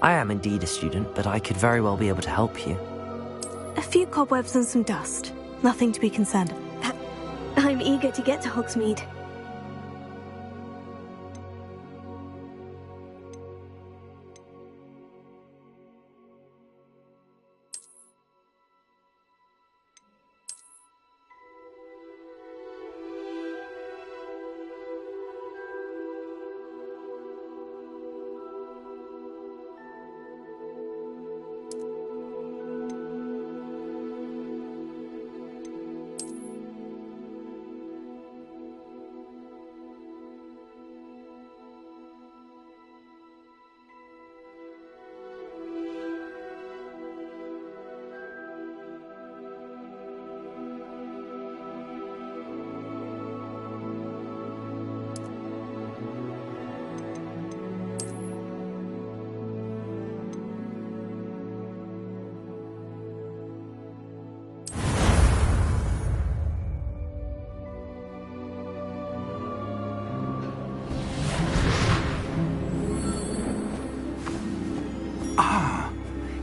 I am indeed a student, but I could very well be able to help you. A few cobwebs and some dust. Nothing to be concerned of. I'm eager to get to Hogsmeade.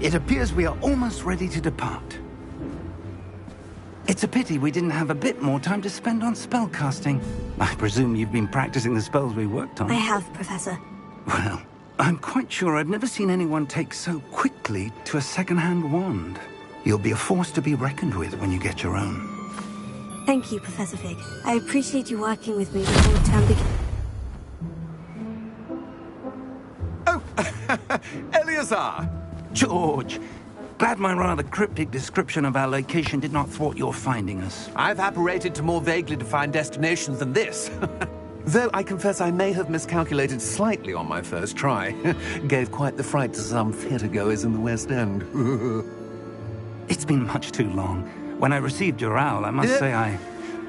It appears we are almost ready to depart. It's a pity we didn't have a bit more time to spend on spellcasting. I presume you've been practicing the spells we worked on. I have, Professor. Well, I'm quite sure I've never seen anyone take so quickly to a second-hand wand. You'll be a force to be reckoned with when you get your own. Thank you, Professor Fig. I appreciate you working with me before the term begins. Oh, Eleazar! George! Glad my rather cryptic description of our location did not thwart your finding us. I've apparated to more vaguely defined destinations than this. Though I confess I may have miscalculated slightly on my first try. Gave quite the fright to some theatre-goers in the West End. It's been much too long. When I received your owl, I must say I...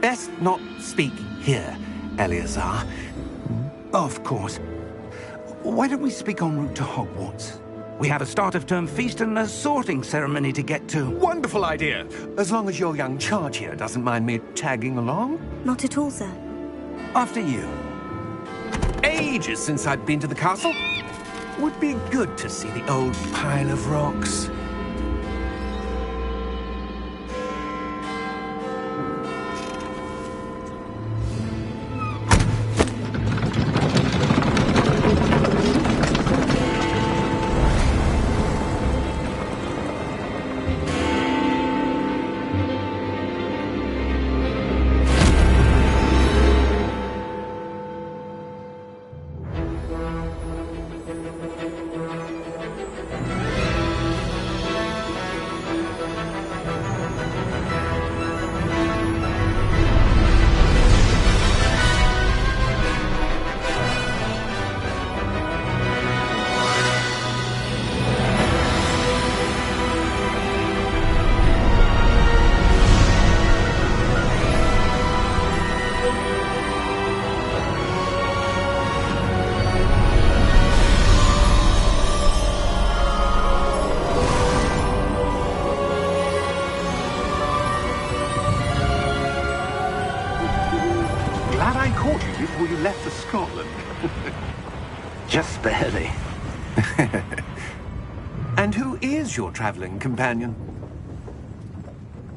Best not speak here, Eleazar. Of course. Why don't we speak en route to Hogwarts? We have a start-of-term feast and a sorting ceremony to get to. Wonderful idea! As long as your young charge here doesn't mind me tagging along. Not at all, sir. After you. Ages since I'd been to the castle. Would be good to see the old pile of rocks. Before you left for Scotland. Just barely. And who is your traveling companion?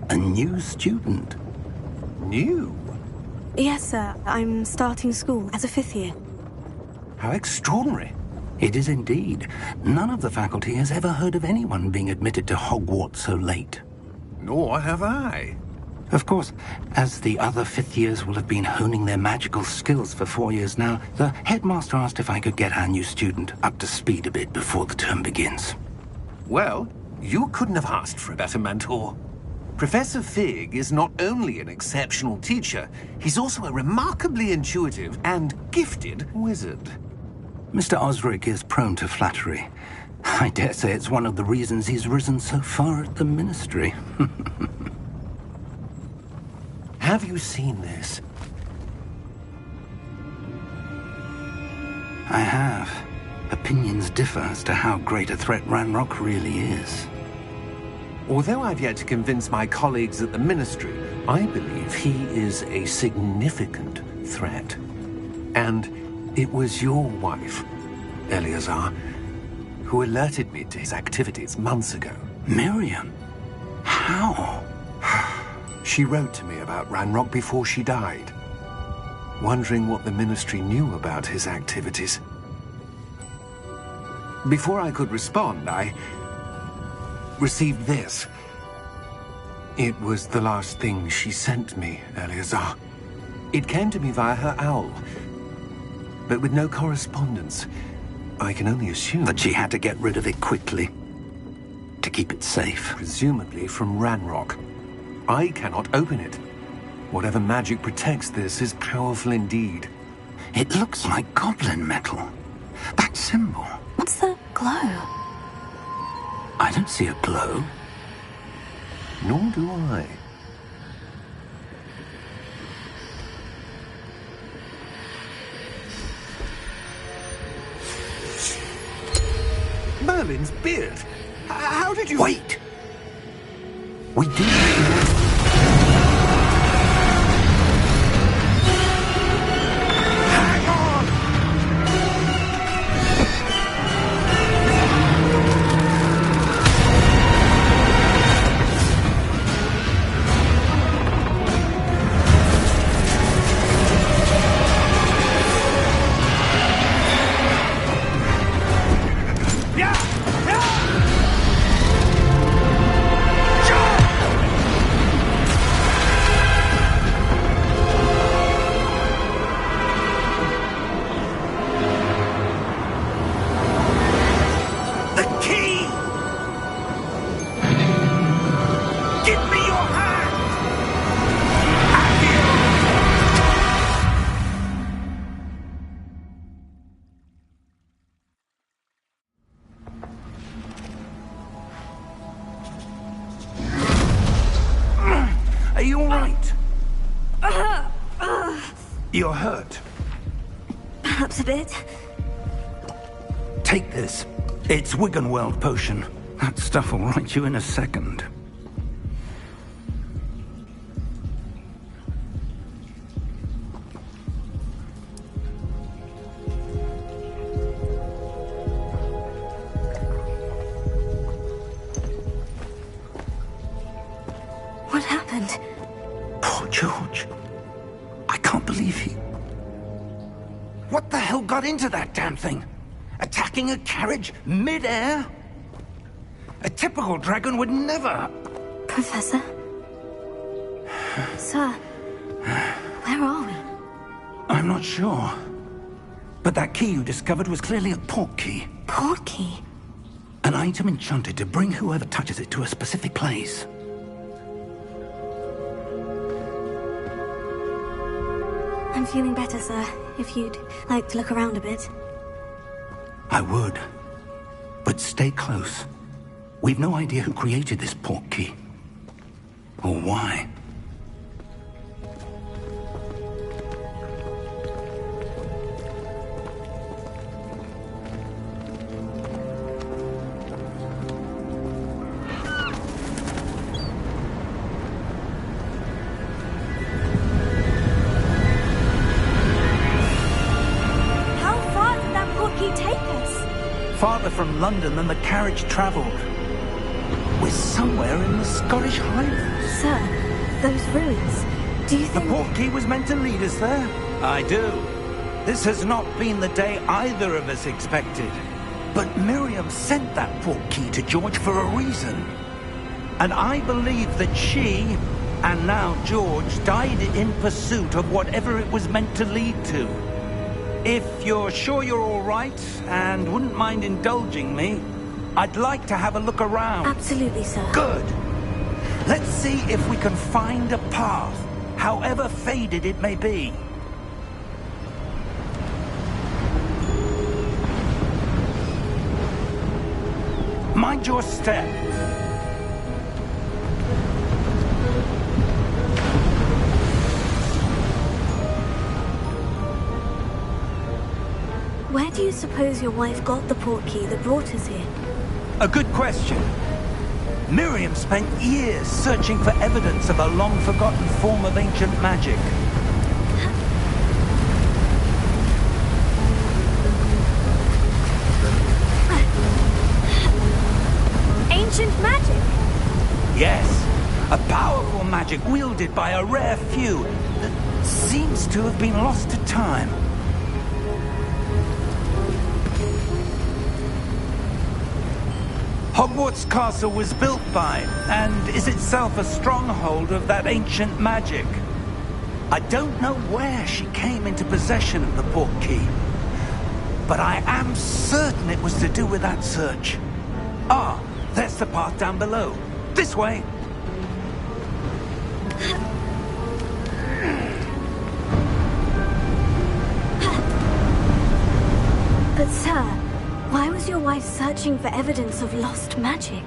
A new student. New? Yes, sir. I'm starting school as a 5th year. How extraordinary. It is indeed. None of the faculty has ever heard of anyone being admitted to Hogwarts so late. Nor have I. Of course, as the other 5th years will have been honing their magical skills for 4 years now, the headmaster asked if I could get our new student up to speed a bit before the term begins. Well, you couldn't have asked for a better mentor. Professor Fig is not only an exceptional teacher, he's also a remarkably intuitive and gifted wizard. Mr. Osric is prone to flattery. I dare say it's one of the reasons he's risen so far at the Ministry. Have you seen this? I have. Opinions differ as to how great a threat Ranrock really is. Although I've yet to convince my colleagues at the Ministry, I believe he is a significant threat. And it was your wife, Eleazar, who alerted me to his activities months ago. Miriam? How? She wrote to me about Ranrock before she died, wondering what the Ministry knew about his activities. Before I could respond, I received this. It was the last thing she sent me, Eleazar. It came to me via her owl, but with no correspondence. I can only assume That she had to get rid of it quickly. To keep it safe. presumably from Ranrock. I cannot open it. Whatever magic protects this is powerful indeed. It looks like goblin metal. That symbol. What's the glow? I don't see a glow. Nor do I. Merlin's beard. How did you... Wait! We did. Hang on! The key! Give me your hand! Are you all right? You're hurt. Perhaps a bit. Take this. It's Wiggenweld potion. That stuff will right you in a second. What happened? Poor George. I can't believe he... What the hell got into that damn thing? Attacking a carriage mid-air? A typical dragon would never... Professor? Sir, where are we? I'm not sure. But that key you discovered was clearly a port key. Port key? An item enchanted to bring whoever touches it to a specific place. I'm feeling better, sir. If you'd like to look around a bit. I would. But stay close. We've no idea who created this port key. Or why. How far did that port key take us? Farther from London than the carriage travelled. We're somewhere in the Scottish Highlands. Sir, those ruins. Do you The think... port key was meant to lead us there? I do. This has not been the day either of us expected. But Miriam sent that port key to George for a reason. And I believe that she, and now George, died in pursuit of whatever it was meant to lead to. If you're sure you're all right, and wouldn't mind indulging me, I'd like to have a look around. Absolutely, sir. Good. Let's see if we can find a path, however faded it may be. Mind your step. Where do you suppose your wife got the port key that brought us here? A good question. Miriam spent years searching for evidence of a long-forgotten form of ancient magic. magic wielded by a rare few that seems to have been lost to time. Hogwarts Castle was built by, and is itself a stronghold of that ancient magic. I don't know where she came into possession of the portkey, but I am certain it was to do with that search. Ah, there's the path down below. This way! But sir, why was your wife searching for evidence of lost magic?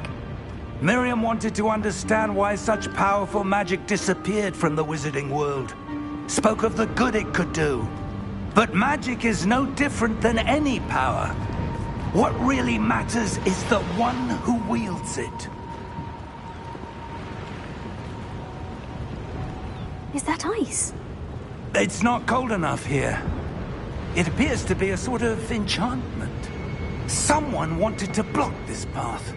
Miriam wanted to understand why such powerful magic disappeared from the wizarding world. Spoke of the good it could do. But magic is no different than any power. What really matters is the one who wields it. Is that ice? It's not cold enough here. It appears to be a sort of enchantment. Someone wanted to block this path.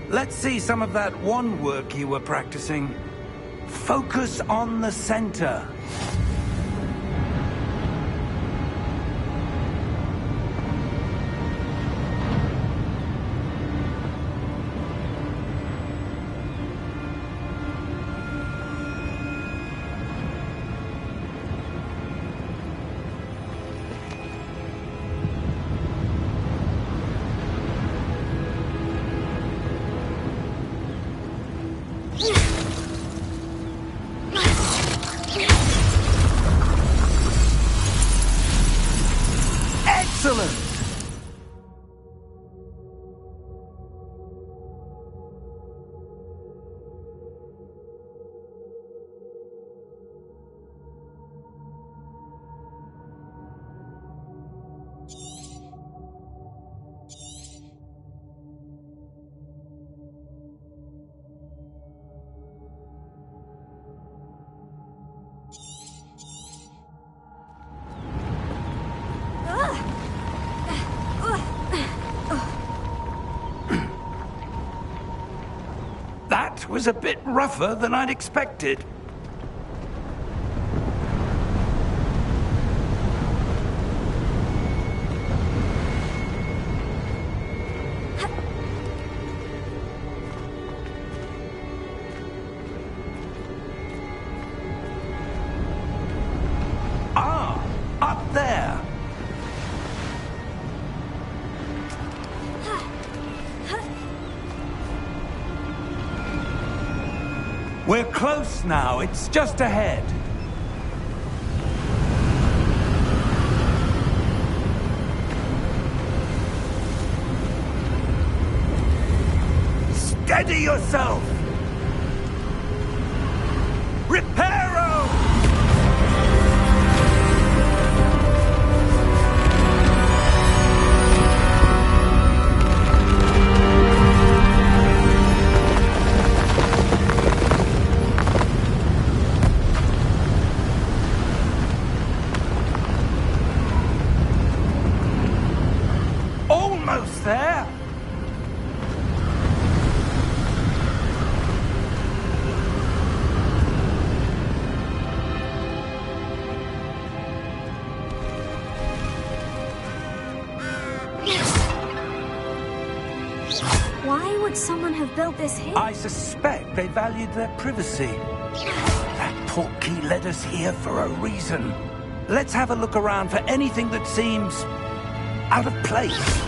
Let's see some of that wand work you were practicing. Focus on the center. Excellent! That was a bit rougher than I'd expected. Ah, up there. We're close now. It's just ahead. Steady yourself! Reparo! Almost there! Why would someone have built this here? I suspect they valued their privacy. That portkey led us here for a reason. Let's have a look around for anything that seems out of place.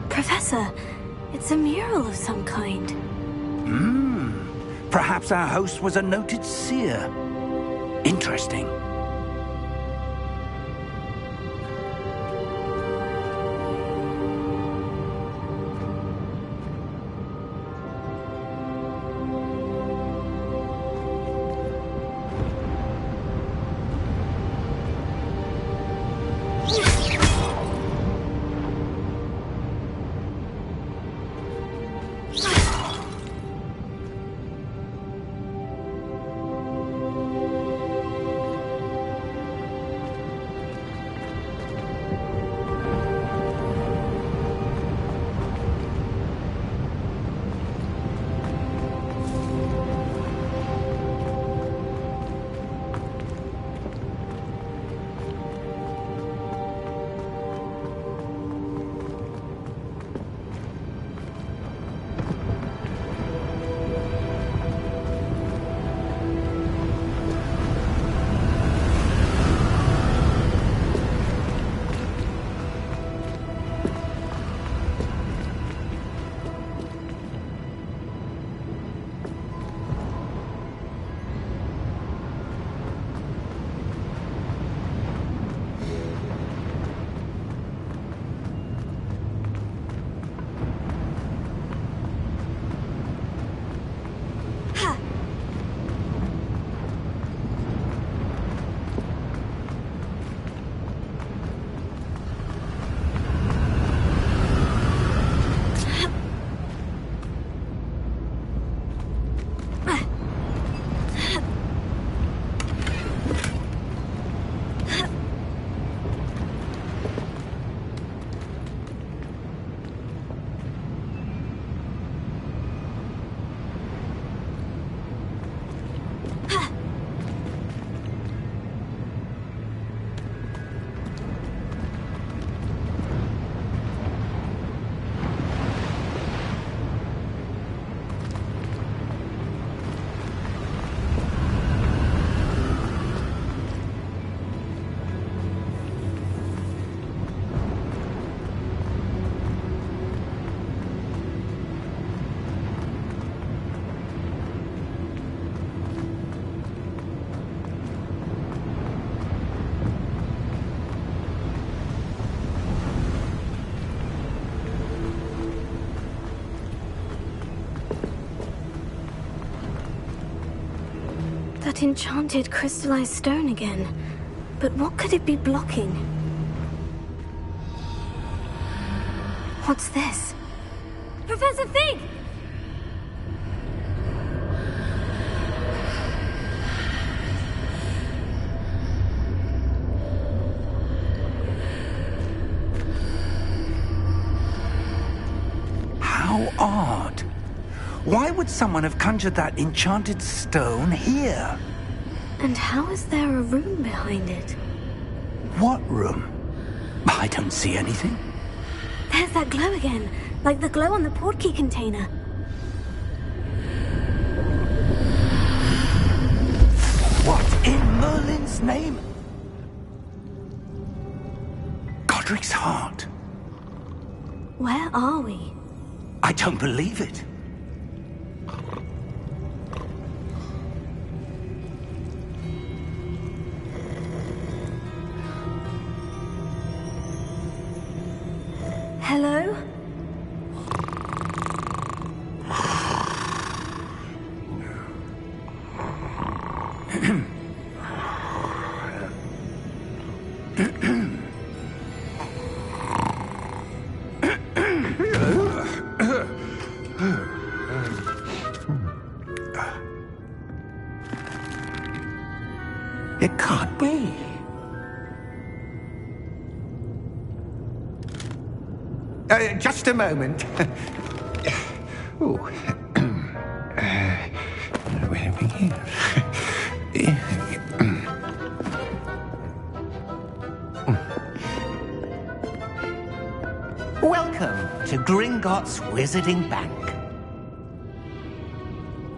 Professor, it's a mural of some kind. Perhaps our host was a noted seer. Interesting. That enchanted crystallized stone again. But what could it be blocking? What's this? Professor Fig! How odd. Why would someone have conjured that enchanted stone here? And how is there a room behind it? What room? I don't see anything. There's that glow again, like the glow on the portkey container. What in Merlin's name? Godric's heart. Where are we? I don't believe it. Hello? It can't be. Just a moment. Oh. Where are we here? Welcome to Gringotts Wizarding Bank.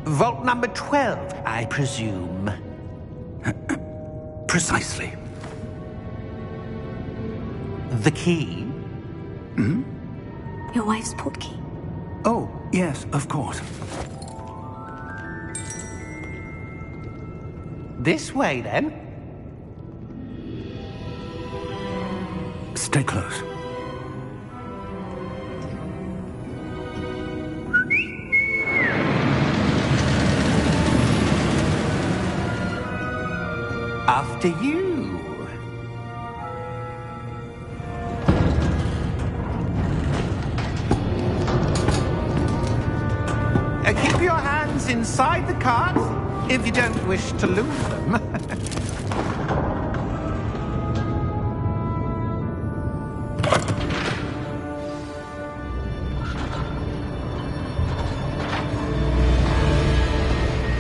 Vault number 12, I presume. Precisely. The key? Your wife's portkey. Oh, yes, of course. This way, then. Stay close. After you. Keep your hands inside the cart if you don't wish to lose them.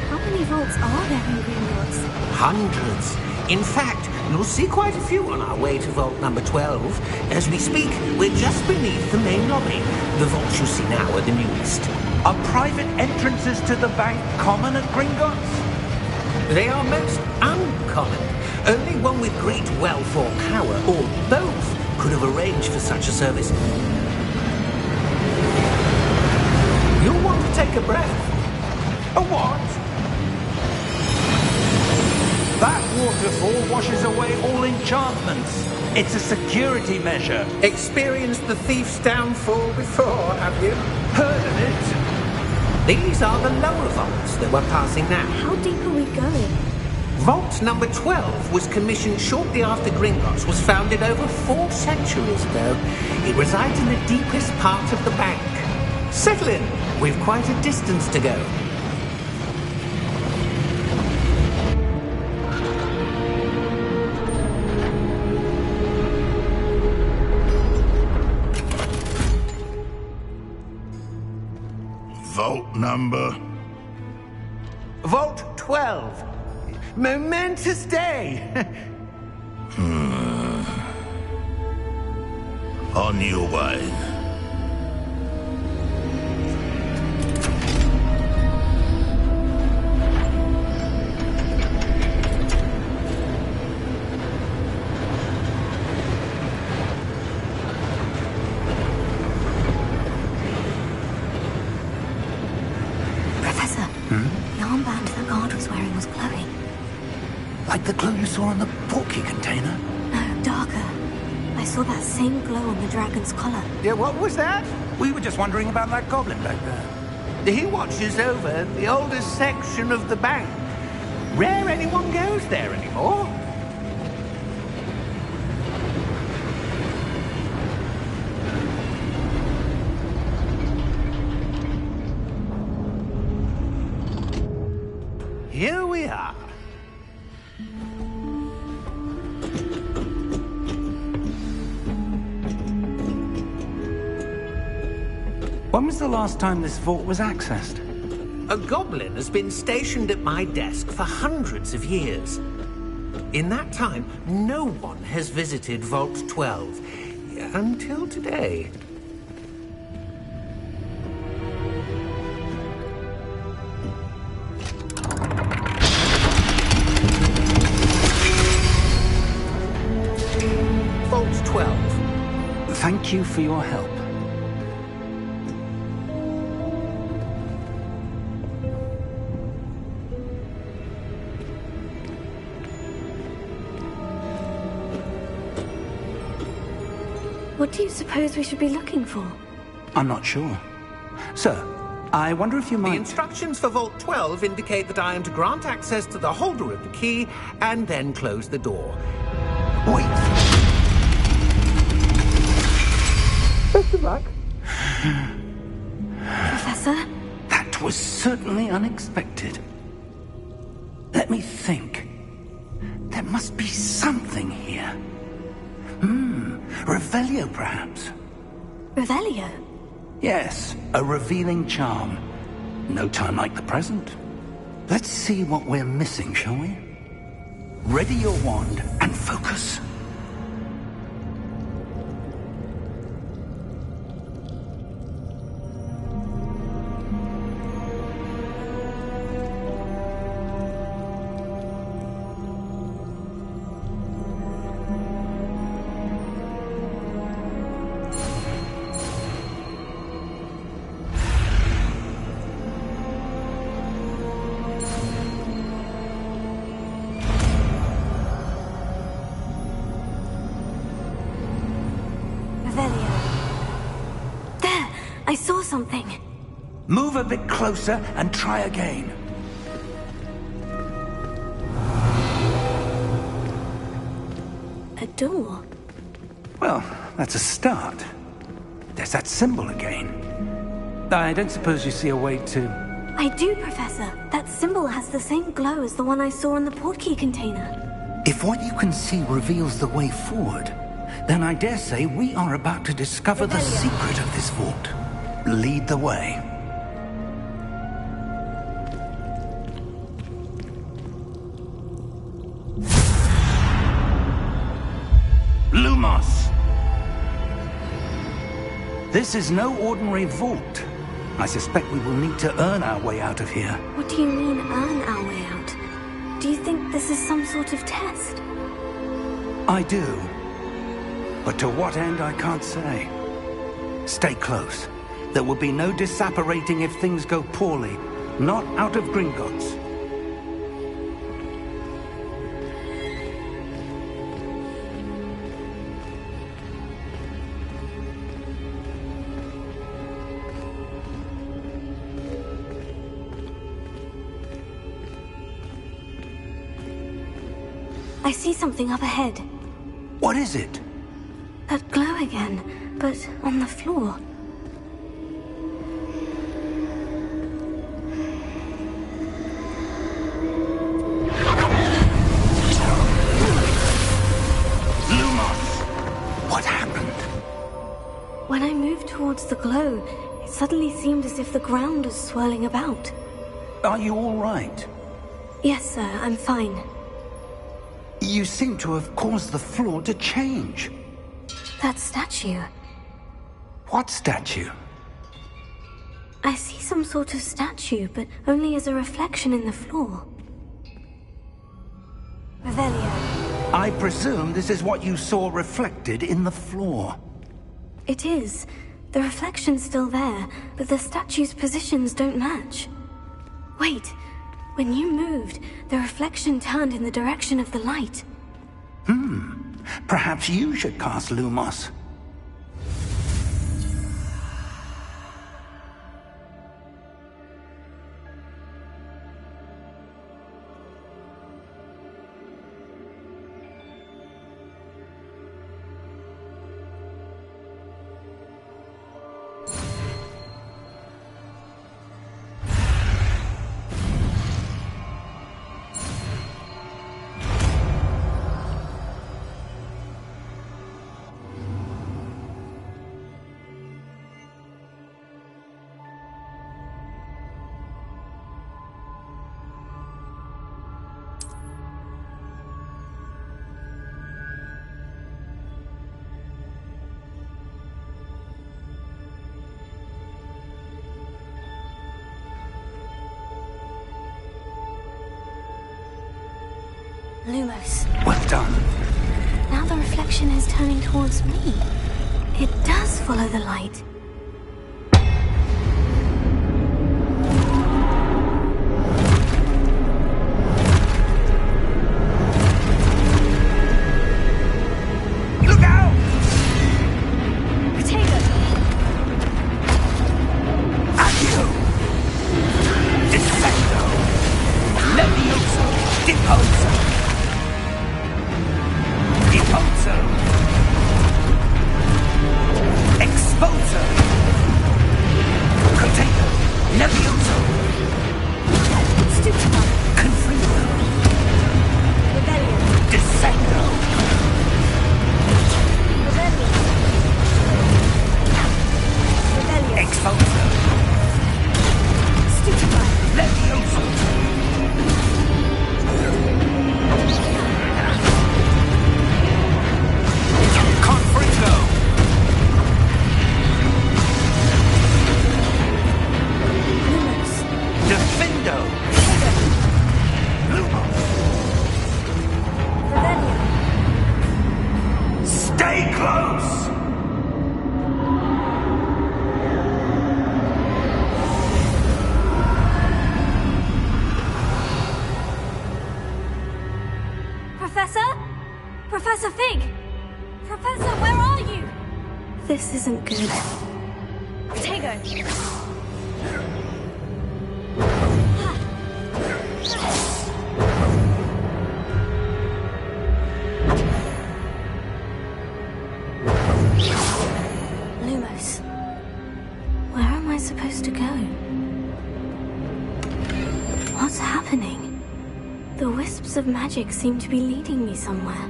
How many vaults are there in Gringotts? Hundreds. In fact, you'll see quite a few on our way to vault number 12. As we speak, we're just beneath the main lobby. The vaults you see now are the newest. Are private entrances to the bank common at Gringotts? They are most uncommon. Only one with great wealth or power, or both, could have arranged for such a service. You'll want to take a breath. A what? That waterfall washes away all enchantments. It's a security measure. Experienced the thief's downfall before, have you? Heard of it? These are the lower vaults that we're passing now. How deep are we going? Vault number 12 was commissioned shortly after Gringotts was founded over 4 centuries ago. It resides in the deepest part of the bank. Settle in. We've quite a distance to go. Vault number? Vault 12. Momentous day. On your way. Professor, the armband the guard was wearing was glowing. Like the glow you saw on the portkey container? No, darker. I saw that same glow on the dragon's collar. Yeah, what was that? We were just wondering about that goblin back there. He watches over the oldest section of the bank. Rare anyone goes there anymore. Here we are. When was the last time this vault was accessed? A goblin has been stationed at my desk for hundreds of years. In that time, no one has visited Vault 12. Until today. Vault 12. Thank you for your help. What do you suppose we should be looking for? I'm not sure. Sir, I wonder if you The might... instructions for Vault 12 indicate that I am to grant access to the holder of the key and then close the door. Wait. Best of luck. Professor? That was certainly unexpected. Let me think. There must be something here. Revelio, perhaps? Revelio? Yes, a revealing charm. No time like the present. Let's see what we're missing, shall we? Ready your wand and focus. I saw something. Move a bit closer and try again. A door? Well, that's a start. There's that symbol again. I don't suppose you see a way to... I do, Professor. That symbol has the same glow as the one I saw in the portkey container. If what you can see reveals the way forward, then I dare say we are about to discover the secret of this vault. Lead the way. Lumos! This is no ordinary vault. I suspect we will need to earn our way out of here. What do you mean, earn our way out? Do you think this is some sort of test? I do. But to what end, I can't say. Stay close. There will be no disapparating if things go poorly. Not out of Gringotts. I see something up ahead. What is it? That glow again, but on the floor. What happened? When I moved towards the glow, it suddenly seemed as if the ground was swirling about. Are you all right? Yes, sir, I'm fine. You seem to have caused the floor to change. That statue. What statue? I see some sort of statue, but only as a reflection in the floor. Revelio. I presume this is what you saw reflected in the floor. It is. The reflection's still there, but the statue's positions don't match. Wait. When you moved, the reflection turned in the direction of the light. Perhaps you should cast Lumos. Lumos. Well done. Now the reflection is turning towards me. It does follow the light. Look out! Potato! Accio! Descendo! Levioso! Deposo! Deposo! Exposo! Potato! Levioso! Stupefy! Confringo! Rebellion! Descendo! Rebellion! Rebellion! Exposo! Stupefy! Levioso! Confringo! Lumos! Defendo! Lumos! Rebellion! Stay close! Professor? Professor Fig! Professor, where are you? This isn't good. Potato! Lumos. Where am I supposed to go? What's happening? The wisps of magic seem to be leading me somewhere.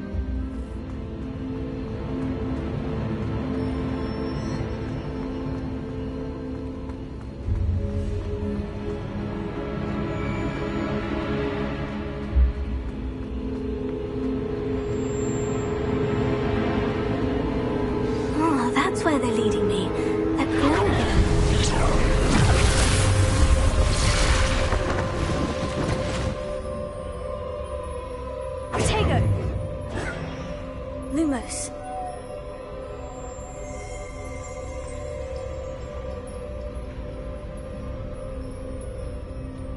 Oh, that's where they're leading me. They're glowing. Potato! Lumos.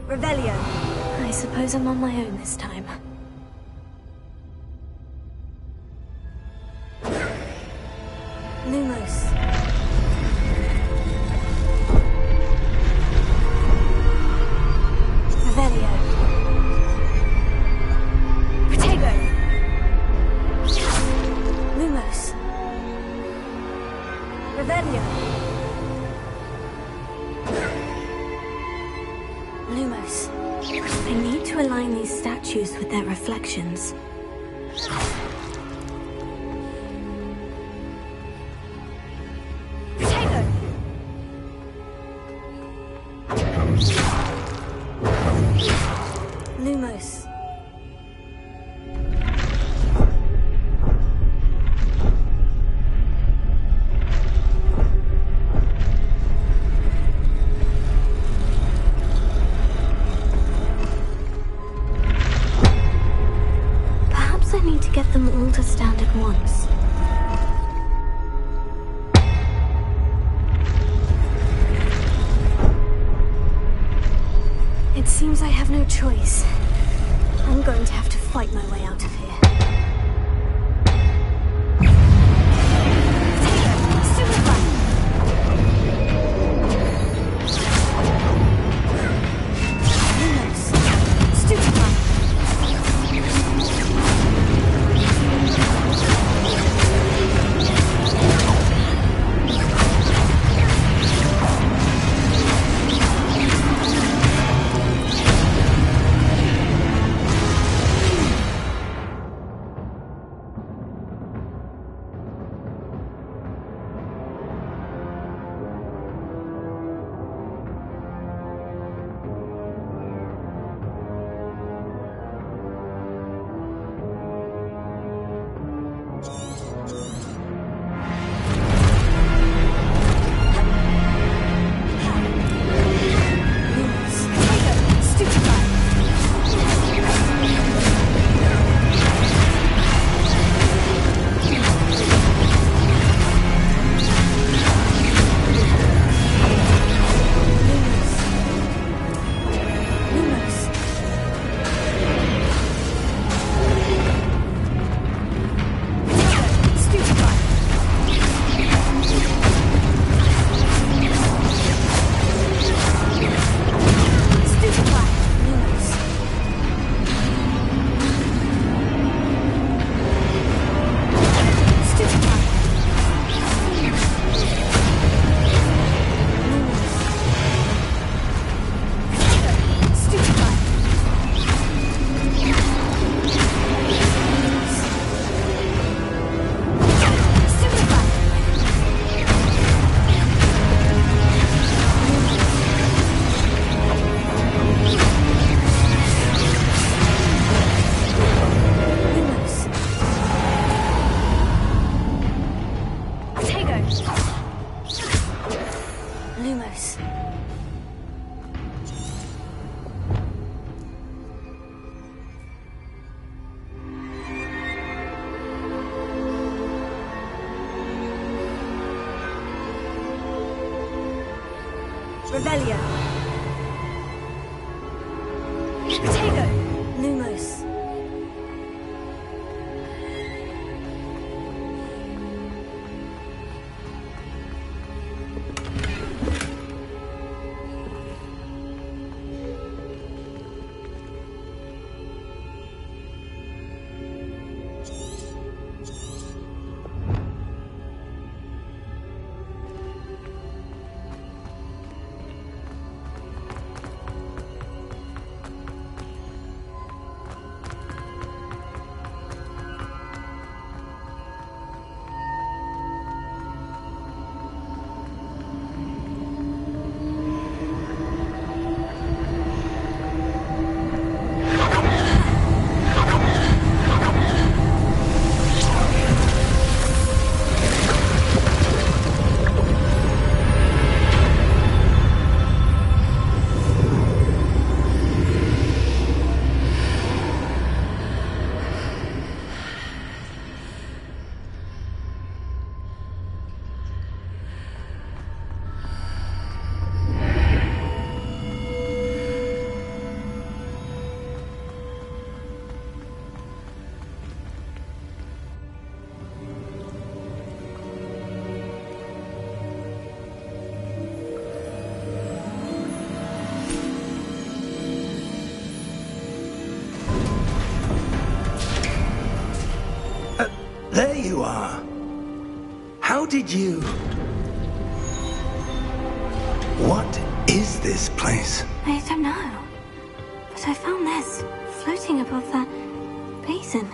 Rebellion. I suppose I'm on my own this time. Lumos. Revelio. Potato. Lumos. Revelio. Lumos. I need to align these statues with their reflections. Potato. Lumos. Perhaps I need to get them all to stand at once. It seems I have no choice. I'm going to have to fight my way out of here. Revelio. Protego. Lumos. There you are. How did you... What is this place? I don't know. But I found this floating above that basin.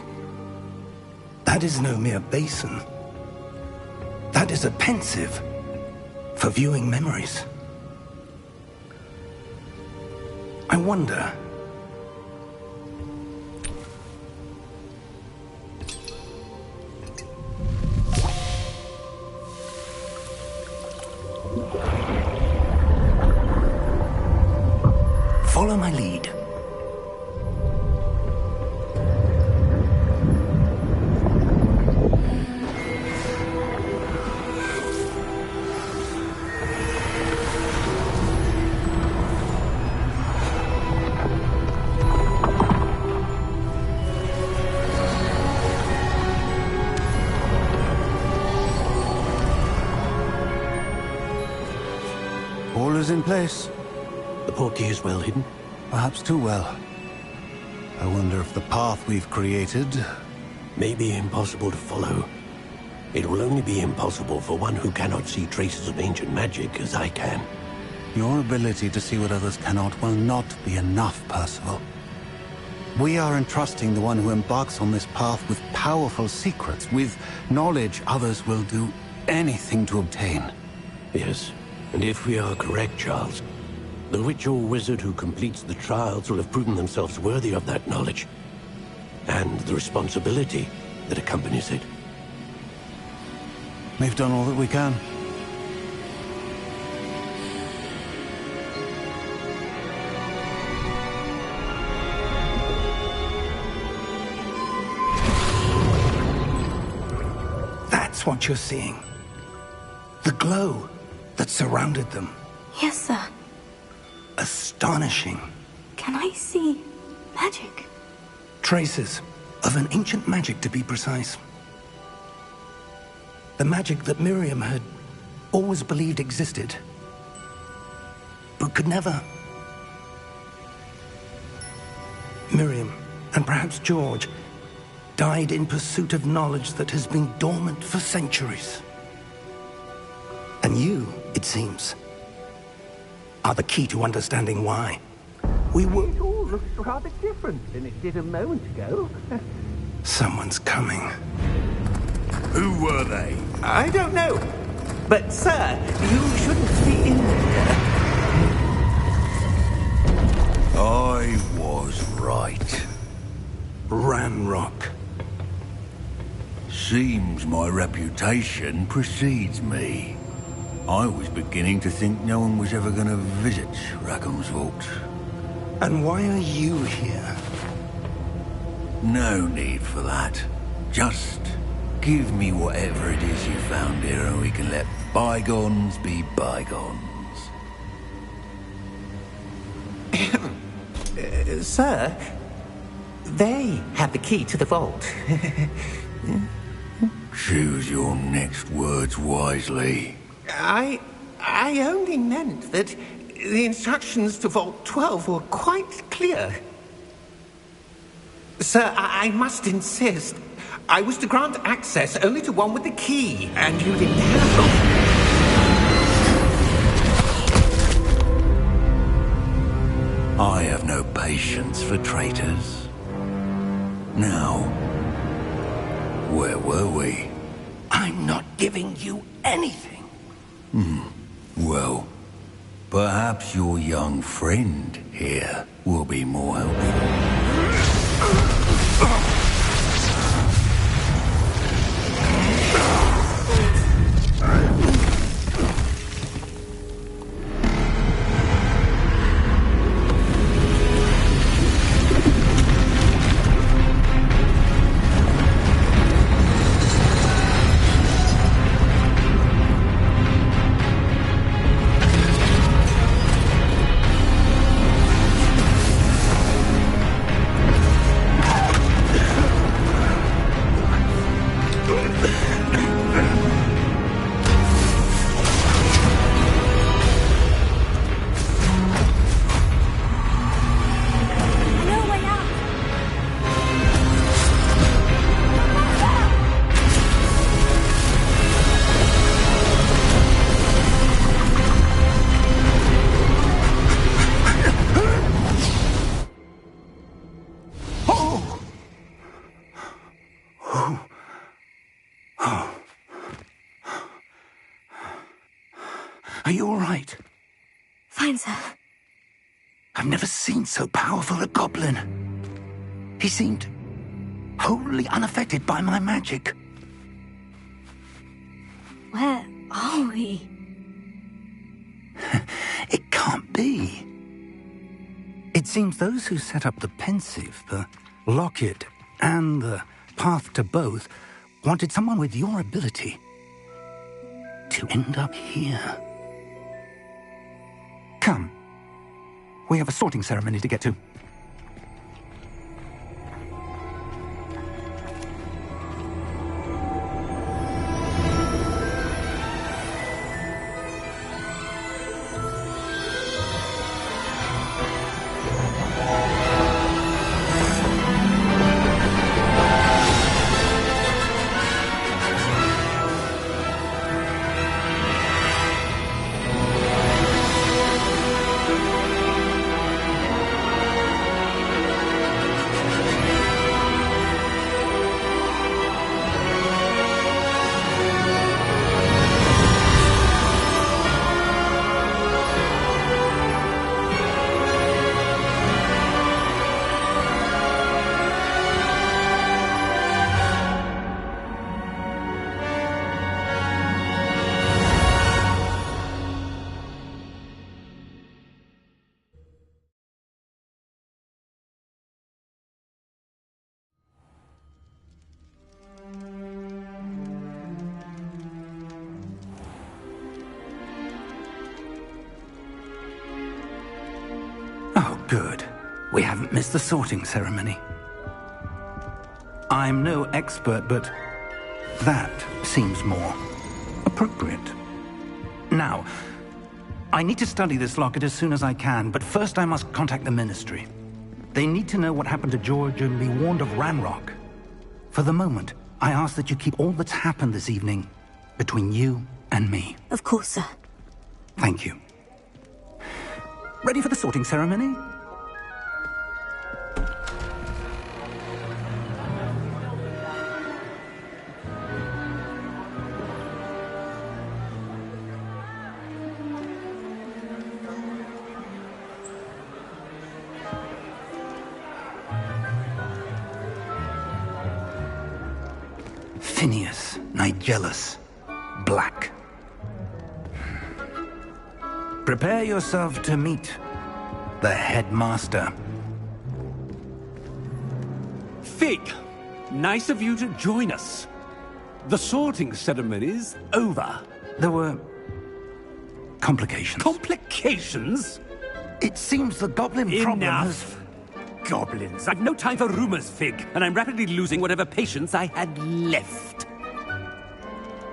That is no mere basin. That is a pensive for viewing memories. I wonder... Follow my lead. All is in place. The portkey is well hidden? Perhaps too well. I wonder if the path we've created... May be impossible to follow. It will only be impossible for one who cannot see traces of ancient magic as I can. Your ability to see what others cannot will not be enough, Percival. We are entrusting the one who embarks on this path with powerful secrets, with knowledge others will do anything to obtain. Yes, and if we are correct, Charles, the witch or wizard who completes the trials will have proven themselves worthy of that knowledge, and the responsibility that accompanies it. We've done all that we can. That's what you're seeing. The glow that surrounded them. Yes, sir. Astonishing. Can I see magic? Traces of an ancient magic, to be precise. The magic that Miriam had always believed existed, but could never. Miriam, and perhaps George, died in pursuit of knowledge that has been dormant for centuries. And you, it seems, are the key to understanding why. We were... It all looks rather different than it did a moment ago. Someone's coming. Who were they? I don't know. But, sir, you shouldn't be in there. I was right. Ranrock. Seems my reputation precedes me. I was beginning to think no one was ever going to visit Rackham's Vault. And why are you here? No need for that. Just give me whatever it is you found here and we can let bygones be bygones. Sir, they have the key to the vault. Choose your next words wisely. I only meant that the instructions to Vault 12 were quite clear. Sir, I must insist. I was to grant access only to one with the key, and you didn't have them. I have no patience for traitors. Now, where were we? I'm not giving you anything. Well, perhaps your young friend here will be more helpful. Are you all right? Fine, sir. I've never seen so powerful a goblin. He seemed wholly unaffected by my magic. Where are we? It can't be. It seems those who set up the pensive, the locket, and the path to both wanted someone with your ability to end up here. Come. We have a sorting ceremony to get to. Oh, good. We haven't missed the sorting ceremony. I'm no expert, but that seems more appropriate. Now, I need to study this locket as soon as I can, but first I must contact the Ministry. They need to know what happened to George and be warned of Ranrock. For the moment, I ask that you keep all that's happened this evening between you and me. Of course, sir. Thank you. Ready for the sorting ceremony? Phineas, Nigellus, Black. Prepare yourself to meet the headmaster. Fig, nice of you to join us. The sorting ceremony's over. There were complications. Complications? It seems the goblin problem has... Enough. goblins! I've no time for rumors, Fig, and I'm rapidly losing whatever patience I had left.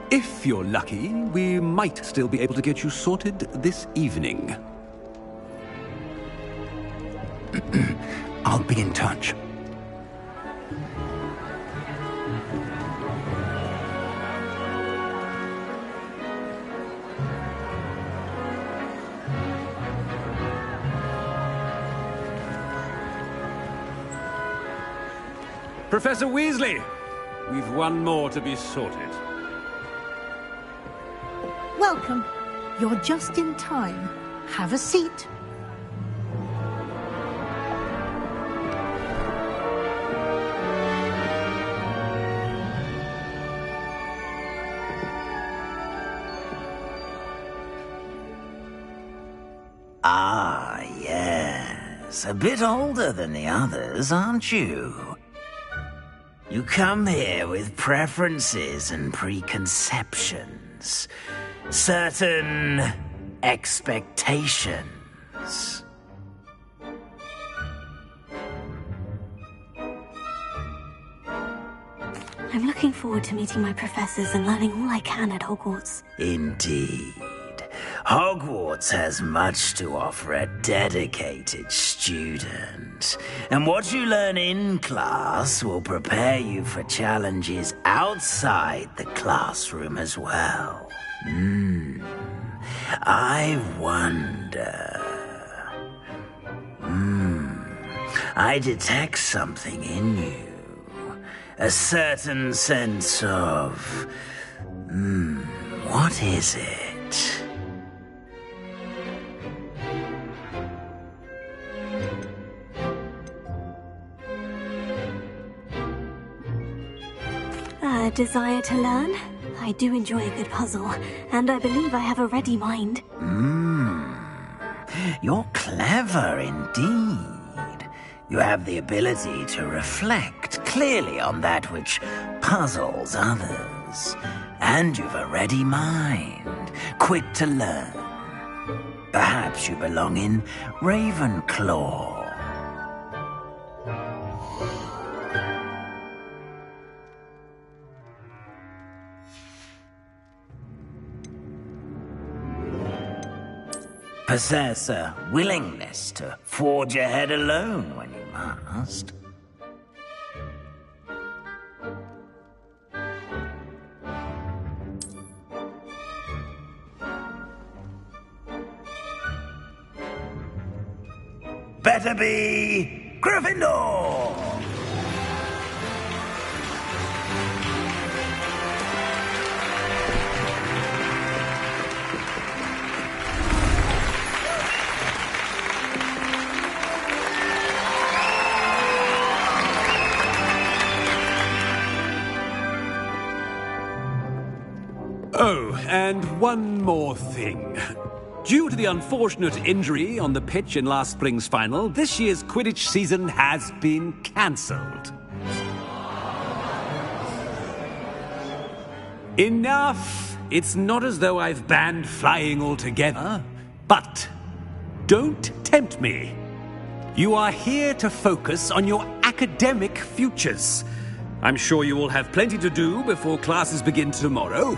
If you're lucky, we might still be able to get you sorted this evening. I'll be in touch. Professor Weasley, we've one more to be sorted. Welcome. You're just in time. Have a seat. Ah, yes. A bit older than the others, aren't you? You come here with preferences and preconceptions. Certain expectations. I'm looking forward to meeting my professors and learning all I can at Hogwarts. Indeed. Hogwarts has much to offer a dedicated student. And what you learn in class will prepare you for challenges outside the classroom as well. I wonder... I detect something in you. A certain sense of... what is it? A desire to learn? I do enjoy a good puzzle, and I believe I have a ready mind. You're clever indeed. You have the ability to reflect clearly on that which puzzles others. And you've a ready mind, quick to learn. Perhaps you belong in Ravenclaw. Possess a willingness to forge ahead alone when you must. Better be Gryffindor! Oh, and one more thing. Due to the unfortunate injury on the pitch in last spring's final, this year's Quidditch season has been cancelled. Enough! It's not as though I've banned flying altogether. But don't tempt me. You are here to focus on your academic futures. I'm sure you will have plenty to do before classes begin tomorrow.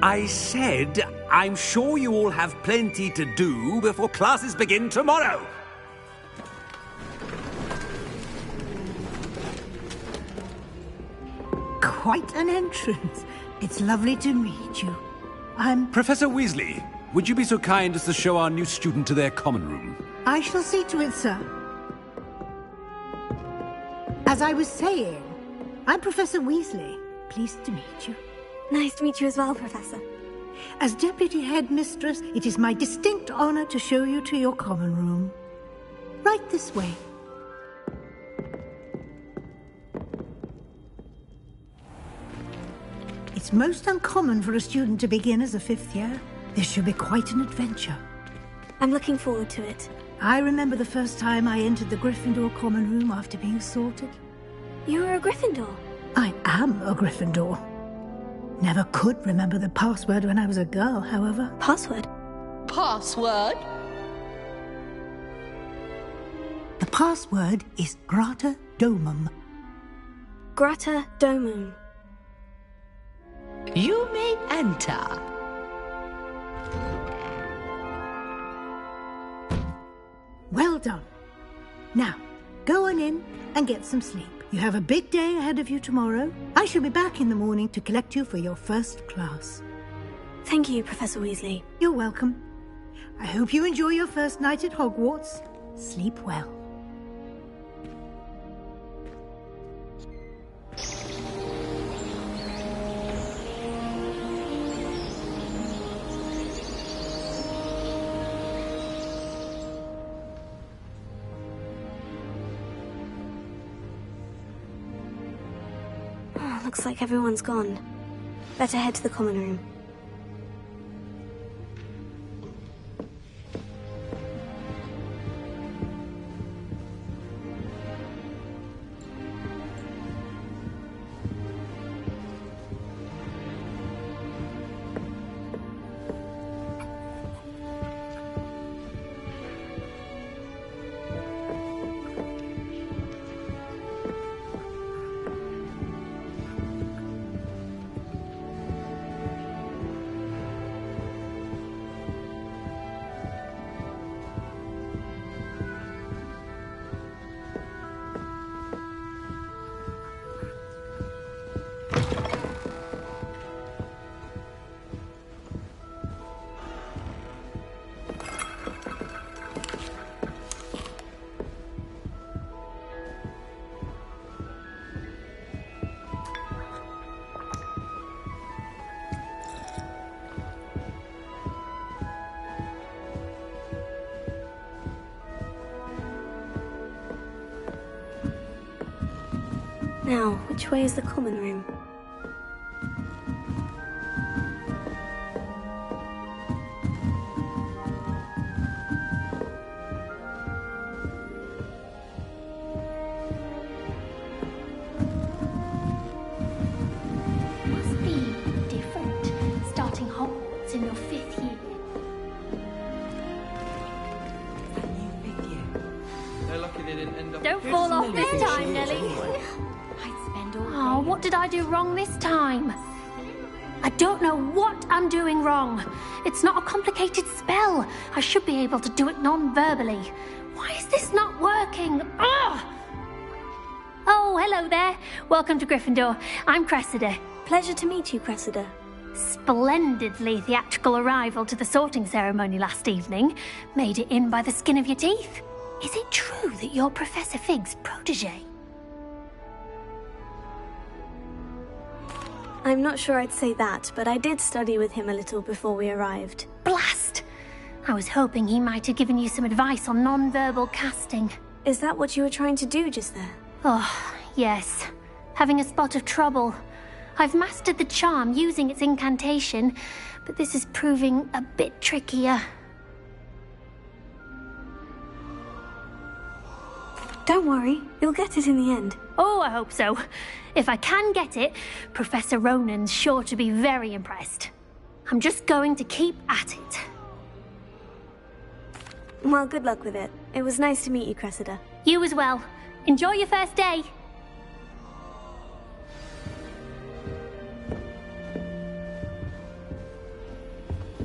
I said, I'm sure you all have plenty to do before classes begin tomorrow. Quite an entrance. It's lovely to meet you. I'm... Professor Weasley, would you be so kind as to show our new student to their common room? I shall see to it, sir. As I was saying, I'm Professor Weasley. Pleased to meet you. Nice to meet you as well, Professor. As Deputy Headmistress, it is my distinct honor to show you to your common room. Right this way. It's most uncommon for a student to begin as a fifth year. This should be quite an adventure. I'm looking forward to it. I remember the first time I entered the Gryffindor common room after being sorted. You were a Gryffindor? I am a Gryffindor. Never could remember the password when I was a girl, however. Password? Password? The password is Grata Domum. Grata Domum. You may enter. Well done. Now, go on in and get some sleep. You have a big day ahead of you tomorrow. I shall be back in the morning to collect you for your first class. Thank you, Professor Weasley. You're welcome. I hope you enjoy your first night at Hogwarts. Sleep well. Looks like everyone's gone. Better head to the common room. Now, which way is the common room? Must be different, starting Hogwarts in your 5th year. They're lucky they didn't end up. Don't fall off this time, Nelly. Oh, what did I do wrong this time? I don't know what I'm doing wrong. It's not a complicated spell. I should be able to do it non-verbally. Why is this not working? Ugh! Oh, hello there. Welcome to Gryffindor. I'm Cressida. Pleasure to meet you, Cressida. Splendidly theatrical arrival to the sorting ceremony last evening. Made it in by the skin of your teeth. Is it true that you're Professor Fig's protege? I'm not sure I'd say that, but I did study with him a little before we arrived. Blast! I was hoping he might have given you some advice on non-verbal casting. Is that what you were trying to do just there? Oh, yes. Having a spot of trouble. I've mastered the charm using its incantation, but this is proving a bit trickier. Don't worry, you'll get it in the end. Oh, I hope so. If I can get it, Professor Ronan's sure to be very impressed. I'm just going to keep at it. Well, good luck with it. It was nice to meet you, Cressida. You as well. Enjoy your first day.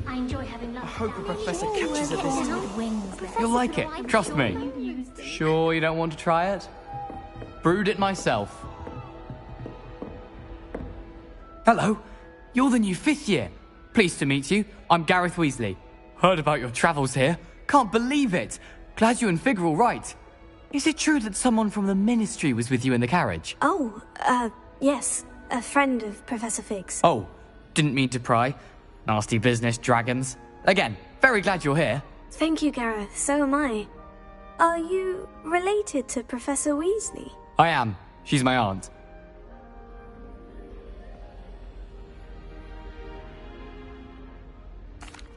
I enjoy having lunch. I hope the professor catches it this time. Wings. You'll like it, trust me. Sure you don't want to try it? Brewed it myself. Hello, you're the new 5th year. Pleased to meet you. I'm Gareth Weasley. Heard about your travels here. Can't believe it. Glad you and Fig are all right. Is it true that someone from the Ministry was with you in the carriage? Oh, yes. A friend of Professor Fig's. Oh, didn't mean to pry. Nasty business, dragons. Again, very glad you're here. Thank you, Gareth. So am I. Are you related to Professor Weasley? I am. She's my aunt.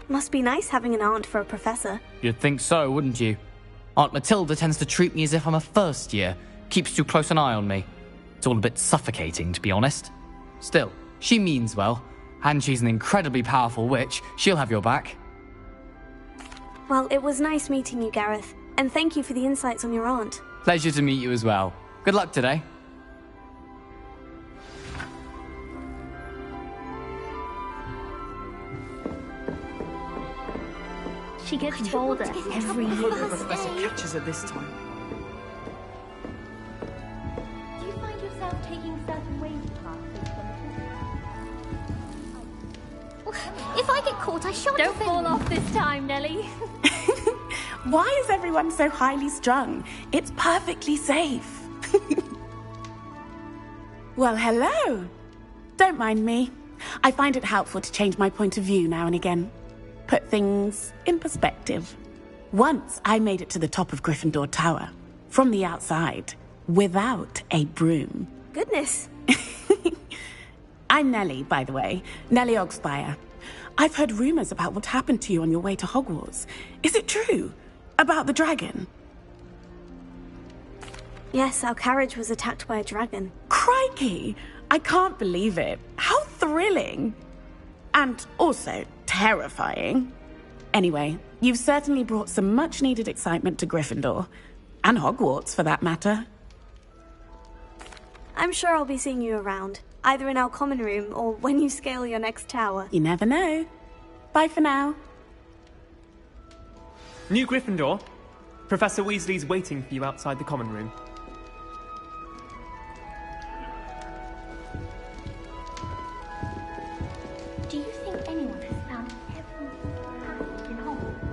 Must be nice having an aunt for a professor. You'd think so, wouldn't you? Aunt Matilda tends to treat me as if I'm a first year. Keeps too close an eye on me. It's all a bit suffocating, to be honest. Still, she means well. And she's an incredibly powerful witch. She'll have your back. Well, it was nice meeting you, Gareth. And thank you for the insights on your aunt. Pleasure to meet you as well. Good luck today. She gets bolder every year. The professor catches her this time. Do you find yourself taking certain ways classes from If I get caught, I shan't Don't fall off this time, Nellie. Why is everyone so highly strung? It's perfectly safe. Well, hello. Don't mind me. I find it helpful to change my point of view now and again. Put things in perspective. Once I made it to the top of Gryffindor Tower, from the outside, without a broom. Goodness. I'm Nellie, by the way. Nellie Ogspire. I've heard rumors about what happened to you on your way to Hogwarts. Is it true? About the dragon? Yes, our carriage was attacked by a dragon. Crikey! I can't believe it. How thrilling! And also terrifying. Anyway, you've certainly brought some much-needed excitement to Gryffindor. And Hogwarts, for that matter. I'm sure I'll be seeing you around, either in our common room or when you scale your next tower. You never know. Bye for now. New Gryffindor. Professor Weasley's waiting for you outside the common room. Do you think anyone has found everything in Hogwarts?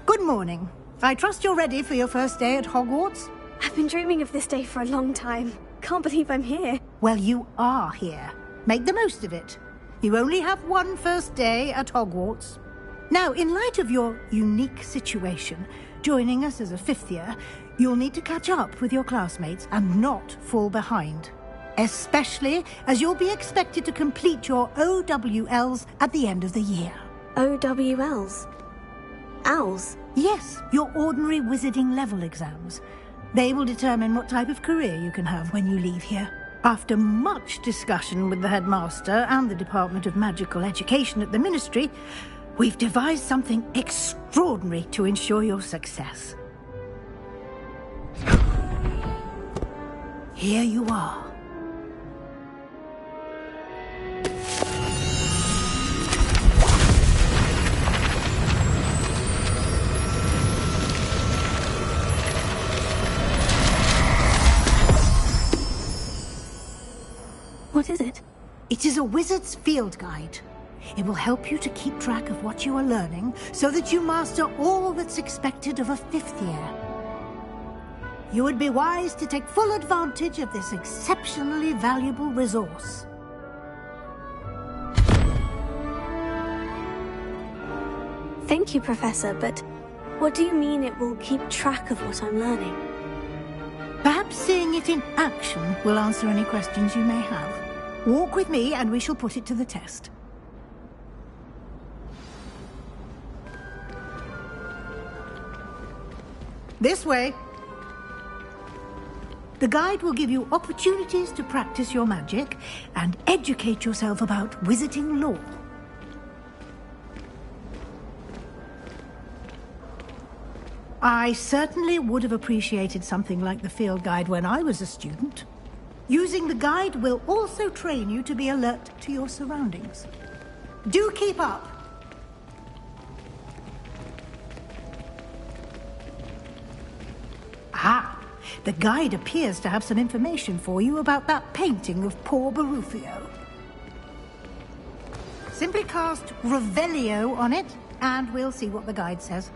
Good morning. I trust you're ready for your first day at Hogwarts? I've been dreaming of this day for a long time. Can't believe I'm here. Well, you are here. Make the most of it. You only have one first day at Hogwarts. Now, in light of your unique situation, joining us as a fifth year, you'll need to catch up with your classmates and not fall behind. Especially as you'll be expected to complete your OWLs at the end of the year. OWLs? Owls? Yes, your ordinary wizarding level exams. They will determine what type of career you can have when you leave here. After much discussion with the headmaster and the Department of Magical Education at the Ministry, we've devised something extraordinary to ensure your success. Here you are. What is it? It is a wizard's field guide. It will help you to keep track of what you are learning so that you master all that's expected of a fifth year. You would be wise to take full advantage of this exceptionally valuable resource. Thank you, Professor, but what do you mean it will keep track of what I'm learning? Perhaps seeing it in action will answer any questions you may have. Walk with me and we shall put it to the test. This way. The guide will give you opportunities to practice your magic and educate yourself about wizarding lore. I certainly would have appreciated something like the field guide when I was a student. Using the guide will also train you to be alert to your surroundings. Do keep up. Ah, the guide appears to have some information for you about that painting of poor Barufio. Simply cast Revelio on it, and we'll see what the guide says.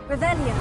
Revelio.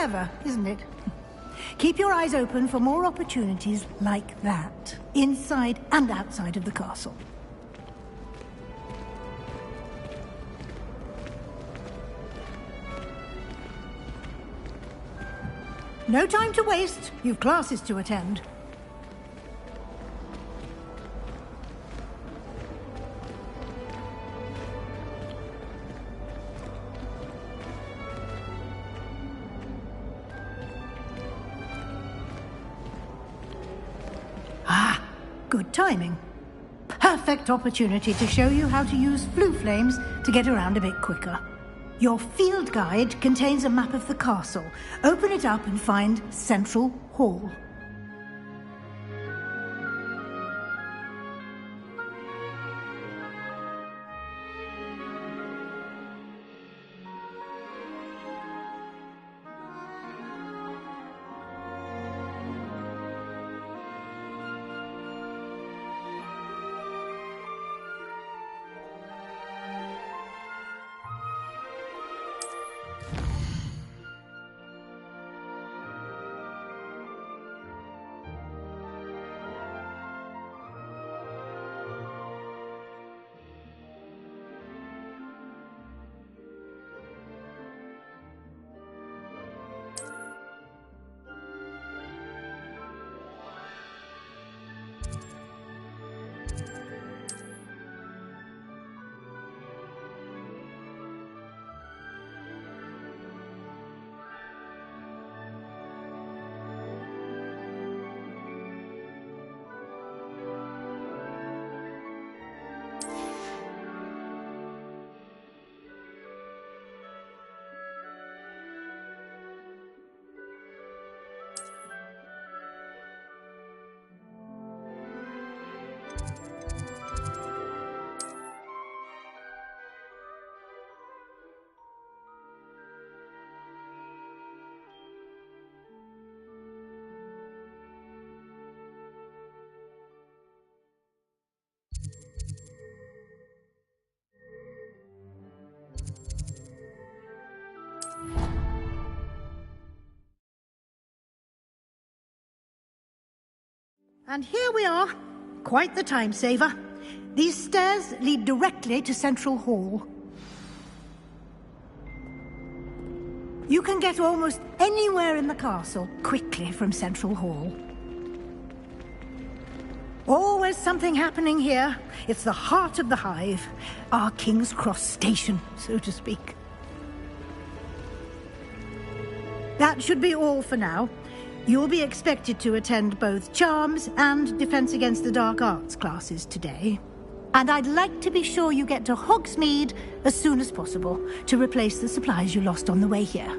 Clever, isn't it? Keep your eyes open for more opportunities like that, inside and outside of the castle. No time to waste. You've classes to attend. Ah, good timing. Perfect opportunity to show you how to use flue flames to get around a bit quicker. Your field guide contains a map of the castle. Open it up and find Central Hall. And here we are. Quite the time saver. These stairs lead directly to Central Hall. You can get almost anywhere in the castle quickly from Central Hall. Always something happening here. It's the heart of the hive. Our King's Cross station, so to speak. That should be all for now. You'll be expected to attend both Charms and Defense Against the Dark Arts classes today. And I'd like to be sure you get to Hogsmeade as soon as possible to replace the supplies you lost on the way here.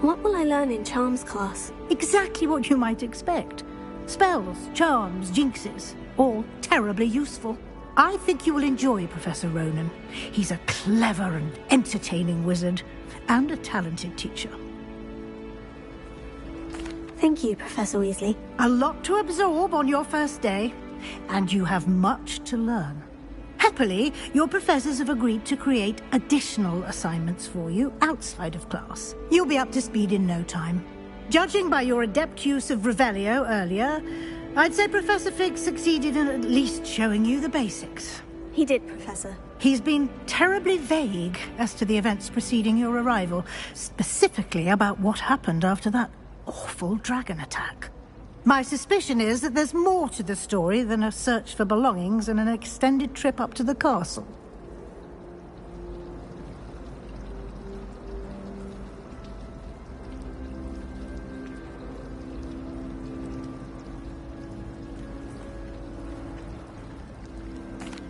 What will I learn in Charms class? Exactly what you might expect. Spells, charms, jinxes, all terribly useful. I think you will enjoy Professor Ronan. He's a clever and entertaining wizard, and a talented teacher. Thank you, Professor Weasley. A lot to absorb on your first day, and you have much to learn. Happily, your professors have agreed to create additional assignments for you outside of class. You'll be up to speed in no time. Judging by your adept use of Revelio earlier, I'd say Professor Fig succeeded in at least showing you the basics. He did, Professor. He's been terribly vague as to the events preceding your arrival, specifically about what happened after that awful dragon attack. My suspicion is that there's more to the story than a search for belongings and an extended trip up to the castle.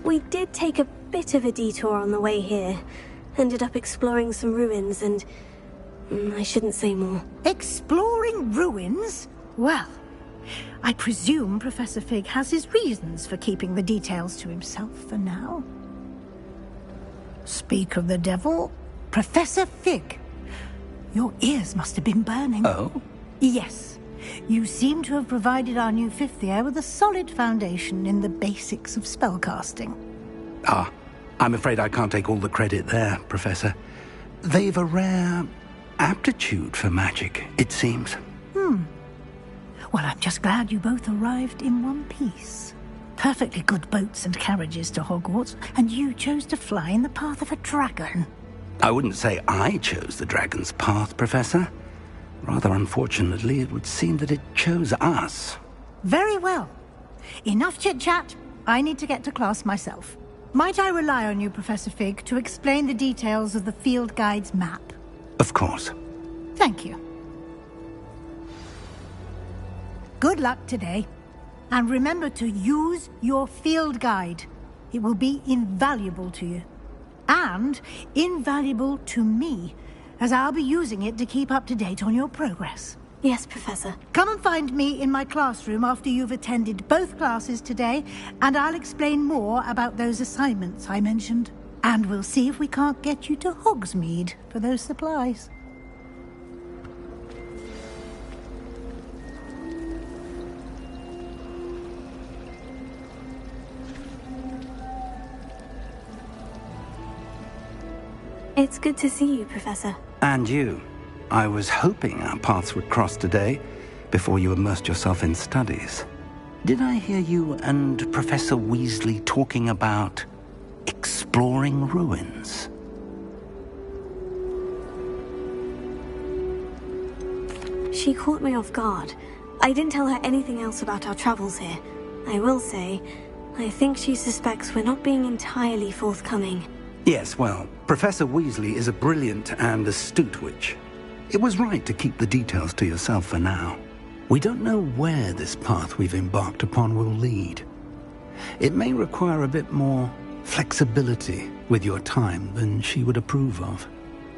We did take a bit of a detour on the way here. Ended up exploring some ruins and... I shouldn't say more. Exploring ruins? Well, I presume Professor Fig has his reasons for keeping the details to himself for now. Speak of the devil, Professor Fig. Your ears must have been burning. Oh? Yes. You seem to have provided our new fifth year with a solid foundation in the basics of spellcasting. Ah, I'm afraid I can't take all the credit there, Professor. They've a rare aptitude for magic, it seems. Well, I'm just glad you both arrived in one piece. Perfectly good boats and carriages to Hogwarts, and you chose to fly in the path of a dragon. I wouldn't say I chose the dragon's path, Professor. Rather unfortunately, it would seem that it chose us. Very well. Enough chit-chat. I need to get to class myself. Might I rely on you, Professor Fig, to explain the details of the field guide's map? Of course. Thank you. Good luck today. And remember to use your field guide. It will be invaluable to you. And invaluable to me, as I'll be using it to keep up to date on your progress. Yes, Professor. Come and find me in my classroom after you've attended both classes today, and I'll explain more about those assignments I mentioned. And we'll see if we can't get you to Hogsmeade for those supplies. It's good to see you, Professor. And you. I was hoping our paths would cross today, before you immersed yourself in studies. Did I hear you and Professor Weasley talking about exploring ruins? She caught me off guard. I didn't tell her anything else about our travels here. I will say, I think she suspects we're not being entirely forthcoming. Yes, well, Professor Weasley is a brilliant and astute witch. It was right to keep the details to yourself for now. We don't know where this path we've embarked upon will lead. It may require a bit more flexibility with your time than she would approve of.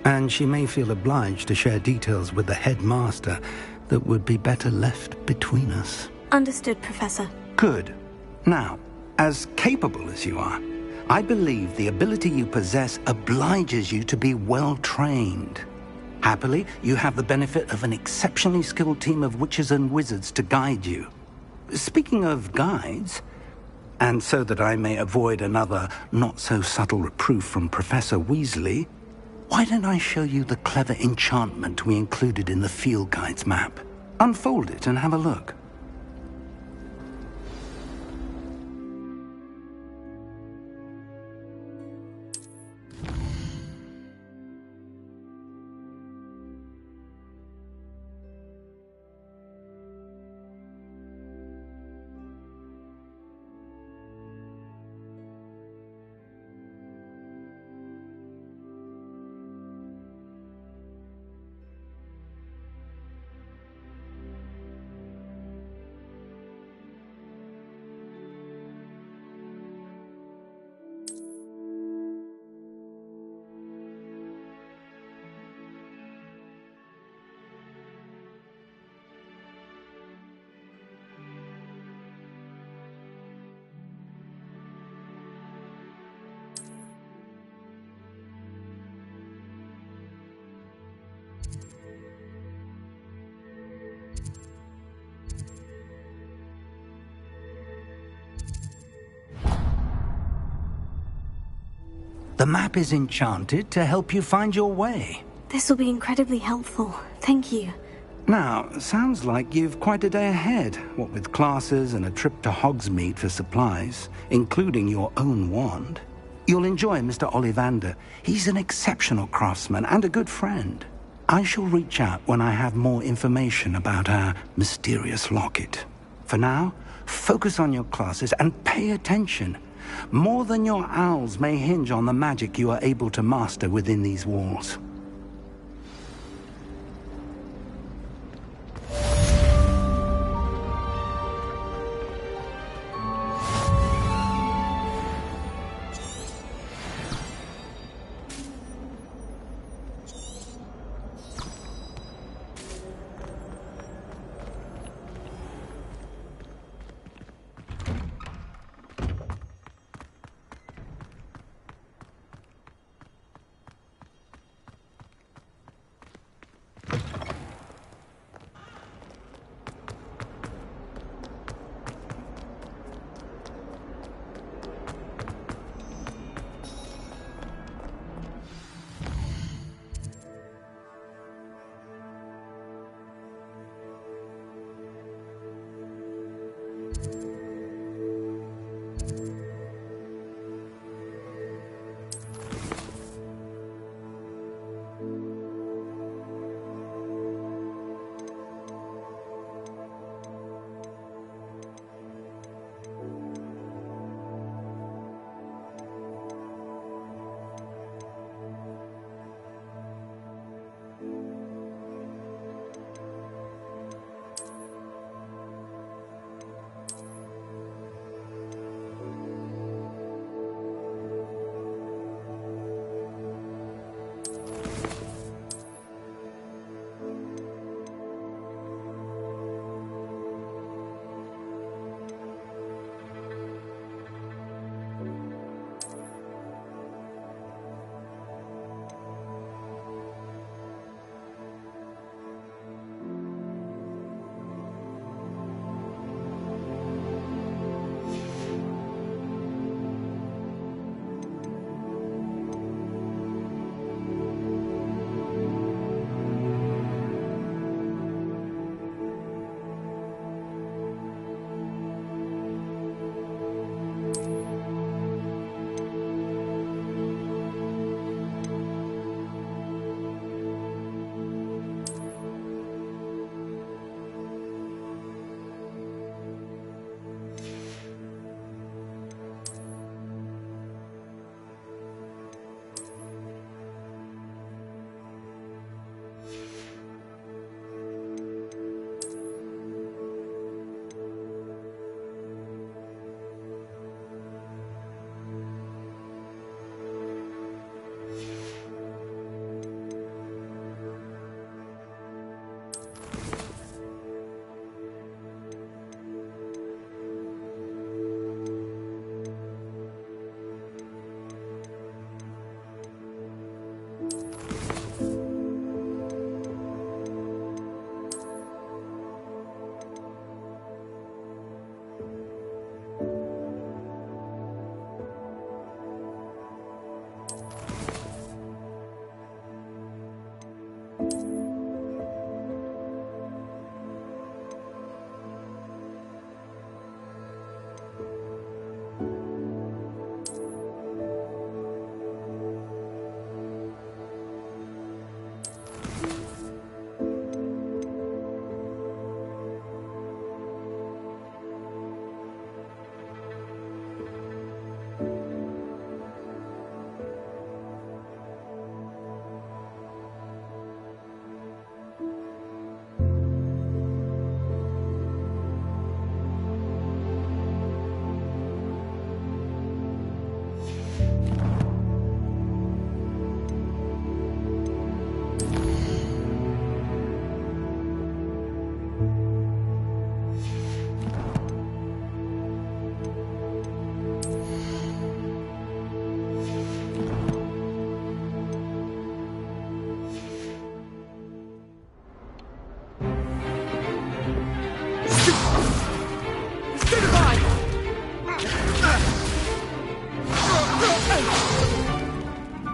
And she may feel obliged to share details with the headmaster that would be better left between us. Understood, Professor. Good. Now, as capable as you are, I believe the ability you possess obliges you to be well-trained. Happily, you have the benefit of an exceptionally skilled team of witches and wizards to guide you. Speaking of guides, and so that I may avoid another not-so-subtle reproof from Professor Weasley, why don't I show you the clever enchantment we included in the field guide's map? Unfold it and have a look. The map is enchanted to help you find your way. This will be incredibly helpful. Thank you. Now, sounds like you've quite a day ahead, what with classes and a trip to Hogsmeade for supplies, including your own wand. You'll enjoy Mr. Ollivander. He's an exceptional craftsman and a good friend. I shall reach out when I have more information about our mysterious locket. For now, focus on your classes and pay attention. More than your owls may hinge on the magic you are able to master within these walls.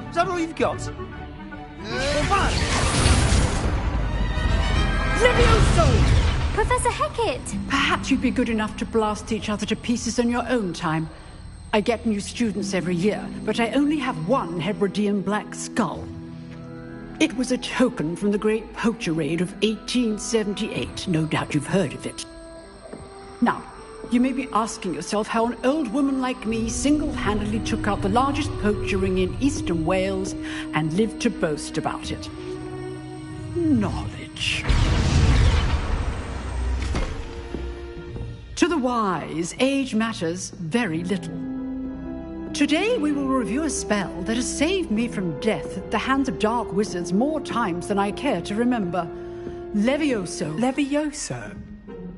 Is that all you've got? Levioso! Professor Hecat! Perhaps you'd be good enough to blast each other to pieces in your own time. I get new students every year, but I only have one Hebridean black skull. It was a token from the Great Poacher Raid of 1878. No doubt you've heard of it. Now, you may be asking yourself how an old woman like me single-handedly took out the largest poacher ring in eastern Wales and lived to boast about it. Knowledge. To the wise, age matters very little. Today we will review a spell that has saved me from death at the hands of dark wizards more times than I care to remember. Levioso. Levioso?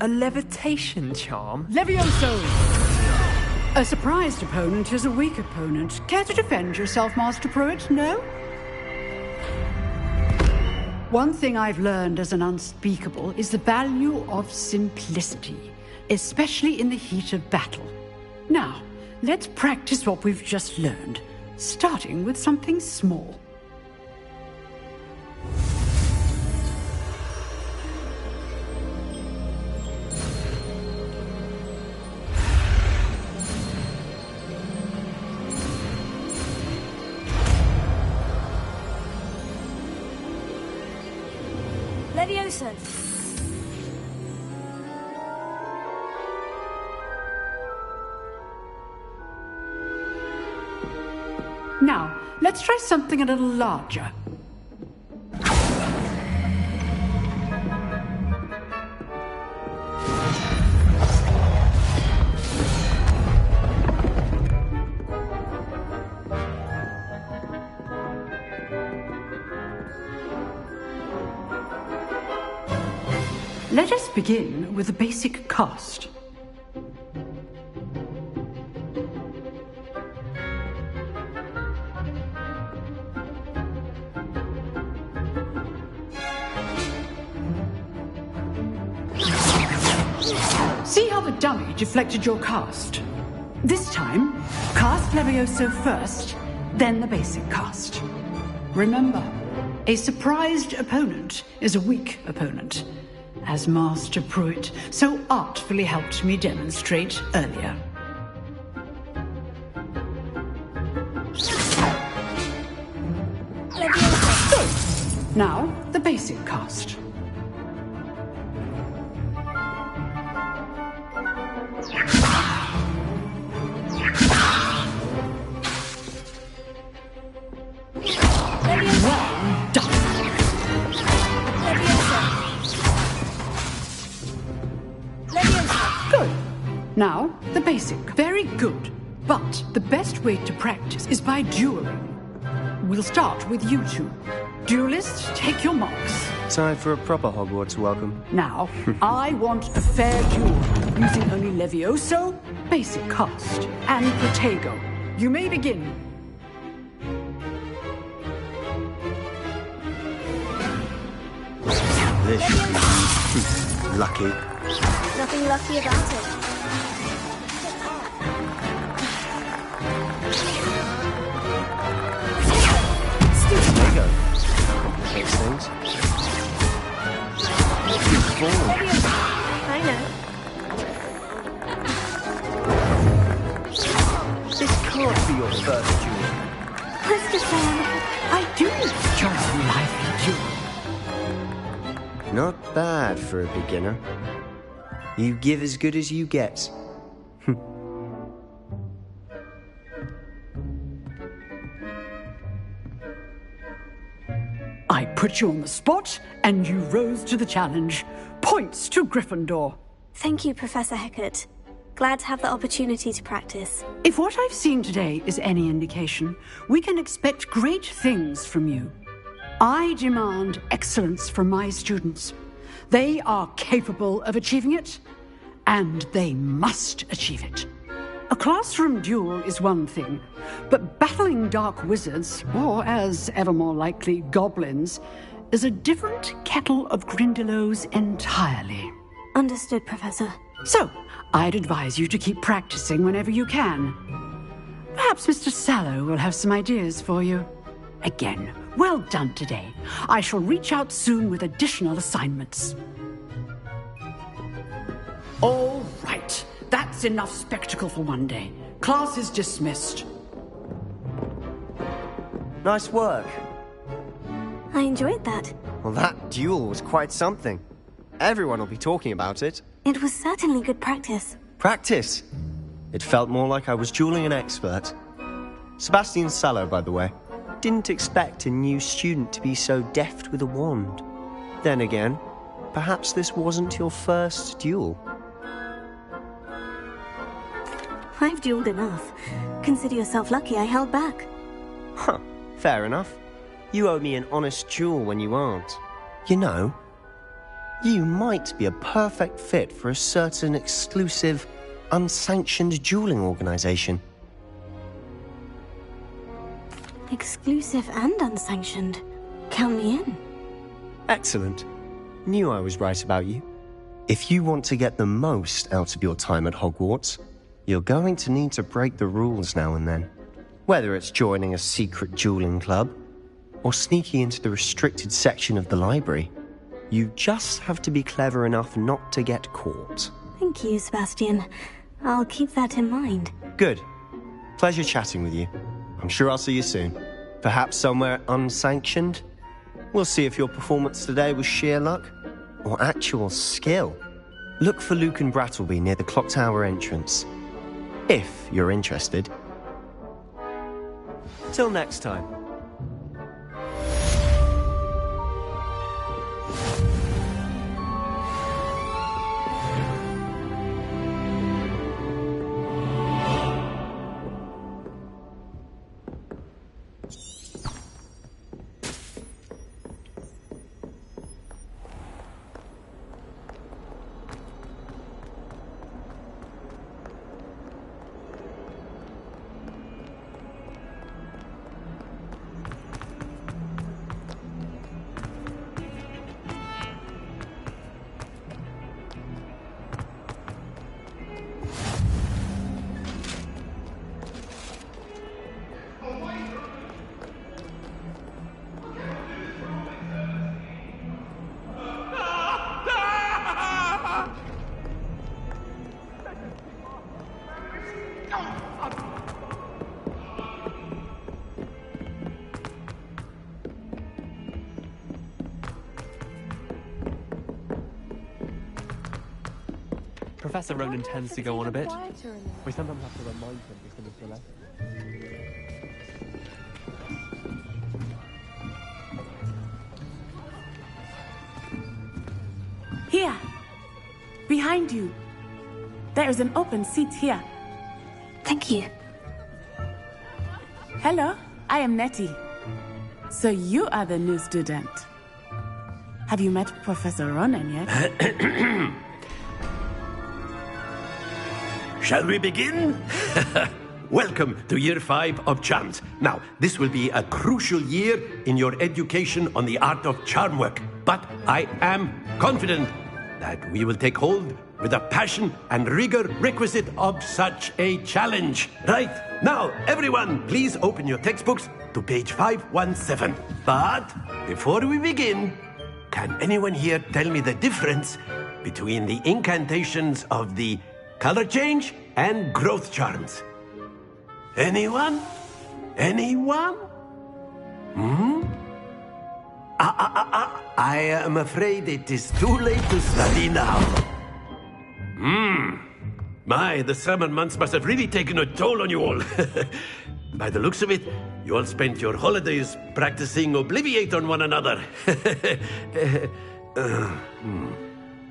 A levitation charm? Levioso! A surprised opponent is a weak opponent. Care to defend yourself, Master Pruitt? No? One thing I've learned as an unspeakable is the value of simplicity, especially in the heat of battle. Now, let's practice what we've just learned, starting with something small. Levioso. Now, let's try something a little larger. Let us begin with the basic cast. See how the dummy deflected your cast? This time, cast Levioso first, then the basic cast. Remember, a surprised opponent is a weak opponent, as Master Pruitt so artfully helped me demonstrate earlier. Good. Now, the basic cast. Well done. Good. Now, the basic. Very good. But the best way to practice is by dueling. We'll start with you two. Duelists, take your marks. Time for a proper Hogwarts welcome. Now, I want a fair duel, using only Levioso, basic cast, and Protego. You may begin. This should be lucky. Nothing lucky about it. There you go. Complicates things. I know. This can't be your first duel. I do enjoy a lively duel. Not bad for a beginner. You give as good as you get. I put you on the spot, and you rose to the challenge. Points to Gryffindor. Thank you, Professor Hecat. Glad to have the opportunity to practice. If what I've seen today is any indication, we can expect great things from you. I demand excellence from my students. They are capable of achieving it, and they must achieve it. A classroom duel is one thing, but battling dark wizards, or as ever more likely, goblins, is a different kettle of Grindylows entirely. Understood, Professor. So, I'd advise you to keep practicing whenever you can. Perhaps Mr. Sallow will have some ideas for you. Again, well done today. I shall reach out soon with additional assignments. All right. That's enough spectacle for one day. Class is dismissed. Nice work. I enjoyed that. Well, that duel was quite something. Everyone will be talking about it. It was certainly good practice. Practice? It felt more like I was dueling an expert. Sebastian Sallow, by the way. Didn't expect a new student to be so deft with a wand. Then again, perhaps this wasn't your first duel. I've dueled enough. Consider yourself lucky I held back. Huh, fair enough. You owe me an honest duel when you aren't. You know, you might be a perfect fit for a certain exclusive, unsanctioned dueling organization. Exclusive and unsanctioned. Count me in. Excellent. Knew I was right about you. If you want to get the most out of your time at Hogwarts, you're going to need to break the rules now and then. Whether it's joining a secret dueling club, or sneaking into the restricted section of the library, you just have to be clever enough not to get caught. Thank you, Sebastian. I'll keep that in mind. Good. Pleasure chatting with you. I'm sure I'll see you soon. Perhaps somewhere unsanctioned? We'll see if your performance today was sheer luck or actual skill. Look for Luke and Brattleby near the clock tower entrance. If you're interested. Till next time. Professor Ronan tends to go on a bit. We sometimes have to remind him to finish the lesson. Here. Behind you. There is an open seat here. Thank you. Hello, I am Nettie. So you are the new student. Have you met Professor Ronan yet? Shall we begin? Welcome to Year 5 of Charms. Now, this will be a crucial year in your education on the art of charm work. But I am confident that we will take hold with the passion and rigor requisite of such a challenge. Right, now, everyone, please open your textbooks to page 517. But before we begin, can anyone here tell me the difference between the incantations of the color change and growth charms? Anyone? Anyone? I am afraid it is too late to study now. My, the summer months must have really taken a toll on you all. By the looks of it, you all spent your holidays practicing Obliviate on one another.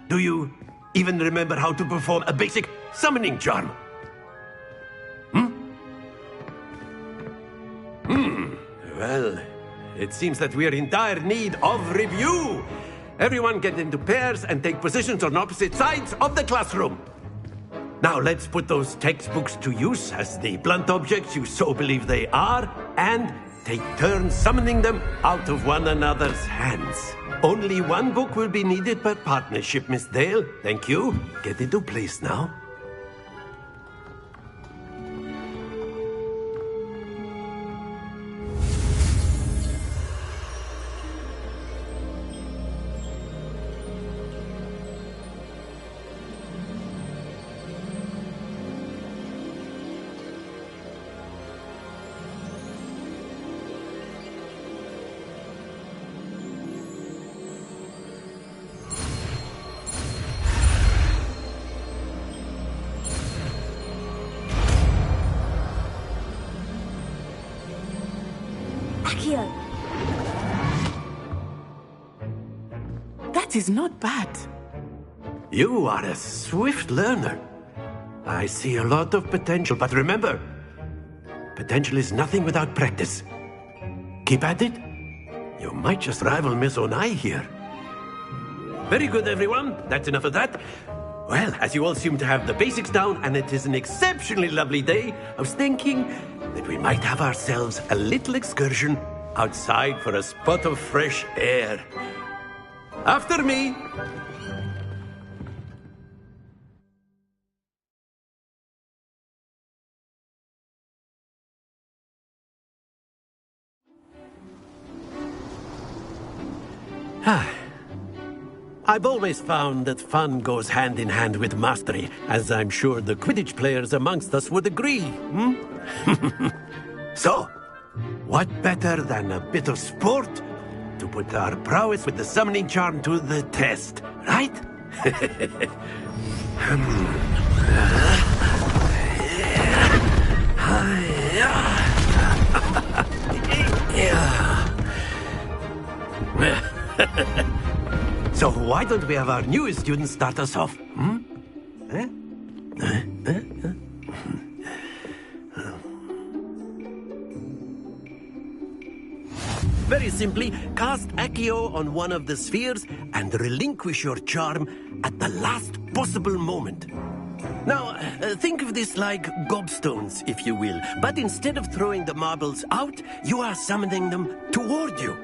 Do you even remember how to perform a basic summoning charm? Well, it seems that we are in dire need of review. Everyone get into pairs and take positions on opposite sides of the classroom. Now let's put those textbooks to use as the blunt objects you so believe they are, and take turns summoning them out of one another's hands. Only one book will be needed per partnership, Miss Dale. Thank you. Get into place now. Accio! That is not bad. You are a swift learner. I see a lot of potential, but remember, potential is nothing without practice. Keep at it. You might just rival Miss Onai here. Very good, everyone. That's enough of that. Well, as you all seem to have the basics down, and it is an exceptionally lovely day, I was thinking that we might have ourselves a little excursion outside for a spot of fresh air. After me. I've always found that fun goes hand in hand with mastery, as I'm sure the Quidditch players amongst us would agree. So, what better than a bit of sport to put our prowess with the summoning charm to the test, right? So why don't we have our newest student start us off? Very simply, cast Accio on one of the spheres and relinquish your charm at the last possible moment. Now, think of this like gobstones, if you will. But instead of throwing the marbles out, you are summoning them toward you.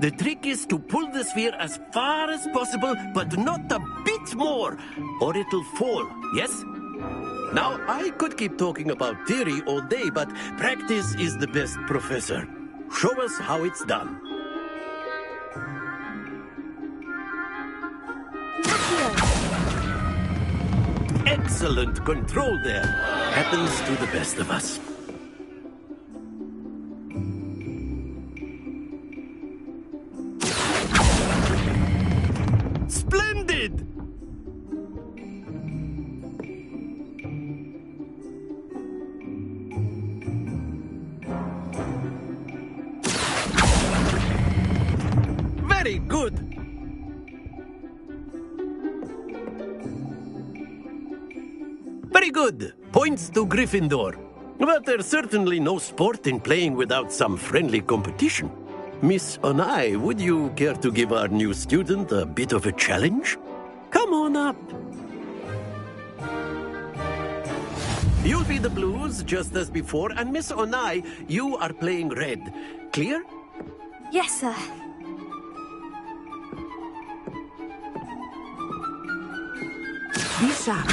The trick is to pull the sphere as far as possible, but not a bit more, or it'll fall, yes? Now, I could keep talking about theory all day, but practice is the best professor. Show us how it's done. Excellent control there. Happens to the best of us. Splendid! Very good! Very good! Points to Gryffindor. But there's certainly no sport in playing without some friendly competition. Miss Onai, would you care to give our new student a bit of a challenge? Come on up. You'll be the blues, just as before, and Miss Onai, you are playing red. Clear? Yes, sir. Be sharp.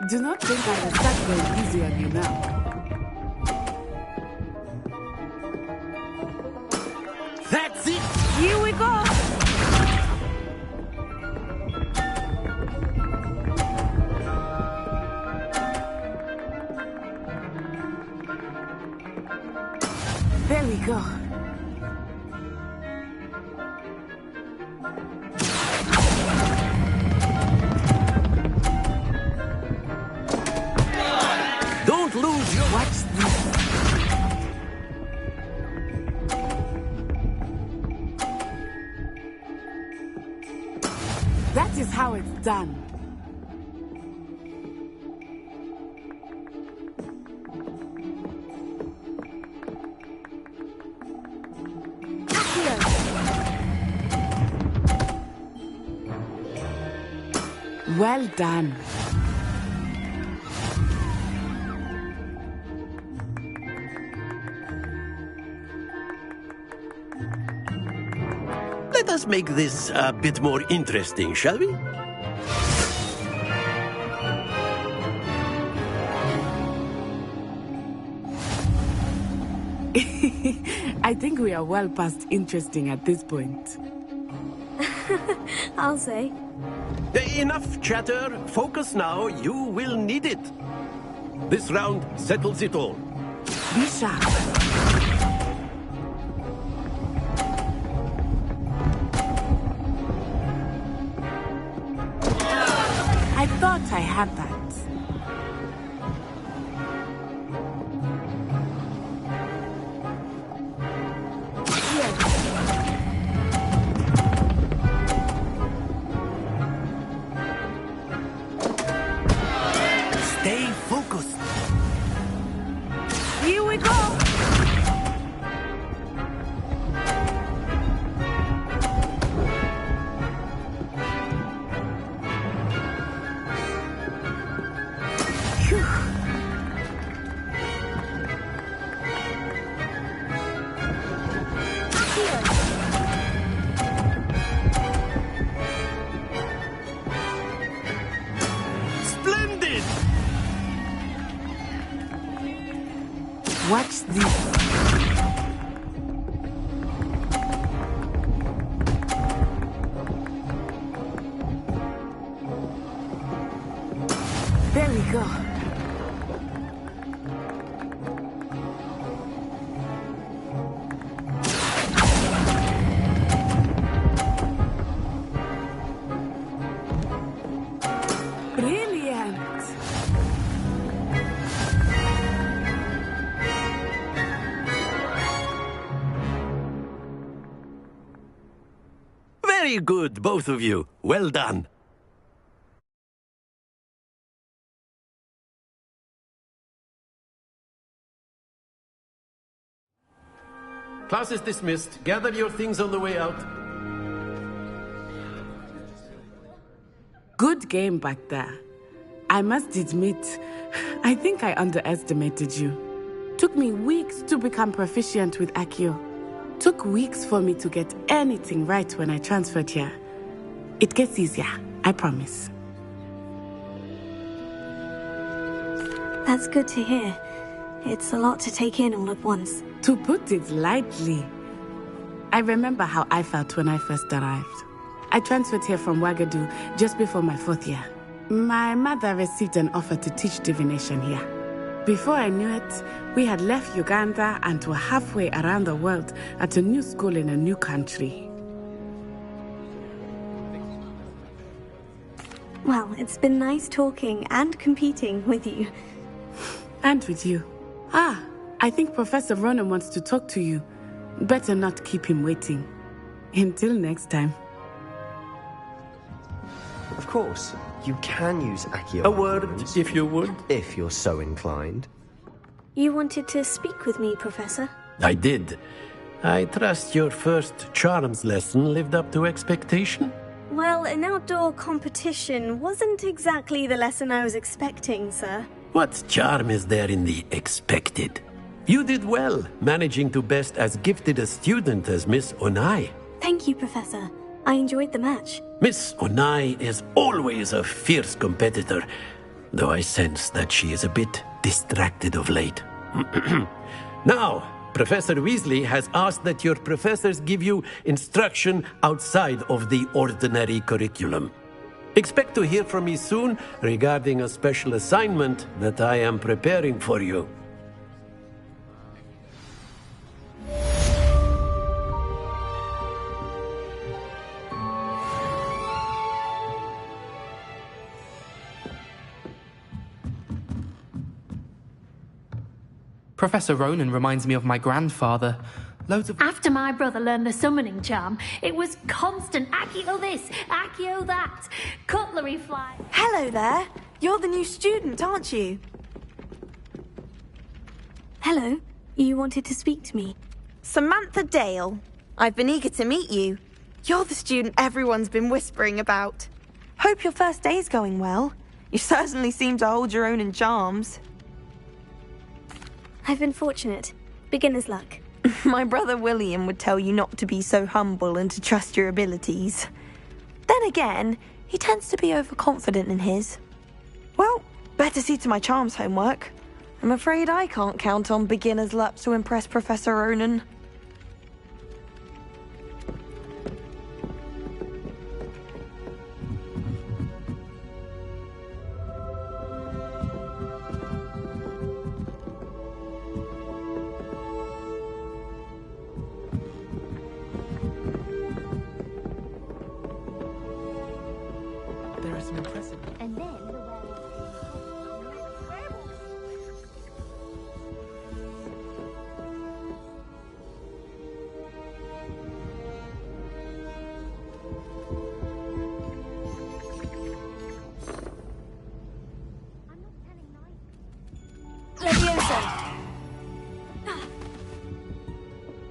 Do not think I will start going easy on you now. That's it! Here we go! There we go. Don't lose your... Watch this. That is how it's done. Well done. Let us make this a bit more interesting, shall we? I think we are well past interesting at this point. I'll say. Enough chatter. Focus now. You will need it. This round settles it all. Be sharp. I thought I had that. Stay focused. Here we go. Splendid! Watch this. There we go. Brilliant. Very good, both of you. Well done. Class is dismissed. Gather your things on the way out. Good game back there. I must admit, I think I underestimated you. Took me weeks to become proficient with Accio. Took weeks for me to get anything right when I transferred here. It gets easier, I promise. That's good to hear. It's a lot to take in all at once. To put it lightly, I remember how I felt when I first arrived. I transferred here from Wagadu just before my 4th year. My mother received an offer to teach divination here. Before I knew it, we had left Uganda and were halfway around the world at a new school in a new country. Well, it's been nice talking and competing with you. And with you. Ah, I think Professor Ronan wants to talk to you. Better not keep him waiting. Until next time. Of course, you can use Accio. A word, if you would. If you're so inclined. You wanted to speak with me, Professor? I did. I trust your first charms lesson lived up to expectation? Well, an outdoor competition wasn't exactly the lesson I was expecting, sir. What charm is there in the expected? You did well, managing to best as gifted a student as Miss Onai. Thank you, Professor. I enjoyed the match. Miss Onai is always a fierce competitor, though I sense that she is a bit distracted of late. Now, Professor Weasley has asked that your professors give you instruction outside of the ordinary curriculum. Expect to hear from me soon regarding a special assignment that I am preparing for you. Professor Ronan reminds me of my grandfather. Loads of... After my brother learned the summoning charm, it was constant Accio this, Accio that, cutlery fly. Hello there. You're the new student, aren't you? Hello. You wanted to speak to me? Samantha Dale. I've been eager to meet you. You're the student everyone's been whispering about. Hope your first day's going well. You certainly seem to hold your own in charms. I've been fortunate. Beginner's luck. My brother William would tell you not to be so humble and to trust your abilities. Then again, he tends to be overconfident in his. Well, better see to my charms homework. I'm afraid I can't count on beginner's luck to impress Professor Ronan. Levioso!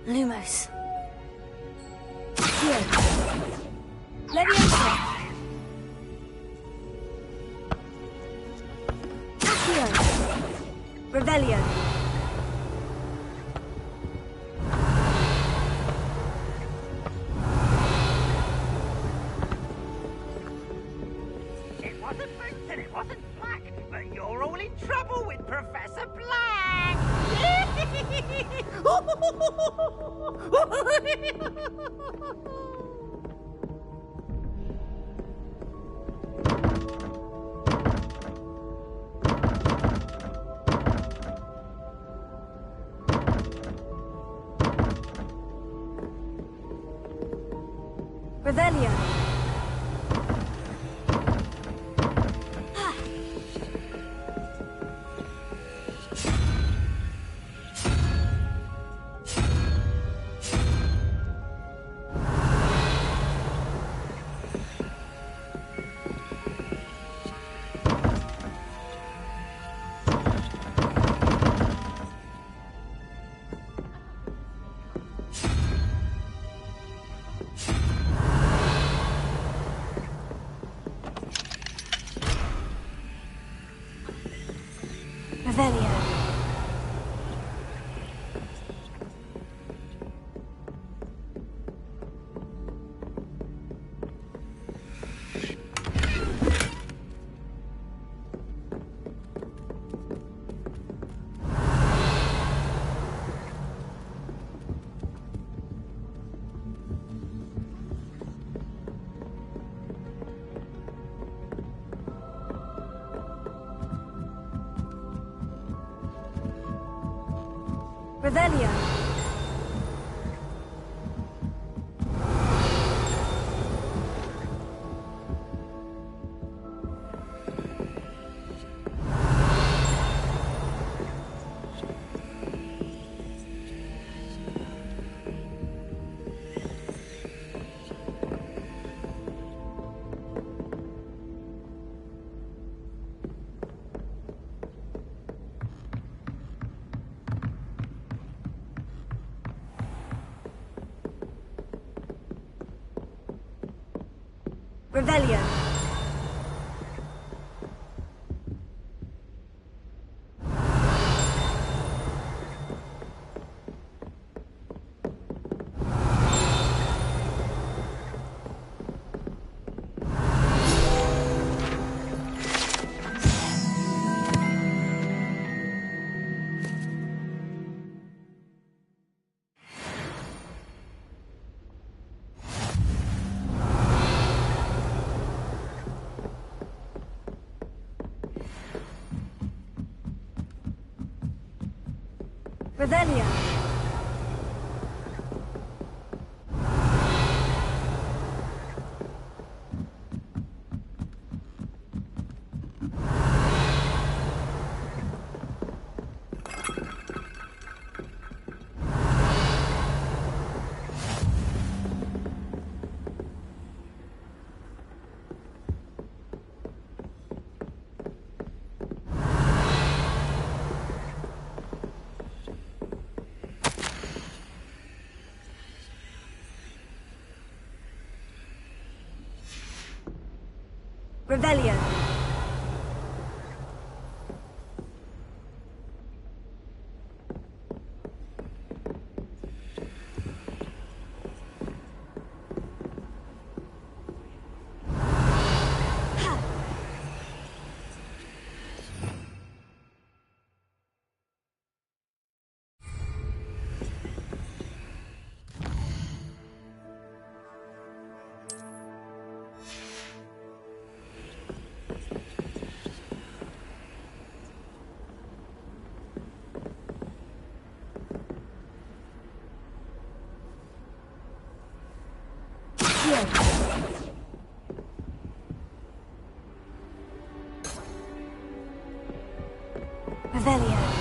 Lumos. Here. Levioso! Accio! Revelio! It wasn't Boots and it wasn't Black, but you're all in trouble with Professor Black! Revelio! Revelio. Revelio. Revelio. Revelio. Revelio. Revelio.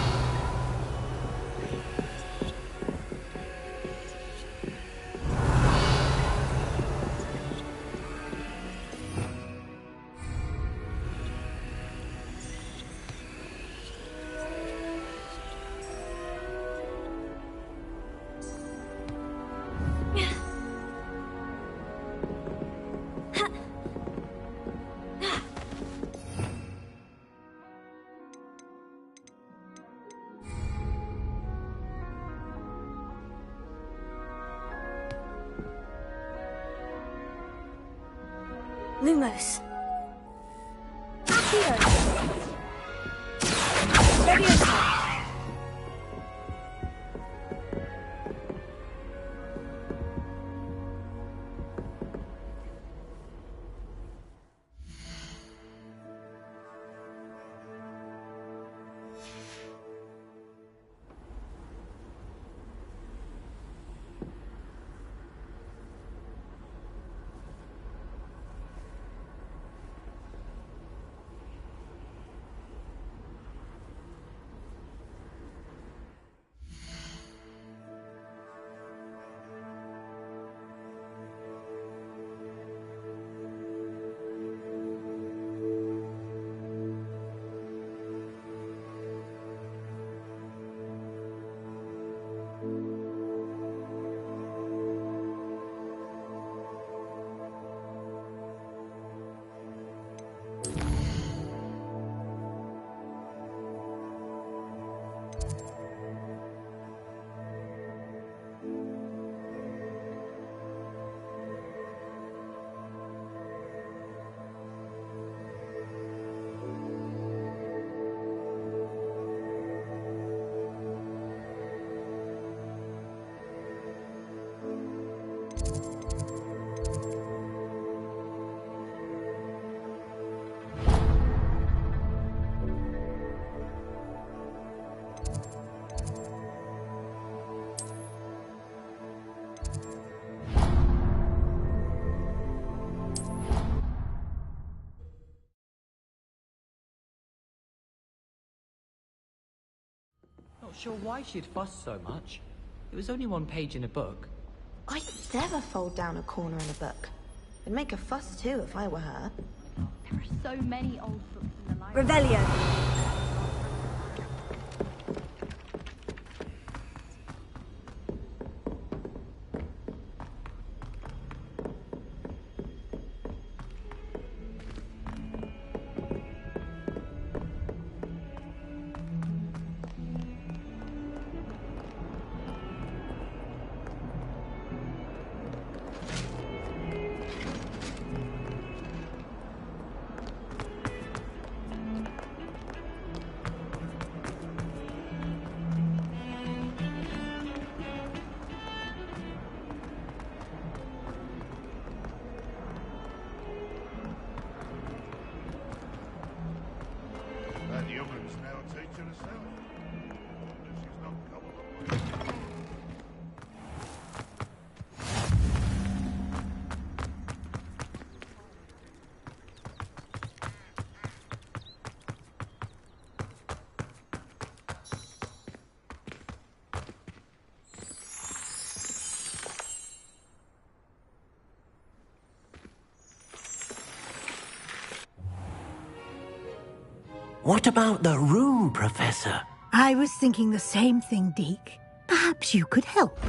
Lumos. Accio! Leviosa! Not sure why she'd fuss so much. It was only one page in a book. I'd never fold down a corner in a book. I'd make a fuss too if I were her. There are so many old books in the library. Revelio. That human's now a teacher herself. Wonder she's not coming. What about the room, Professor? I was thinking the same thing, Deke. Perhaps you could help.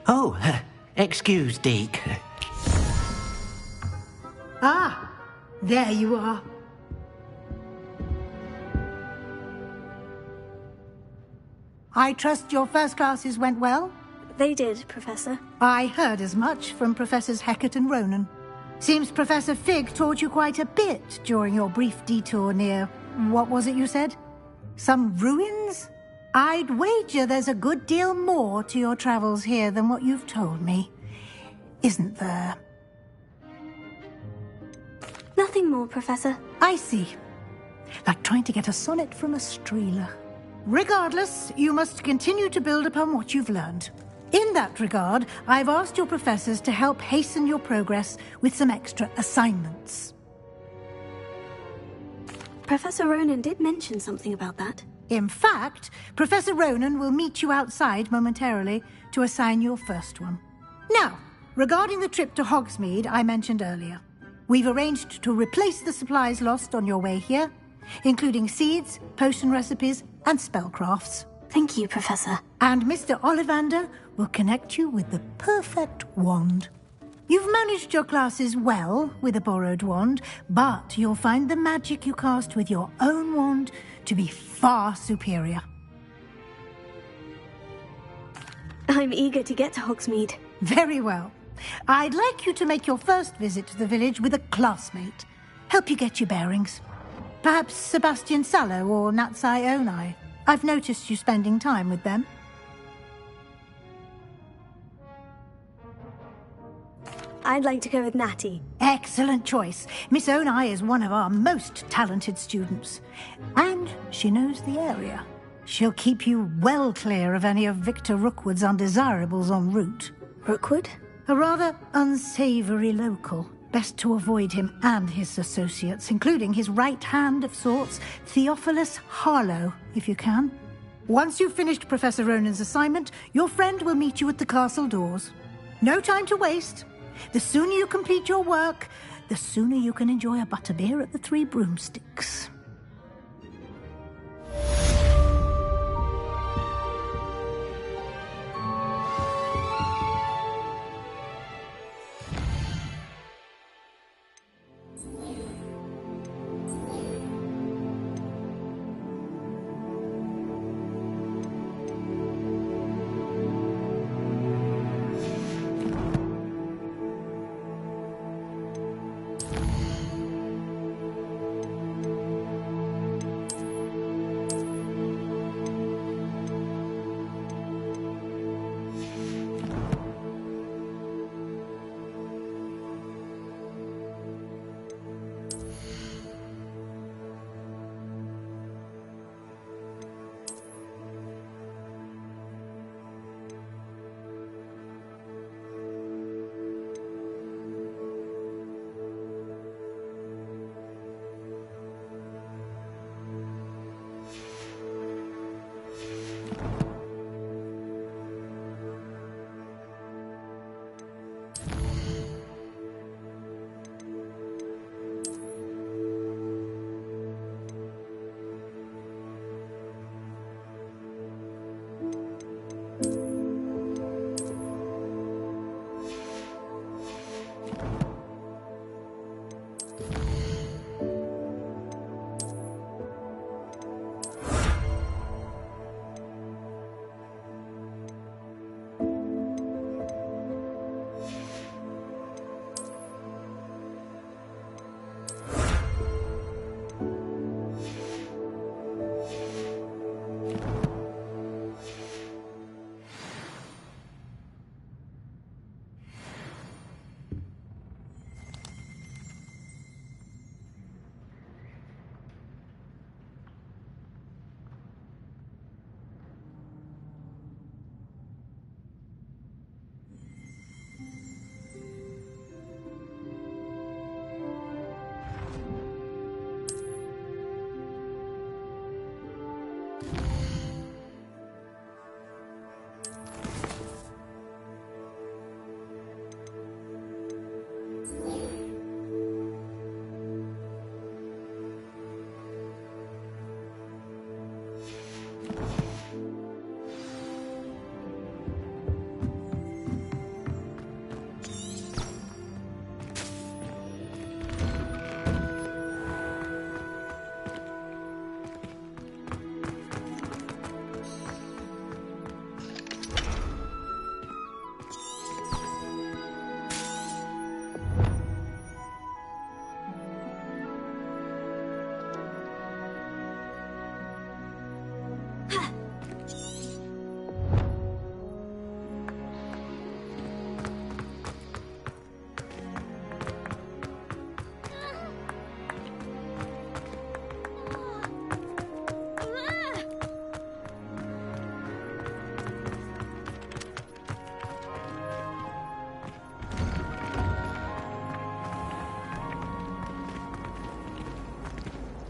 Oh, excuse, Deke. Ah, there you are. I trust your first classes went well? They did, Professor. I heard as much from Professors Hecat and Ronan. Seems Professor Fig taught you quite a bit during your brief detour near... what was it you said? Some ruins? I'd wager there's a good deal more to your travels here than what you've told me. Isn't there? Nothing more, Professor. I see. Like trying to get a sonnet from a streeler. Regardless, you must continue to build upon what you've learned. In that regard, I've asked your professors to help hasten your progress with some extra assignments. Professor Ronan did mention something about that. In fact, Professor Ronan will meet you outside momentarily to assign your first one. Now, regarding the trip to Hogsmeade I mentioned earlier, we've arranged to replace the supplies lost on your way here, including seeds, potion recipes, and spellcrafts. Thank you, Professor. And Mr. Ollivander will connect you with the perfect wand. You've managed your classes well with a borrowed wand, but you'll find the magic you cast with your own wand to be far superior. I'm eager to get to Hogsmeade. Very well. I'd like you to make your first visit to the village with a classmate. Help you get your bearings. Perhaps Sebastian Sallow or Natsai Onai. I've noticed you spending time with them. I'd like to go with Natty. Excellent choice. Miss Onai is one of our most talented students. And she knows the area. She'll keep you well clear of any of Victor Rookwood's undesirables en route. Rookwood? A rather unsavoury local. Best to avoid him and his associates, including his right hand of sorts, Theophilus Harlow, if you can. Once you've finished Professor Ronan's assignment, your friend will meet you at the castle doors. No time to waste. The sooner you complete your work, the sooner you can enjoy a butterbeer at the Three Broomsticks.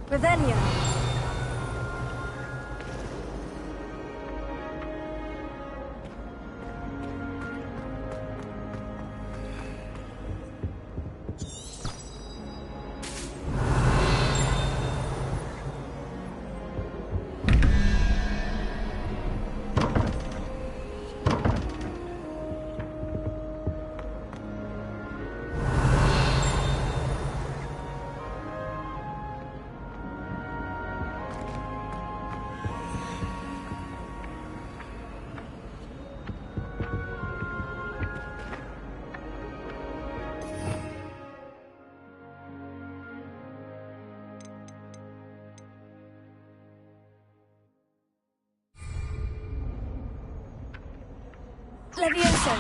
Revelio. Levioso.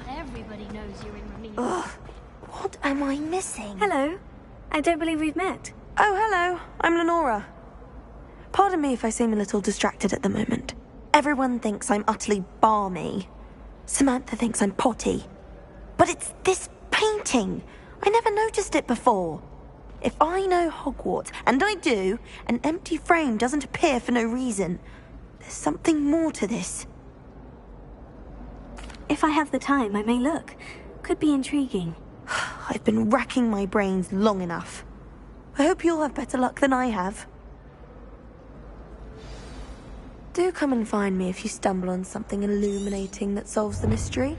Everybody knows you're in Ramiro. Ugh, what am I missing? Hello. I don't believe we've met. Oh, hello. I'm Lenora. Pardon me if I seem a little distracted at the moment. Everyone thinks I'm utterly balmy. Samantha thinks I'm potty. But it's this painting. I never noticed it before. If I know Hogwarts, and I do, an empty frame doesn't appear for no reason. There's something more to this. If I have the time, I may look. Could be intriguing. I've been racking my brains long enough. I hope you'll have better luck than I have. Do come and find me if you stumble on something illuminating that solves the mystery.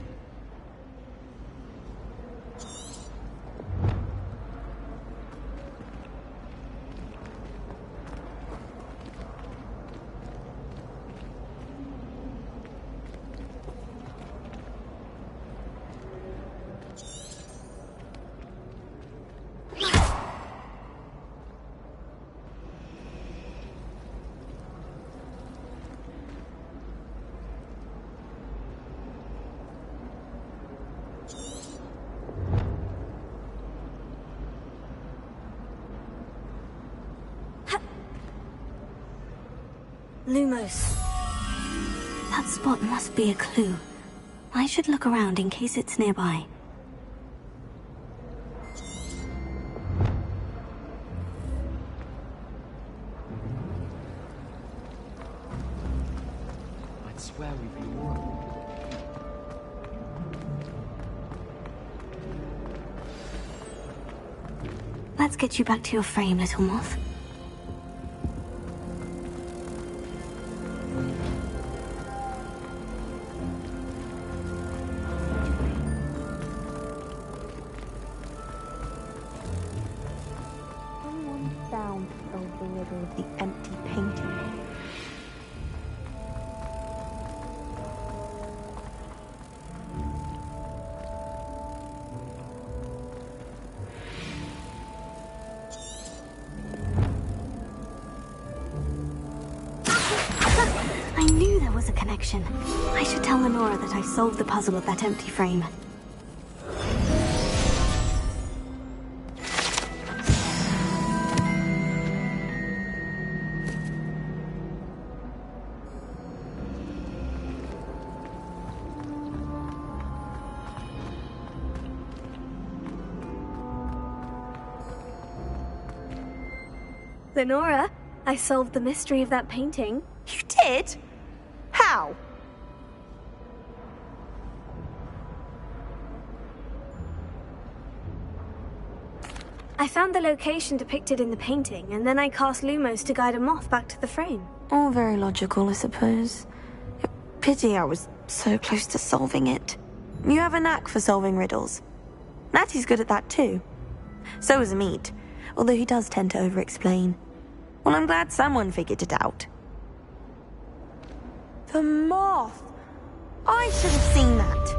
Lumos. That spot must be a clue. I should look around in case it's nearby. I'd swear we've been warned. Let's get you back to your frame, little moth. Someone found the riddle of the empty painting. I knew there was a connection. I should tell Lenora that I solved the puzzle of that empty frame. Lenora, I solved the mystery of that painting. You did? How? I found the location depicted in the painting, and then I cast Lumos to guide a moth back to the frame. All very logical, I suppose. Pity I was so close to solving it. You have a knack for solving riddles. Natty's good at that too. So is Amit, although he does tend to over-explain. Well, I'm glad someone figured it out. The moth! I should have seen that.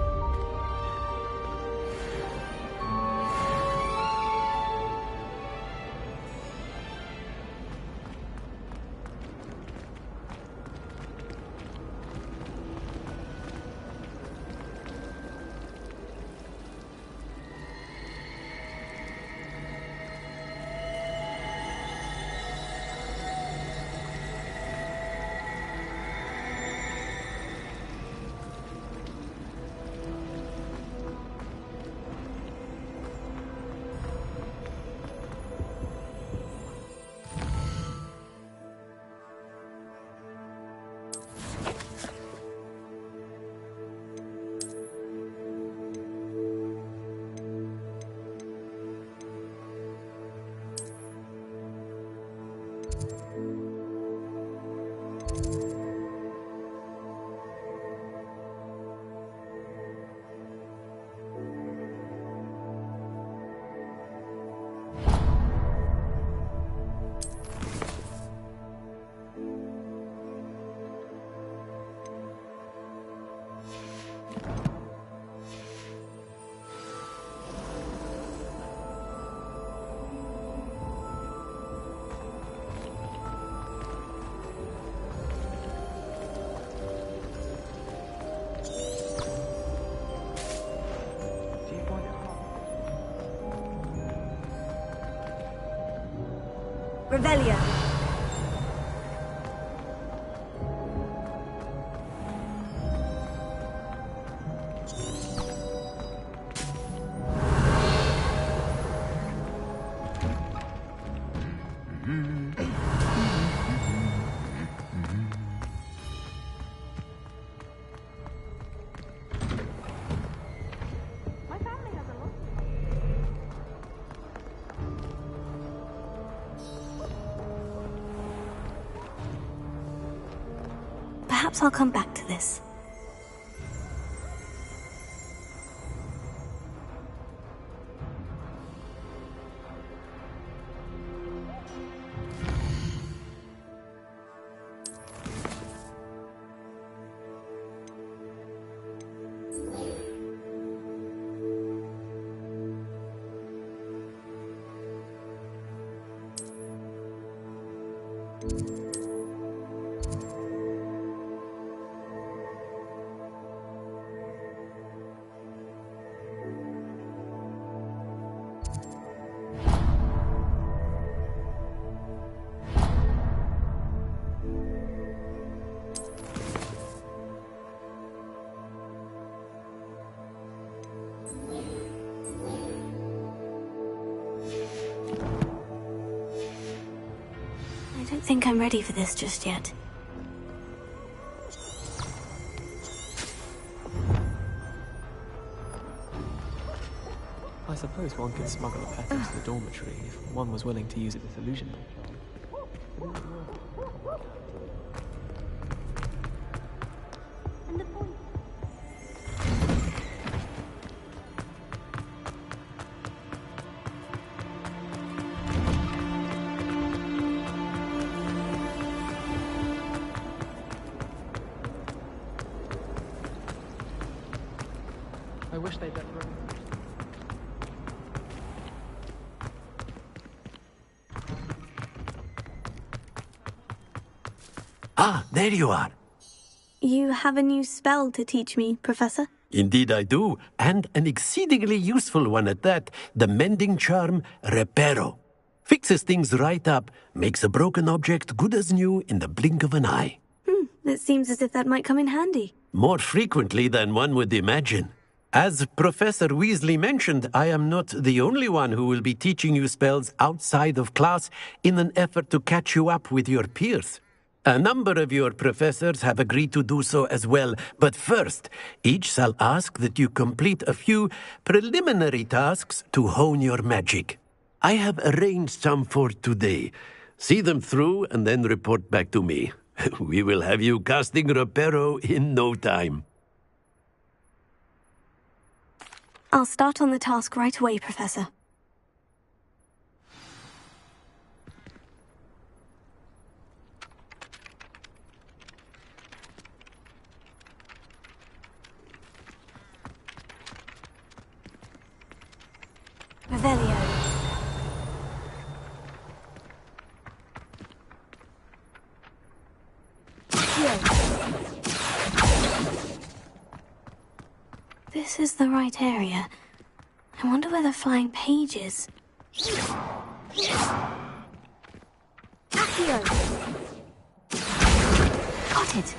Revelio. Perhaps I'll come back to this. I don't think I'm ready for this just yet. I suppose one could smuggle a pet into the dormitory if one was willing to use it with illusion. I wish they'd let Rome. Ah, there you are. You have a new spell to teach me, Professor? Indeed I do, and an exceedingly useful one at that. The mending charm, Reparo. Fixes things right up, makes a broken object good as new in the blink of an eye. It seems as if that might come in handy. More frequently than one would imagine. As Professor Weasley mentioned, I am not the only one who will be teaching you spells outside of class in an effort to catch you up with your peers. A number of your professors have agreed to do so as well, but first, each shall ask that you complete a few preliminary tasks to hone your magic. I have arranged some for today. See them through and then report back to me. We will have you casting Reparo in no time. I'll start on the task right away, Professor. Revelio. This is the right area. I wonder where the flying page is. Accio! Got it!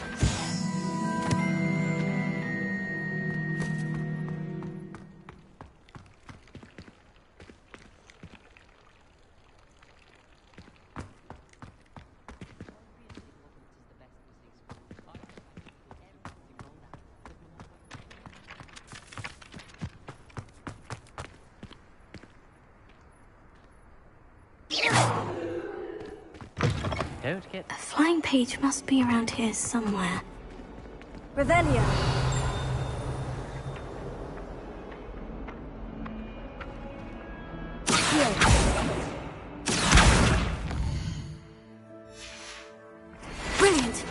A flying page must be around here somewhere. Revelio. Brilliant!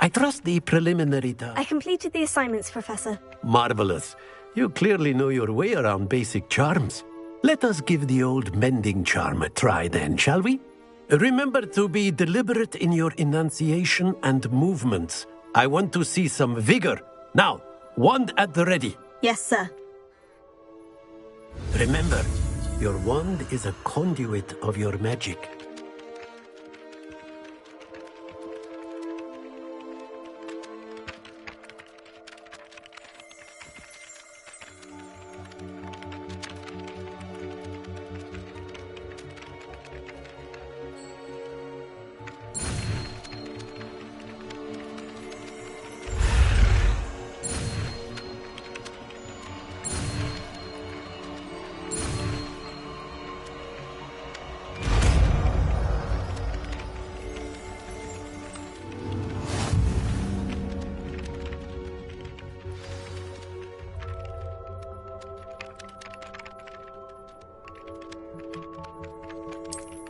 I trust the preliminary task. I completed the assignments, Professor. Marvelous. You clearly know your way around basic charms. Let us give the old mending charm a try then, shall we? Remember to be deliberate in your enunciation and movements. I want to see some vigor. Now, wand at the ready. Yes, sir. Remember, your wand is a conduit of your magic.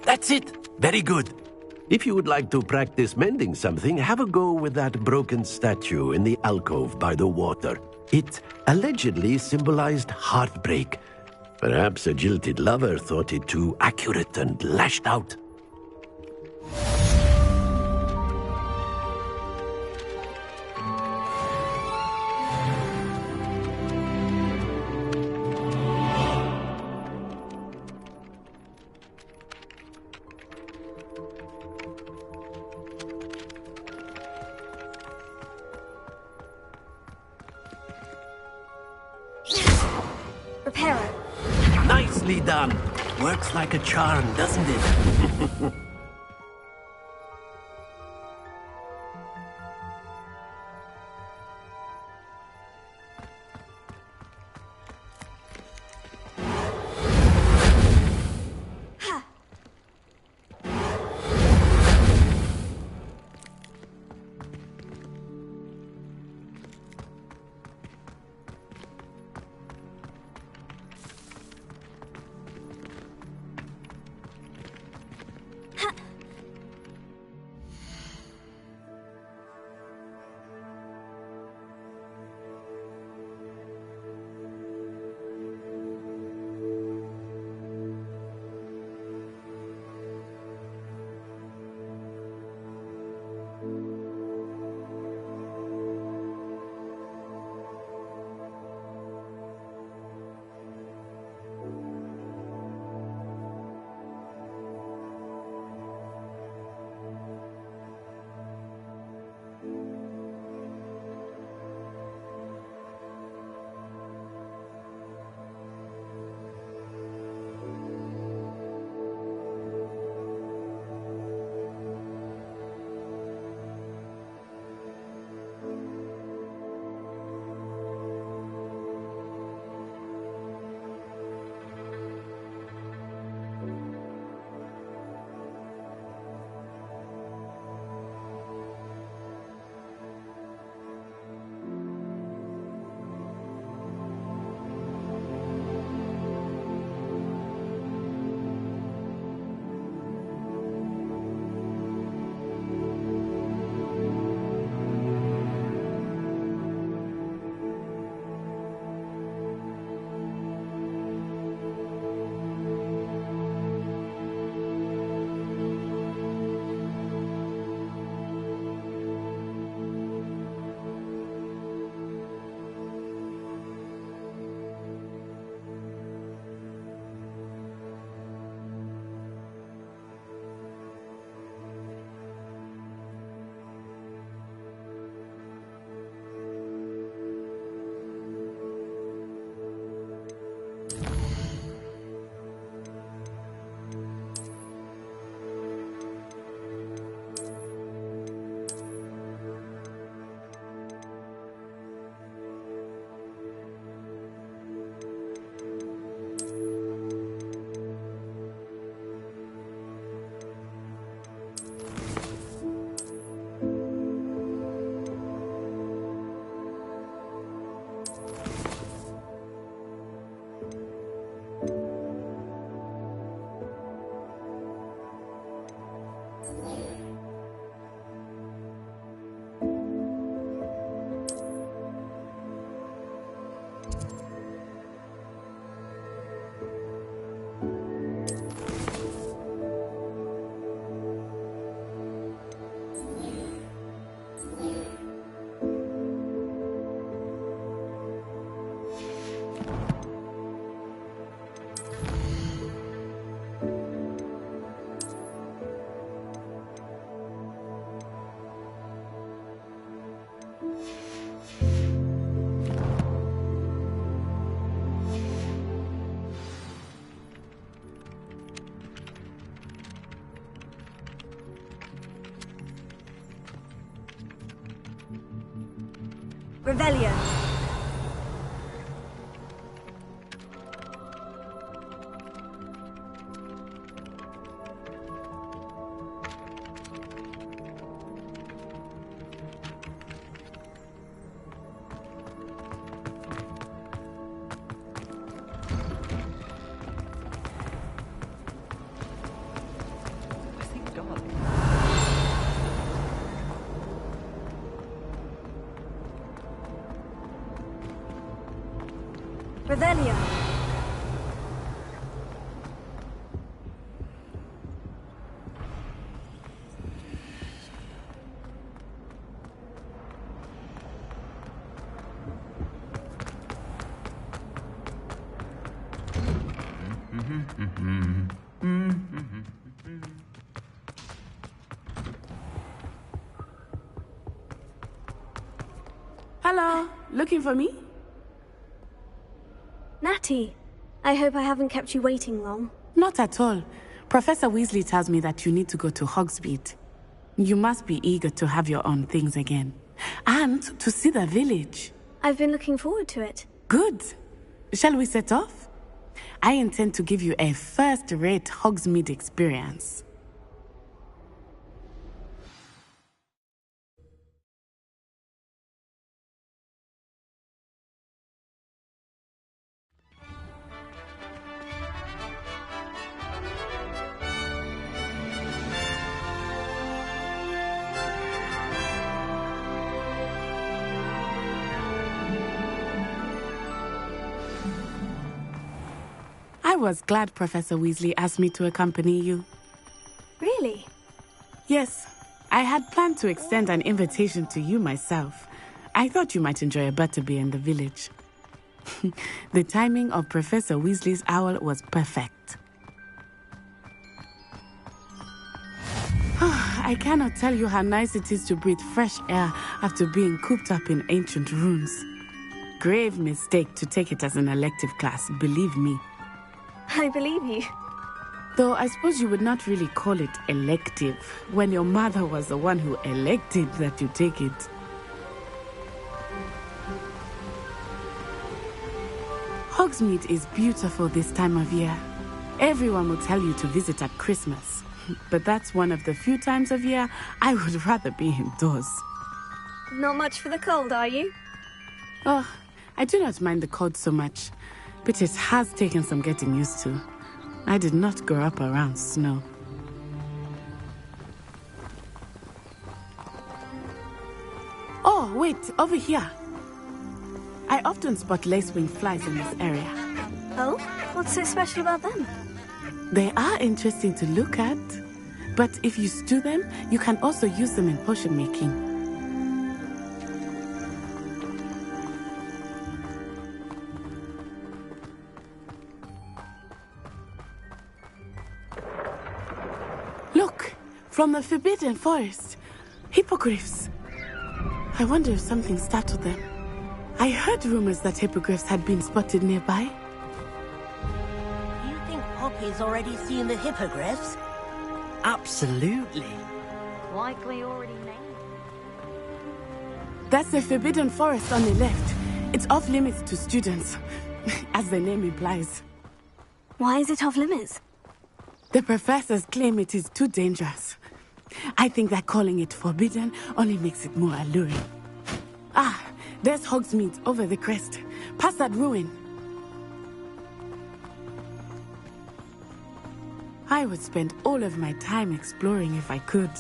That's it. Very good. If you would like to practice mending something, have a go with that broken statue in the alcove by the water. It allegedly symbolized heartbreak. Perhaps a jilted lover thought it too accurate and lashed out. Reparo. Nicely done. Works like a charm, doesn't it? Revelio. Revelio. Hello, looking for me? Natty, I hope I haven't kept you waiting long. Not at all. Professor Weasley tells me that you need to go to Hogsmeade. You must be eager to have your own things again. And to see the village. I've been looking forward to it. Good. Shall we set off? I intend to give you a first-rate Hogsmeade experience. I was glad Professor Weasley asked me to accompany you. Really? Yes. I had planned to extend an invitation to you myself. I thought you might enjoy a butterbeer in the village. The timing of Professor Weasley's owl was perfect. I cannot tell you how nice it is to breathe fresh air after being cooped up in ancient ruins. Grave mistake to take it as an elective class, believe me. I believe you. Though I suppose you would not really call it elective when your mother was the one who elected that you take it. Hogsmeade is beautiful this time of year. Everyone will tell you to visit at Christmas. But that's one of the few times of year I would rather be indoors. Not much for the cold, are you? Oh, I do not mind the cold so much. But it has taken some getting used to. I did not grow up around snow. Oh, wait, over here. I often spot lacewing flies in this area. Oh? What's so special about them? They are interesting to look at. But if you stew them, you can also use them in potion making. Look, from the Forbidden Forest. Hippogriffs. I wonder if something startled them. I heard rumors that hippogriffs had been spotted nearby. You think Poppy's already seen the hippogriffs? Absolutely. Likely already named. That's the Forbidden Forest on the left. It's off limits to students, as the name implies. Why is it off limits? The professors claim it is too dangerous. I think that calling it forbidden only makes it more alluring. Ah, there's Hogsmeade over the crest. Past that ruin. I would spend all of my time exploring if I could.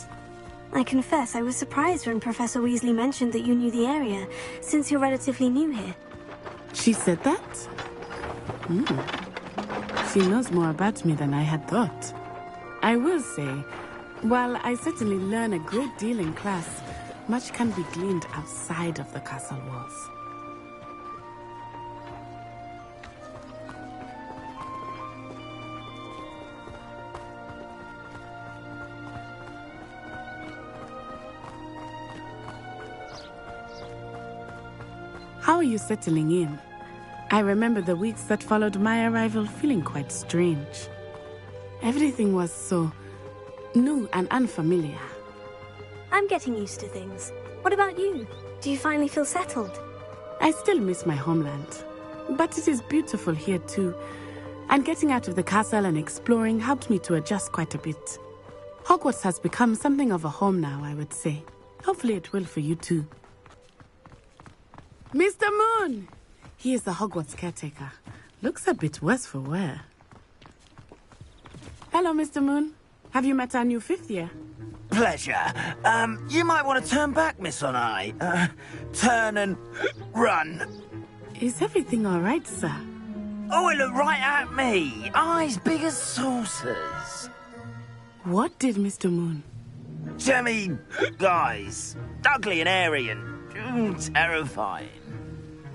I confess I was surprised when Professor Weasley mentioned that you knew the area, since you're relatively new here. She said that? She knows more about me than I had thought. I will say, while I certainly learn a great deal in class, much can be gleaned outside of the castle walls. How are you settling in? I remember the weeks that followed my arrival feeling quite strange. Everything was so new and unfamiliar. I'm getting used to things. What about you? Do you finally feel settled? I still miss my homeland. But it is beautiful here too. And getting out of the castle and exploring helped me to adjust quite a bit. Hogwarts has become something of a home now, I would say. Hopefully it will for you too. Mr. Moon! He is the Hogwarts caretaker. Looks a bit worse for wear. Hello, Mr. Moon. Have you met our new 5th year? Pleasure. You might want to turn back, Miss Onai. Turn and run. Is everything all right, sir? Oh, it looked right at me. Eyes big as saucers. What did Mr. Moon? Jemmy guys. Ugly and airy and terrifying.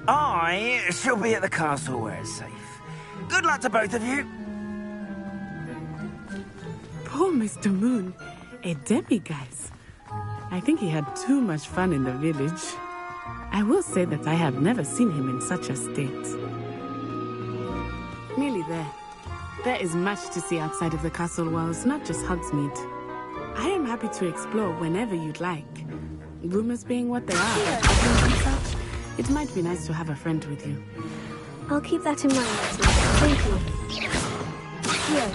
I shall be at the castle where it's safe. Good luck to both of you. Poor Mr. Moon. A demiguise. I think he had too much fun in the village. I will say that I have never seen him in such a state. Nearly there. There is much to see outside of the castle walls, not just Hogsmeade. I am happy to explore whenever you'd like. Rumors being what they are, and such, it might be nice to have a friend with you. I'll keep that in mind, Letty. Thank you. Here.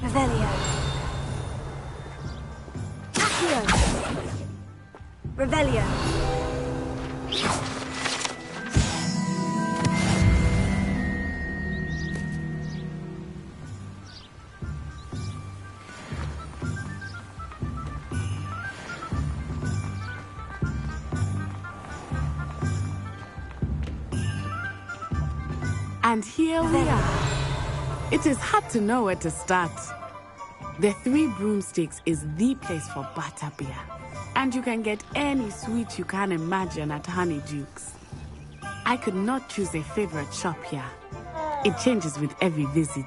Revelio. Accio. Revelio. And here we are. It is hard to know where to start. The 3 Broomsticks is the place for butterbeer. And you can get any sweet you can imagine at Honeyduke's. I could not choose a favorite shop here. It changes with every visit.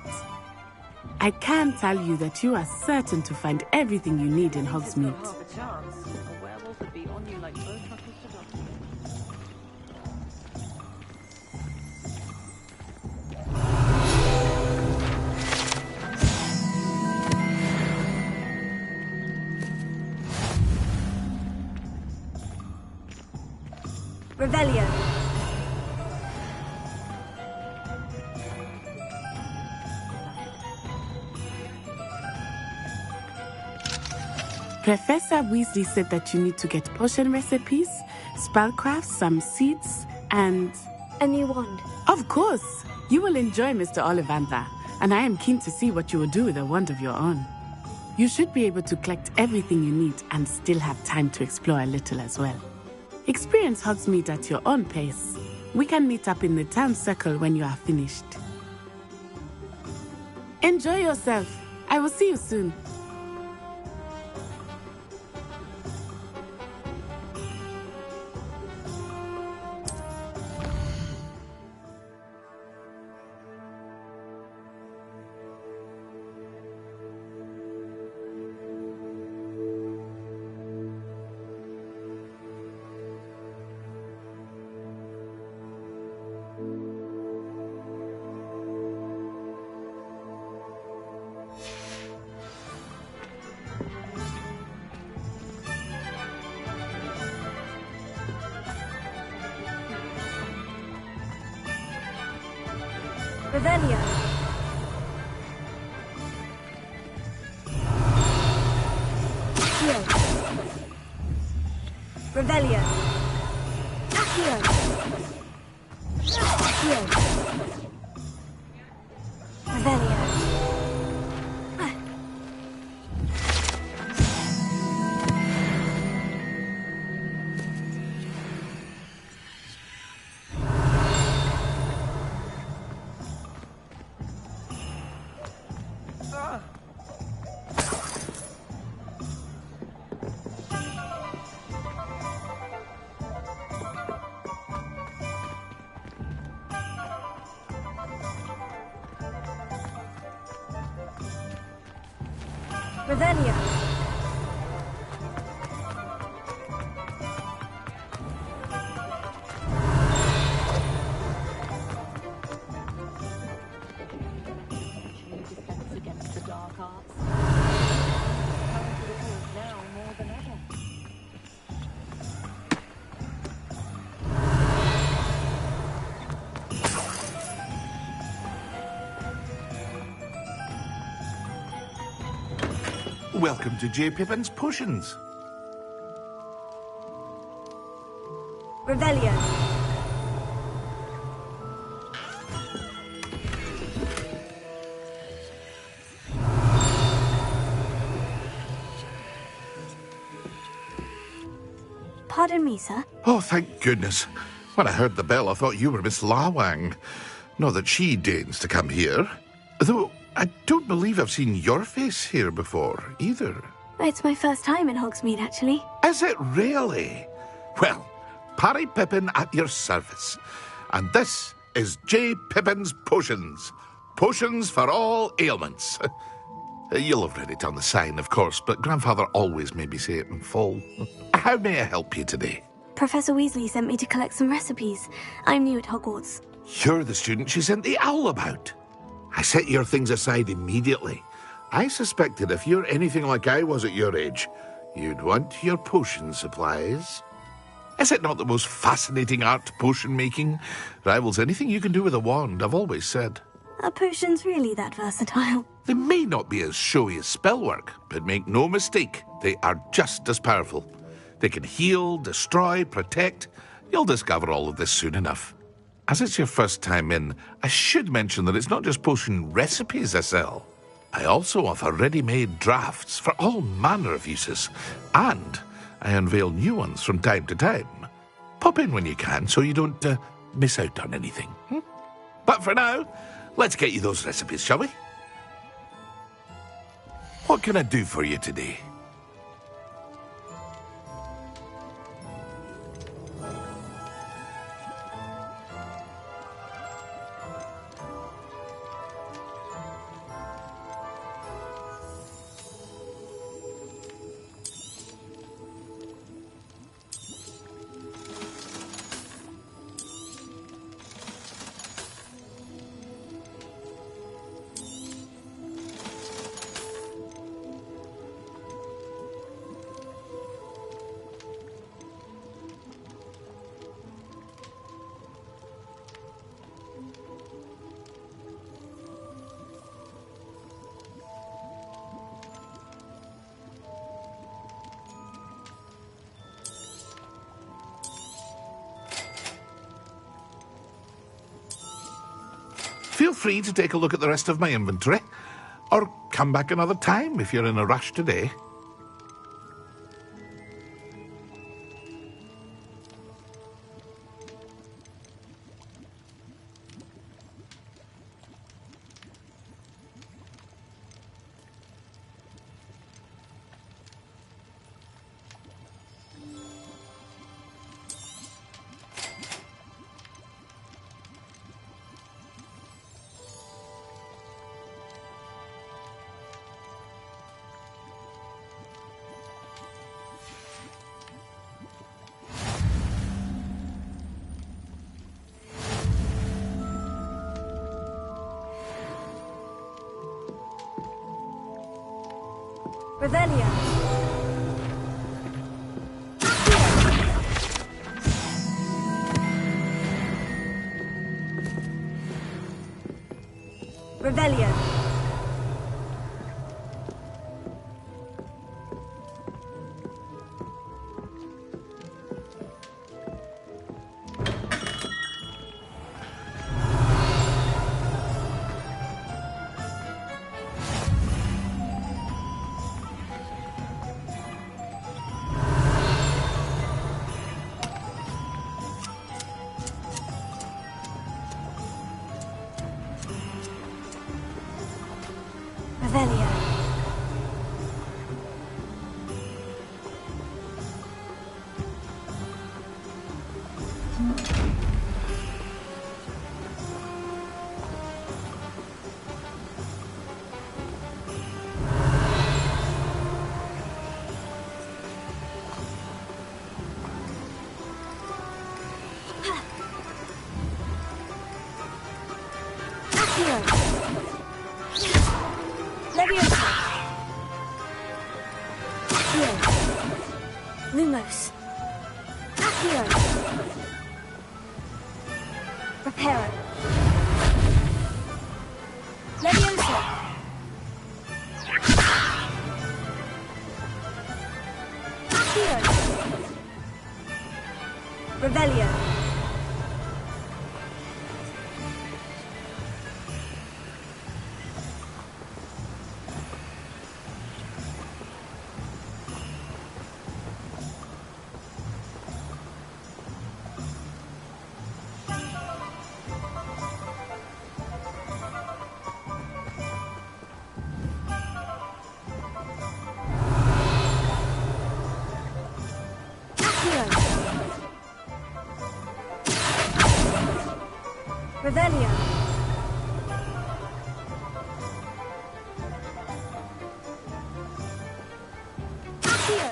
I can tell you that you are certain to find everything you need in Hogsmeade. Revelio. Professor Weasley said that you need to get potion recipes, spellcrafts, some seeds, and... a new wand. Of course! You will enjoy Mr. Ollivander, and I am keen to see what you will do with a wand of your own. You should be able to collect everything you need and still have time to explore a little as well. Experience Hogsmeade at your own pace. We can meet up in the town circle when you are finished. Enjoy yourself. I will see you soon. Revelio. Accio. Revelio. Accio. Accio. Revelio. Revelio. Against the dark arts. Now more than ever. Welcome to J. Pippin's Potions. Revelio. Pardon me, sir. Oh, thank goodness. When I heard the bell, I thought you were Miss Lawang. Not that she deigns to come here. Though, I don't believe I've seen your face here before, either. It's my first time in Hogsmeade, actually. Is it really? Well, Parry Pippin at your service. And this is J. Pippin's Potions. Potions for all ailments. You'll have read it on the sign, of course, but Grandfather always made me say it in full. How may I help you today? Professor Weasley sent me to collect some recipes. I'm new at Hogwarts. You're the student she sent the owl about. I set your things aside immediately. I suspected if you're anything like I was at your age, you'd want your potion supplies. Is it not the most fascinating art, potion making? Rivals anything you can do with a wand, I've always said. Are potions really that versatile? They may not be as showy as spellwork, but make no mistake, they are just as powerful. They can heal, destroy, protect. You'll discover all of this soon enough. As it's your first time in, I should mention that it's not just potion recipes I sell. I also offer ready-made drafts for all manner of uses, and I unveil new ones from time to time. Pop in when you can so you don't miss out on anything. But for now, let's get you those recipes, shall we? What can I do for you today? Feel free to take a look at the rest of my inventory, or come back another time if you're in a rush today. Revelio. Revelio. Revelio. Lumos. Accio. Reparo. Leviosa. Accio. Revelio. Revelio. Accio.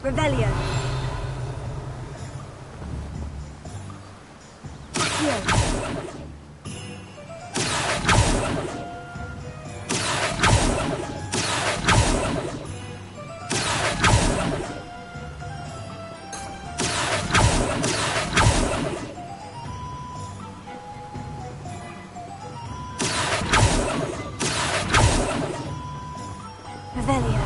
Revelio. Accio. Revelio.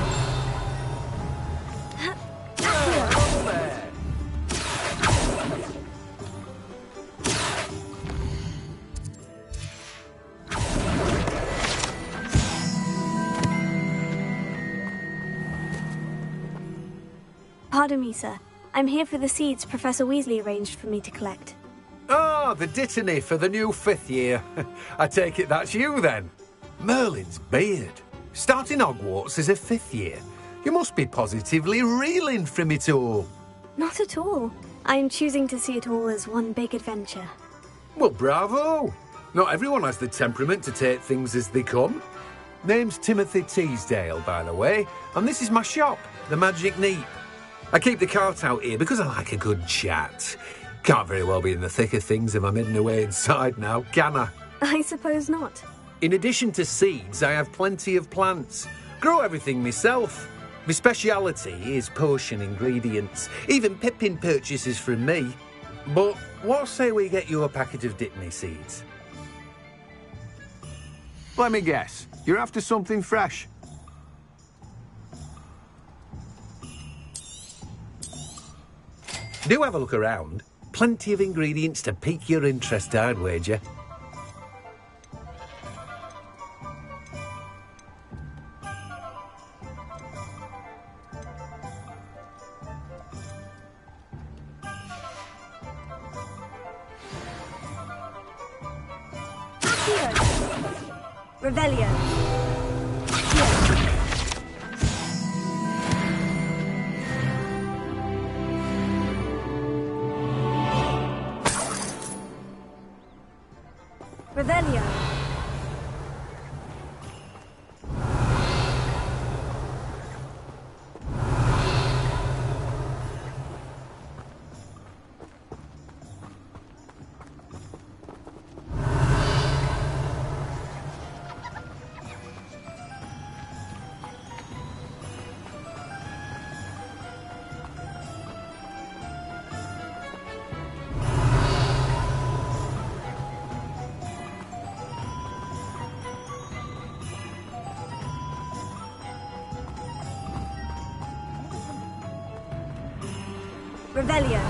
Pardon me, sir. I'm here for the seeds Professor Weasley arranged for me to collect. Ah, the dittany for the new 5th year. I take it that's you, then. Merlin's beard. Starting Hogwarts as a 5th year. You must be positively reeling from it all. Not at all. I am choosing to see it all as one big adventure. Well, bravo. Not everyone has the temperament to take things as they come. Name's Timothy Teasdale, by the way, and this is my shop, the Magic Neep. I keep the cart out here because I like a good chat. Can't very well be in the thick of things if I'm hidden away inside now, can I? I suppose not. In addition to seeds, I have plenty of plants. Grow everything myself. My speciality is potion ingredients. Even Pippin purchases from me. But what say we get you a packet of Dittany seeds? Let me guess. You're after something fresh. Do have a look around. Plenty of ingredients to pique your interest, I'd wager. Revelio. Revelio. Revelio.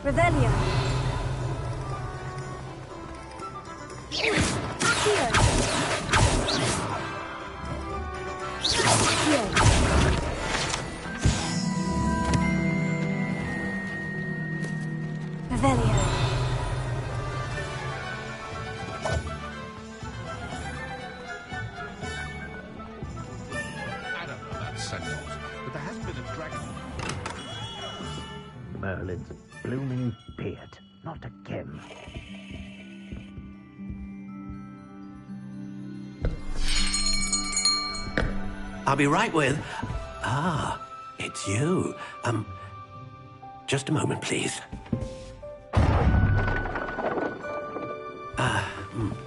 Revelio. Revelio. I don't know that sentence, but there has been a dragon. Merlin's blooming beard. Not again. I'll be right with... Ah, it's you. Just a moment, please.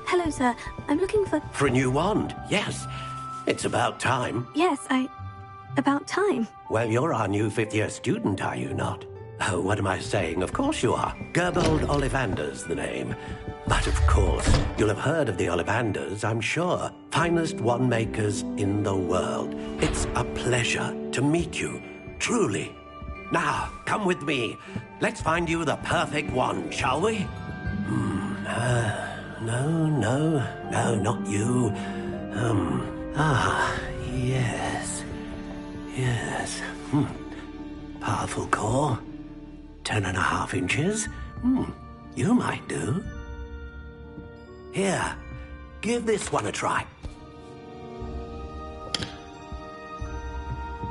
Hello, sir. I'm looking for... For a new wand, yes. It's about time. Yes, about time. Well, you're our new fifth-year student, are you not? Oh, what am I saying? Of course you are. Gerbold Ollivander's the name. But of course, you'll have heard of the Ollivanders, I'm sure. Finest wand makers in the world. It's a pleasure to meet you, truly. Now, come with me. Let's find you the perfect wand, shall we? No, not you. Yes. Powerful core. 10.5 inches. You might do. Here, give this one a try.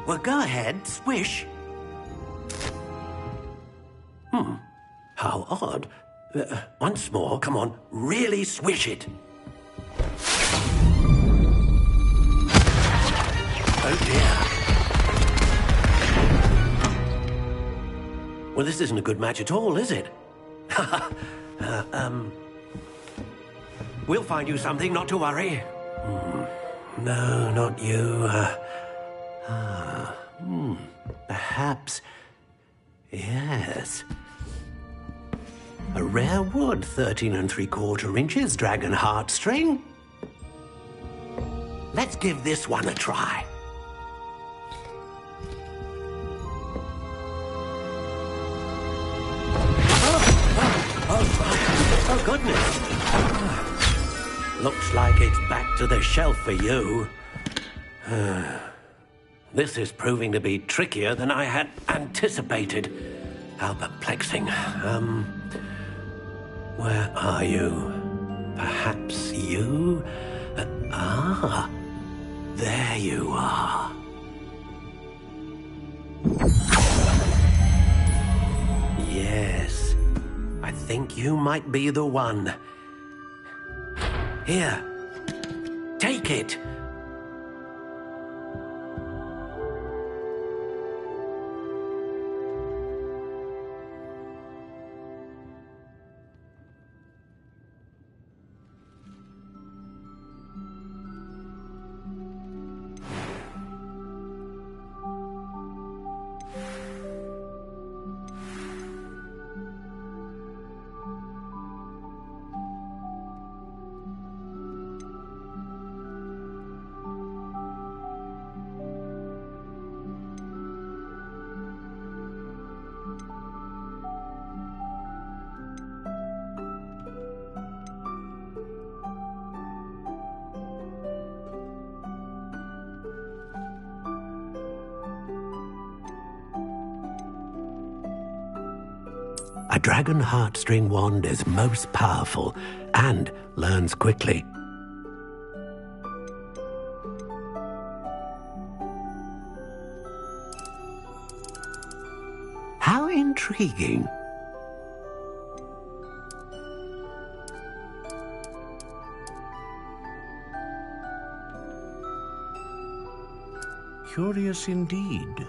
Well, go ahead, swish. How odd. Once more, come on, really swish it. Oh dear. Well, this isn't a good match at all, is it? We'll find you something, not to worry. No, not you. Perhaps... Yes. A rare wood, 13 3/4 inches, dragon heartstring. Let's give this one a try. Oh, goodness. Looks like it's back to the shelf for you. This is proving to be trickier than I had anticipated. How perplexing. Where are you? Perhaps you? There you are. Yes, I think you might be the one. Here, take it. A dragon heartstring wand is most powerful and learns quickly. How intriguing. Curious indeed.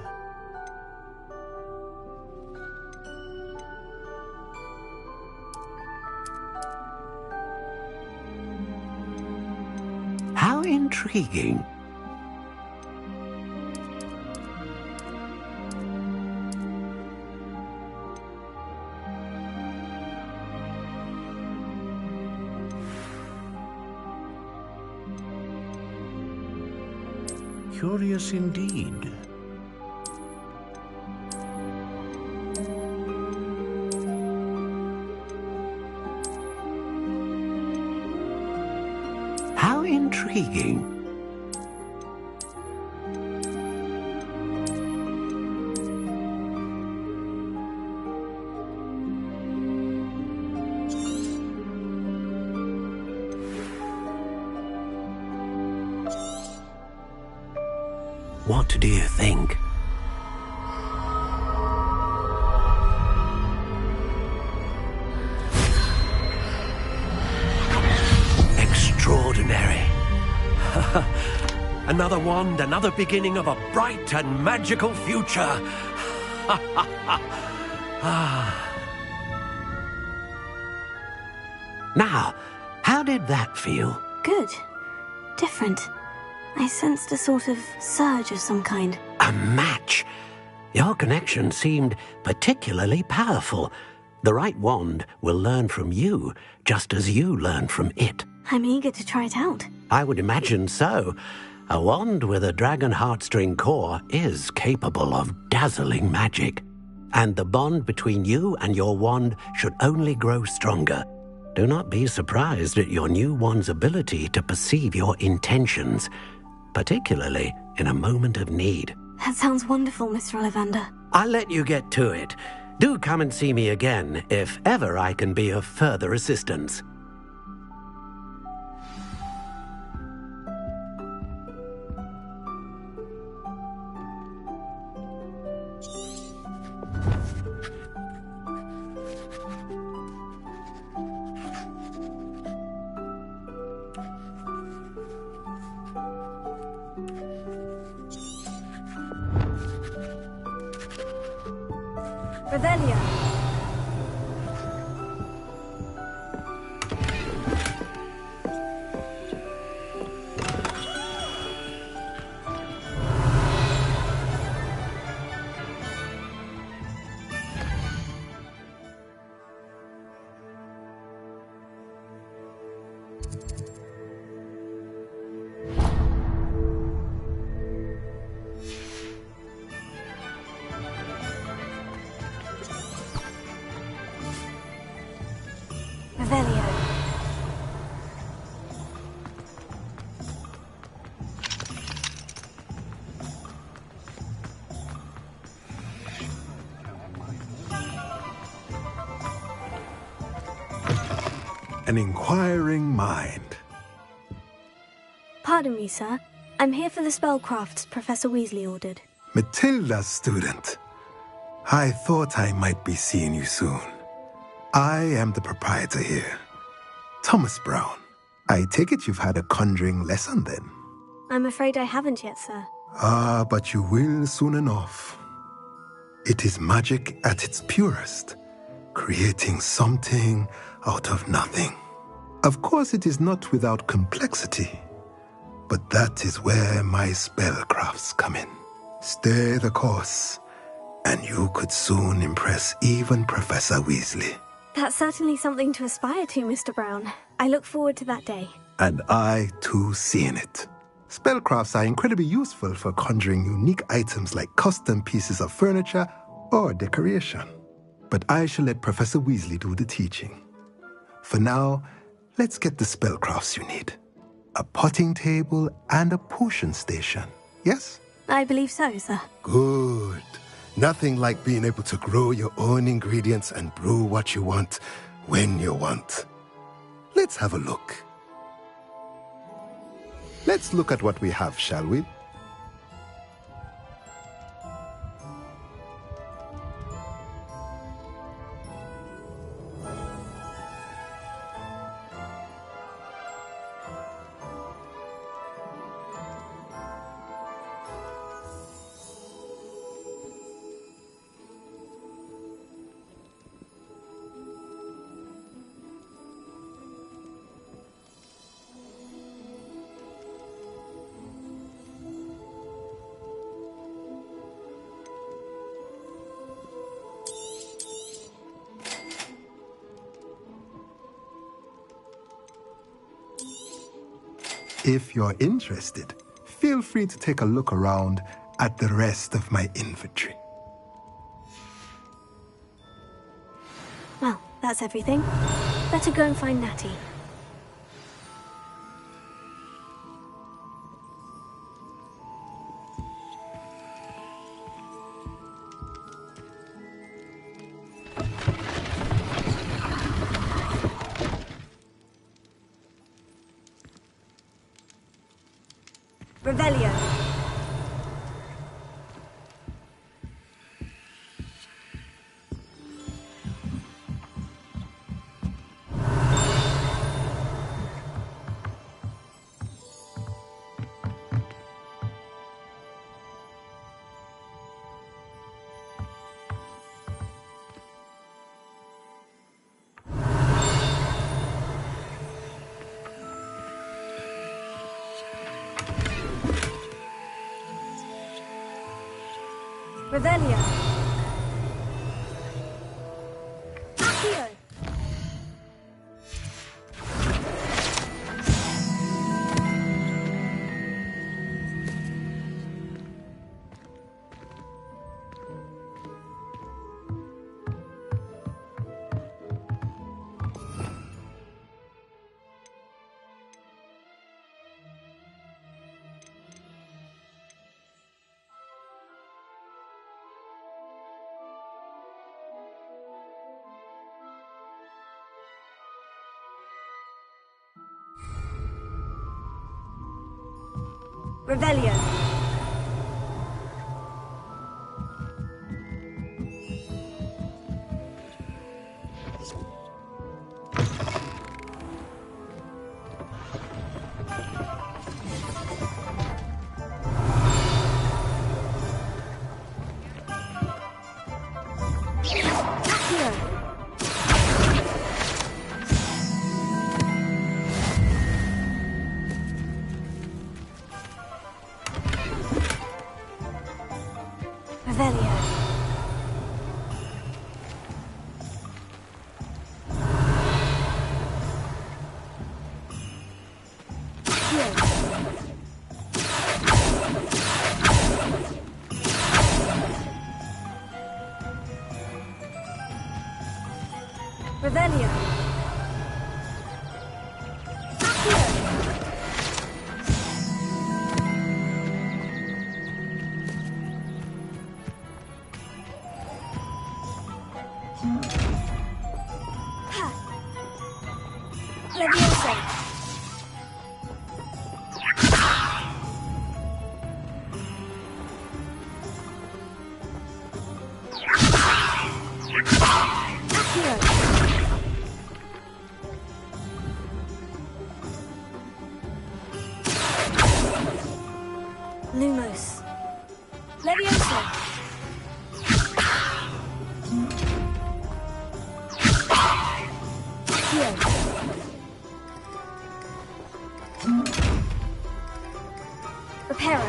How intriguing. Curious indeed. Intriguing. What do you think? Extraordinary. Another wand, another beginning of a bright and magical future. Now, how did that feel? Good. Different. I sensed a sort of surge of some kind. A match? Your connection seemed particularly powerful. The right wand will learn from you, just as you learn from it. I'm eager to try it out. I would imagine so. A wand with a dragon heartstring core is capable of dazzling magic. And the bond between you and your wand should only grow stronger. Do not be surprised at your new wand's ability to perceive your intentions, particularly in a moment of need. That sounds wonderful, Mr. Ollivander. I'll let you get to it. Do come and see me again if ever I can be of further assistance. Revelio. An inquiring mind. Pardon me, sir. I'm here for the spellcrafts Professor Weasley ordered. Matilda's student. I thought I might be seeing you soon. I am the proprietor here, Thomas Brown. I take it you've had a conjuring lesson then? I'm afraid I haven't yet, sir. Ah, but you will soon enough. It is magic at its purest, creating something out of nothing. Of course, it is not without complexity, but that is where my spellcrafts come in. Stay the course, and you could soon impress even Professor Weasley. That's certainly something to aspire to, Mr. Brown. I look forward to that day. And I, too, seeing it. Spellcrafts are incredibly useful for conjuring unique items like custom pieces of furniture or decoration. But I shall let Professor Weasley do the teaching. For now, let's get the spellcrafts you need. A potting table and a potion station, yes? I believe so, sir. Good. Nothing like being able to grow your own ingredients and brew what you want when you want. Let's have a look. Let's look at what we have, shall we? If you're interested, feel free to take a look around at the rest of my inventory. Well, that's everything. Better go and find Natty. Revelio. Revelio. Accio. Revelio. Revelio. Revelio. Leviosa. Lumos. Leviosa. Reparo.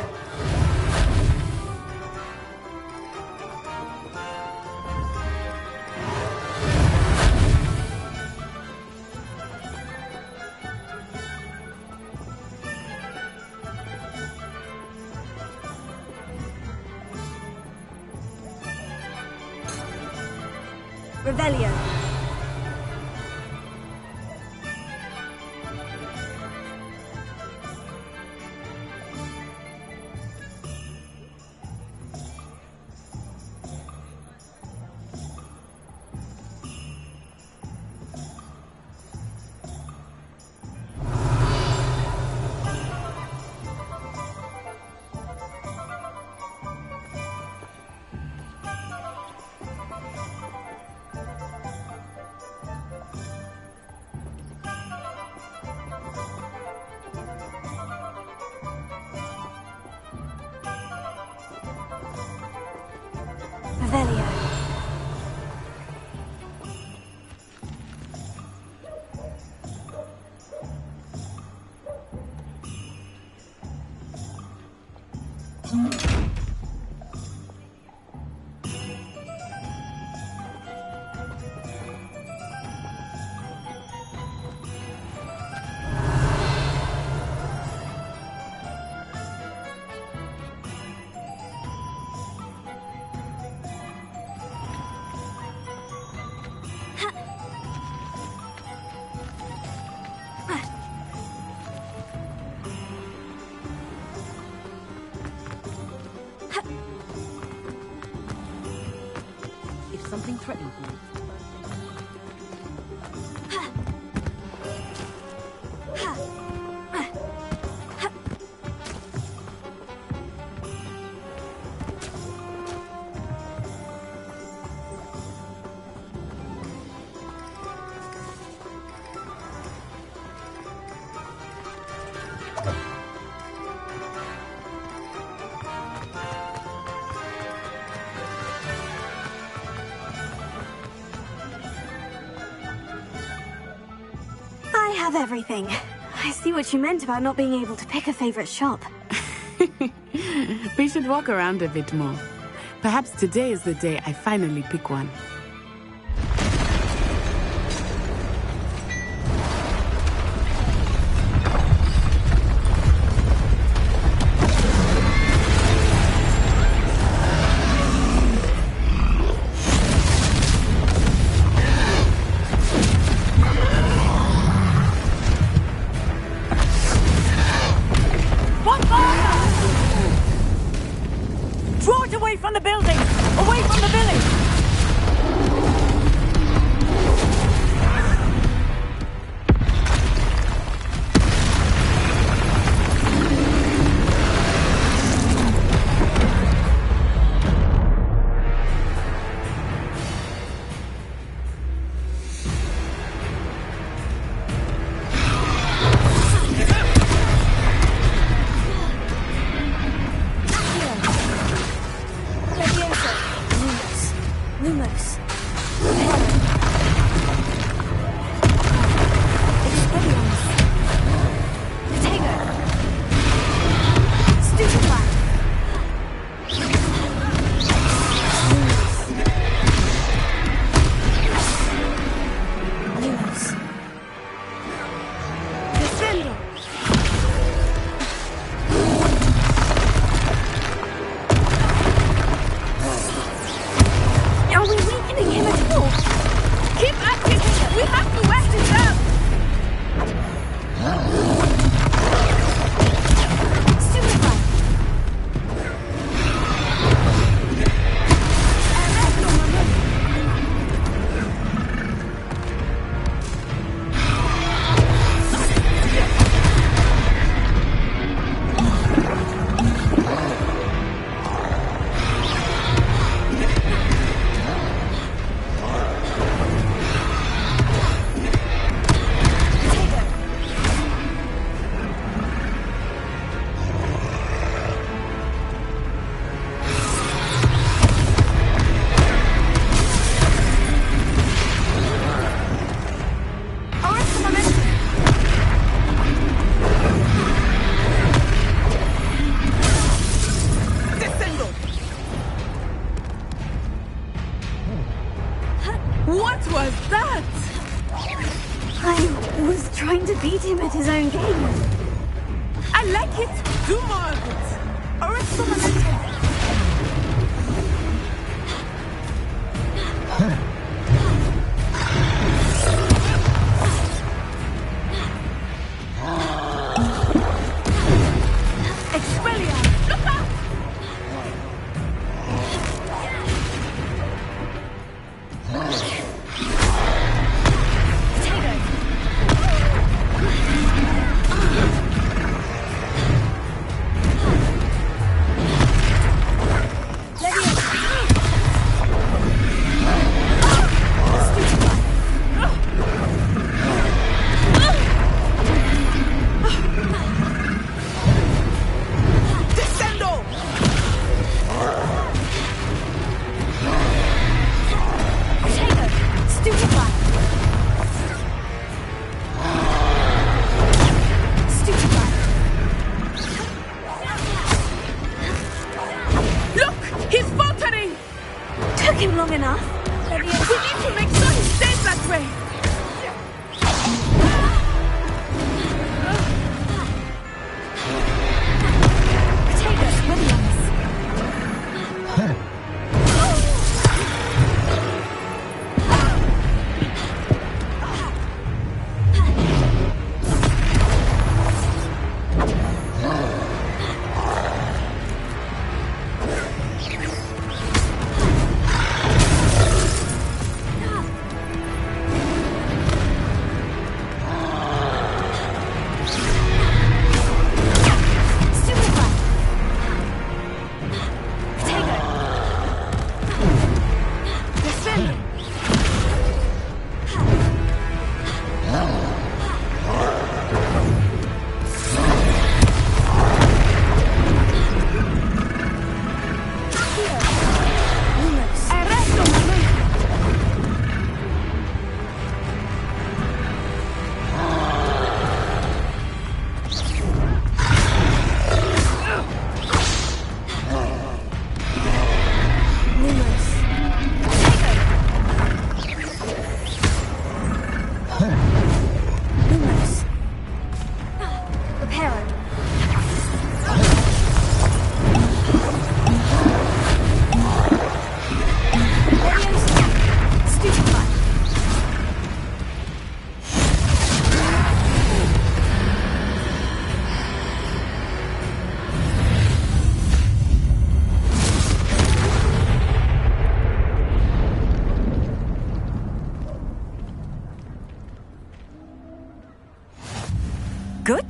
Revelio. Revelio. If something threatens you, have everything. I see what you meant about not being able to pick a favorite shop. We should walk around a bit more. Perhaps today is the day I finally pick one. Draw it away from the building! Away from the village! Lumos. What was that? I was trying to beat him at his own game. I like it. Do more of it. Arrest the momentum. Long enough. We need to make sure he stays that way. Potatoes, Williams.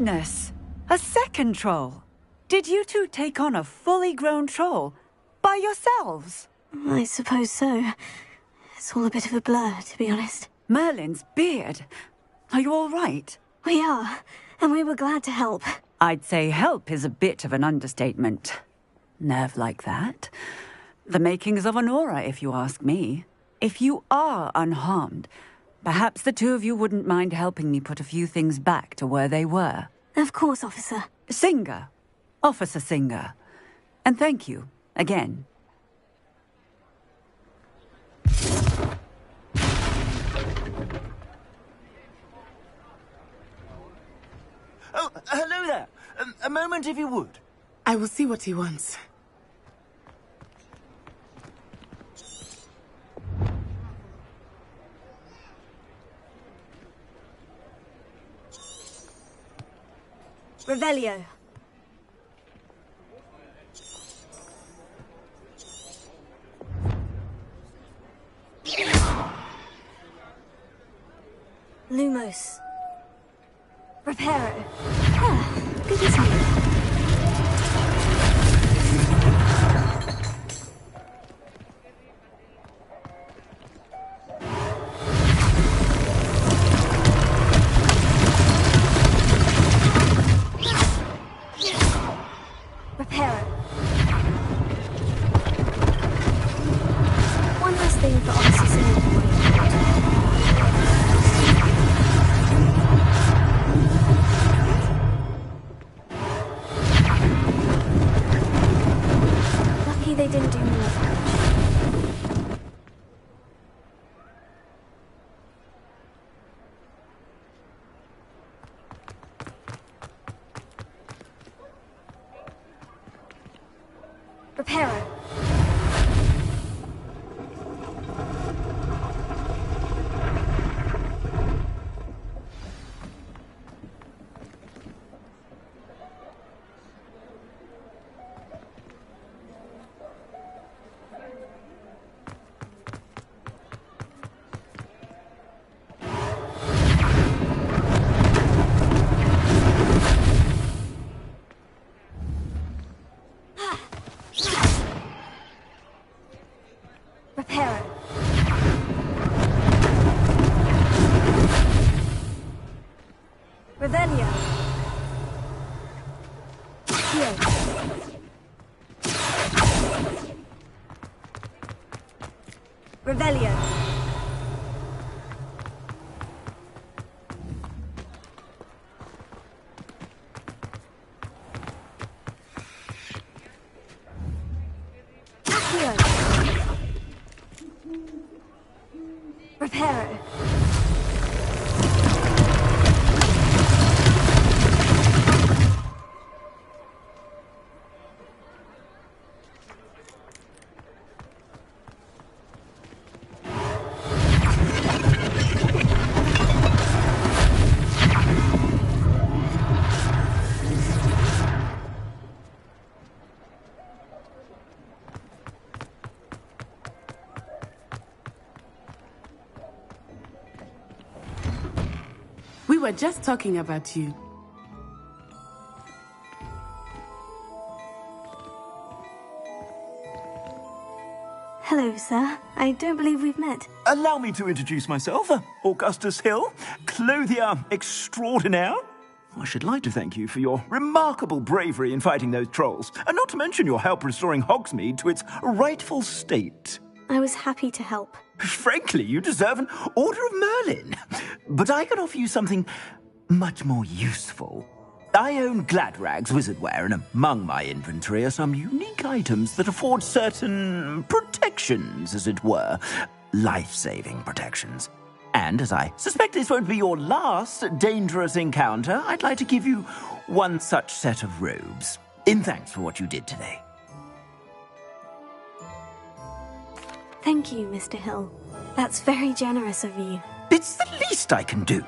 goodness! A second troll! Did you two take on a fully grown troll? By yourselves? I suppose so. It's all a bit of a blur, to be honest. Merlin's beard. Are you all right? We are, and we were glad to help. I'd say help is a bit of an understatement. Nerve like that. The makings of an aura, if you ask me. If you are unharmed, perhaps the two of you wouldn't mind helping me put a few things back to where they were. Of course, officer. Singer. Officer Singer. And thank you, again. Oh, hello there. A moment, if you would. I will see what he wants. Revelio. Lumos. Reparo. Ah, good as new. Reparo. One last thing for Officer Singer to worry about. Lucky they didn't do more damage. Reparo. Reparo. Revelio. Heal. Revelio. Accio. Reparo. We were just talking about you. Hello, sir. I don't believe we've met. Allow me to introduce myself, Augustus Hill, clothier extraordinaire. I should like to thank you for your remarkable bravery in fighting those trolls, and not to mention your help restoring Hogsmeade to its rightful state. I was happy to help. Frankly, you deserve an Order of Merlin. But I can offer you something much more useful. I own Gladrag's wizardware, and among my inventory are some unique items that afford certain protections, as it were. Life-saving protections. And as I suspect this won't be your last dangerous encounter, I'd like to give you one such set of robes, in thanks for what you did today. Thank you, Mr. Hill. That's very generous of you. It's the least I can do.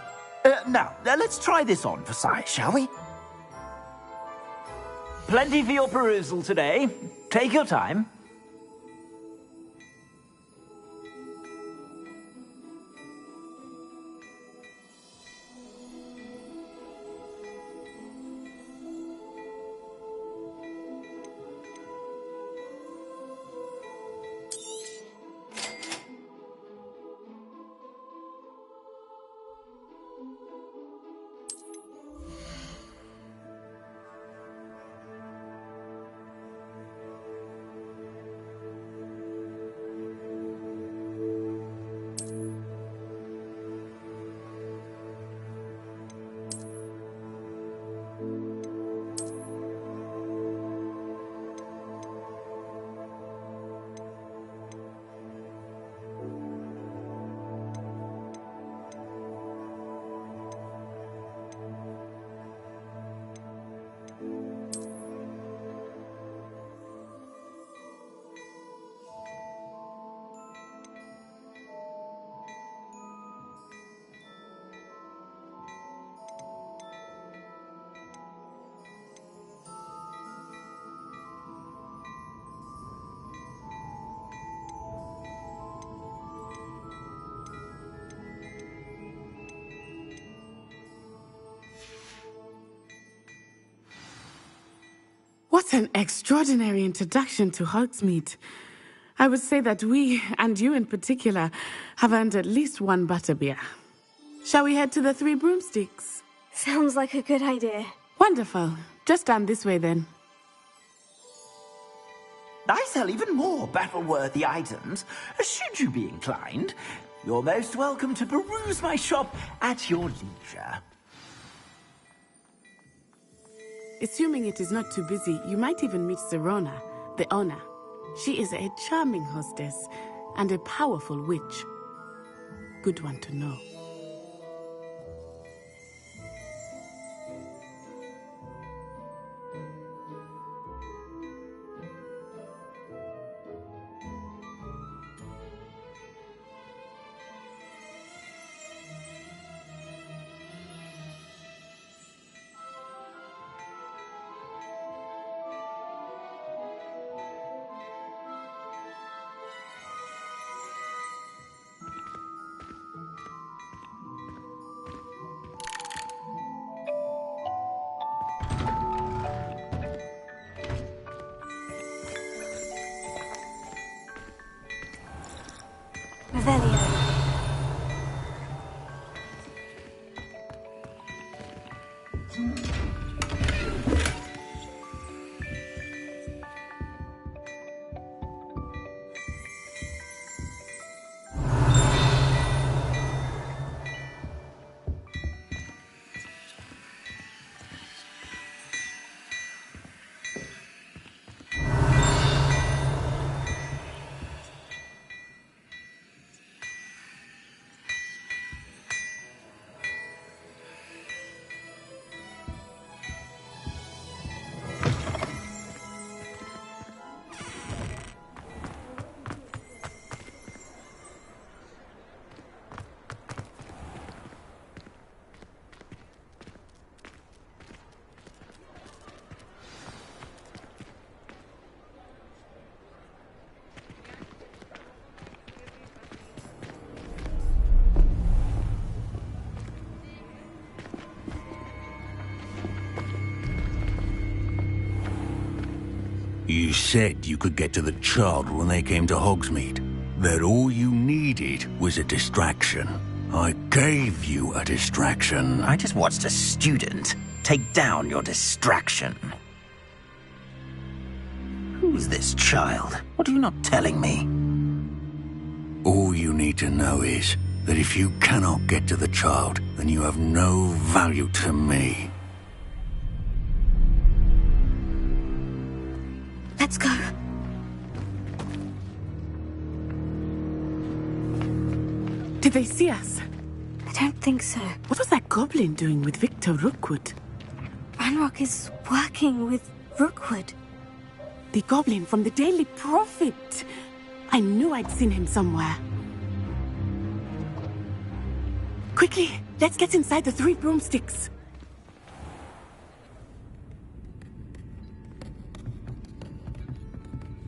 Now, let's try this on for size, shall we? Plenty for your perusal today. Take your time. What an extraordinary introduction to Hogsmeade. I would say that we, and you in particular, have earned at least one butterbeer. Shall we head to the Three Broomsticks? Sounds like a good idea. Wonderful. Just down this way then. I sell even more battle-worthy items. Should you be inclined, you're most welcome to peruse my shop at your leisure. Assuming it is not too busy, you might even meet Serona, the owner. She is a charming hostess and a powerful witch. Good one to know. Revelio. You said you could get to the child when they came to Hogsmeade. That all you needed was a distraction. I gave you a distraction. I just watched a student take down your distraction. Who's this child? What are you not telling me? All you need to know is that if you cannot get to the child, then you have no value to me. Let's go. Did they see us? I don't think so. What was that goblin doing with Victor Rookwood? Ranrock is working with Rookwood. The goblin from the Daily Prophet. I knew I'd seen him somewhere. Quickly, let's get inside the Three Broomsticks.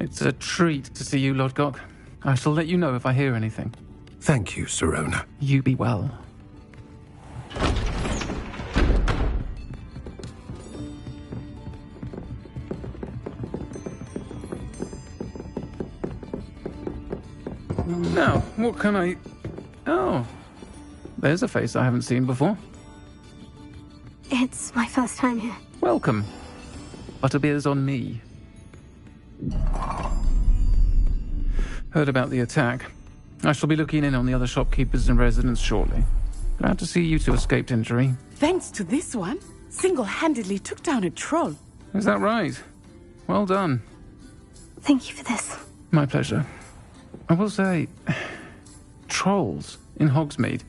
It's a treat to see you, Lodgok. I shall let you know if I hear anything. Thank you, Serona. You be well. Now, what can I... Oh, there's a face I haven't seen before. It's my first time here. Welcome. Butterbeer's on me. Heard about the attack. I shall be looking in on the other shopkeepers and residents shortly. Glad to see you two escaped injury. Thanks to this one, single-handedly took down a troll. Is that right? Well done. Thank you for this. My pleasure. I will say, trolls in Hogsmeade.